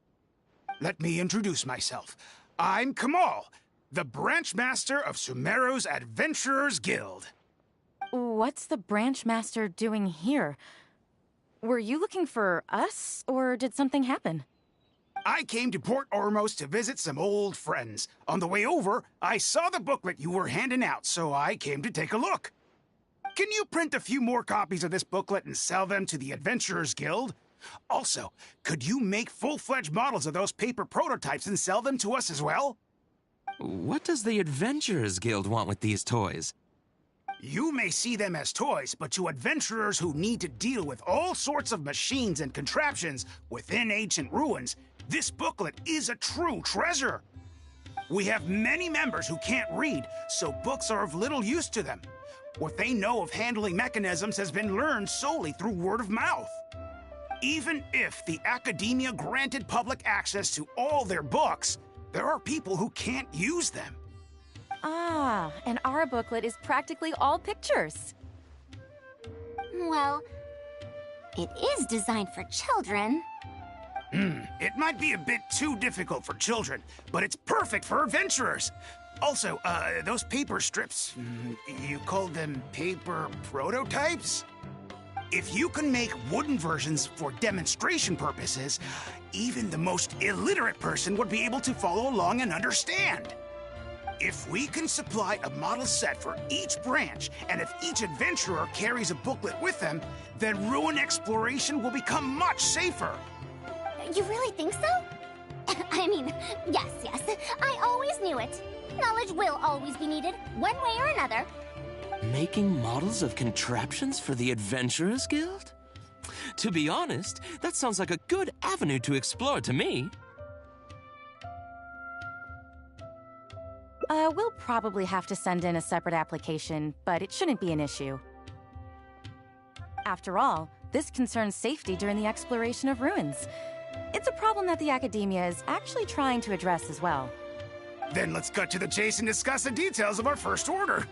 Let me introduce myself. I'm Kamal, the branch master of Sumeru's Adventurers Guild. What's the branch master doing here? Were you looking for us, or did something happen? I came to Port Ormos to visit some old friends. On the way over, I saw the booklet you were handing out, so I came to take a look. Can you print a few more copies of this booklet and sell them to the Adventurers Guild? Also, could you make full-fledged models of those paper prototypes and sell them to us as well? What does the Adventurers Guild want with these toys? You may see them as toys, but to adventurers who need to deal with all sorts of machines and contraptions within ancient ruins, this booklet is a true treasure. We have many members who can't read, so books are of little use to them. What they know of handling mechanisms has been learned solely through word of mouth. Even if the academia granted public access to all their books, there are people who can't use them. Ah, and our booklet is practically all pictures. Well, it is designed for children. It might be a bit too difficult for children, but it's perfect for adventurers. Also, those paper strips, you called them paper prototypes? If you can make wooden versions for demonstration purposes, even the most illiterate person would be able to follow along and understand. If we can supply a model set for each branch, and if each adventurer carries a booklet with them, then ruin exploration will become much safer. You really think so? I mean, yes. I always knew it. Knowledge will always be needed, one way or another. Making models of contraptions for the Adventurers Guild? To be honest, that sounds like a good avenue to explore to me. We'll probably have to send in a separate application, but it shouldn't be an issue. After all, this concerns safety during the exploration of ruins. It's a problem that the academia is actually trying to address as well. Then let's cut to the chase and discuss the details of our first order.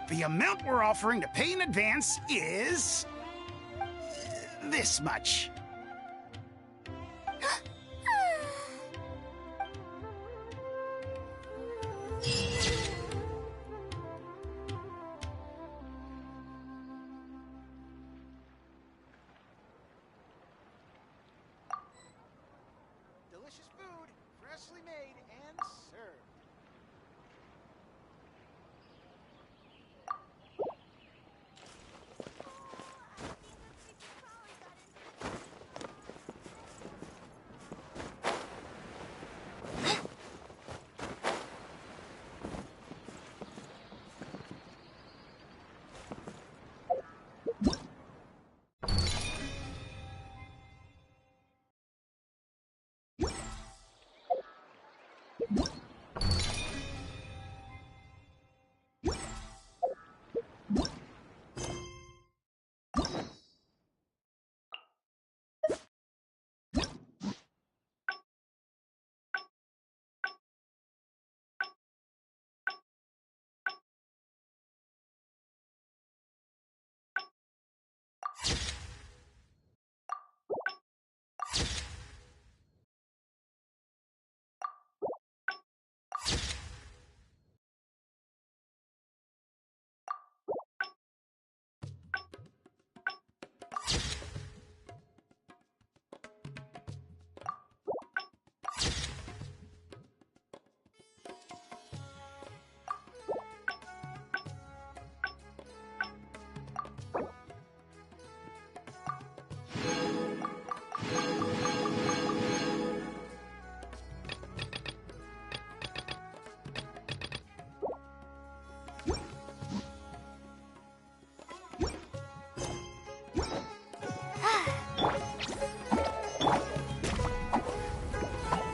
The amount we're offering to pay in advance is this much. Delicious food, freshly made and served.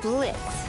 Blitz.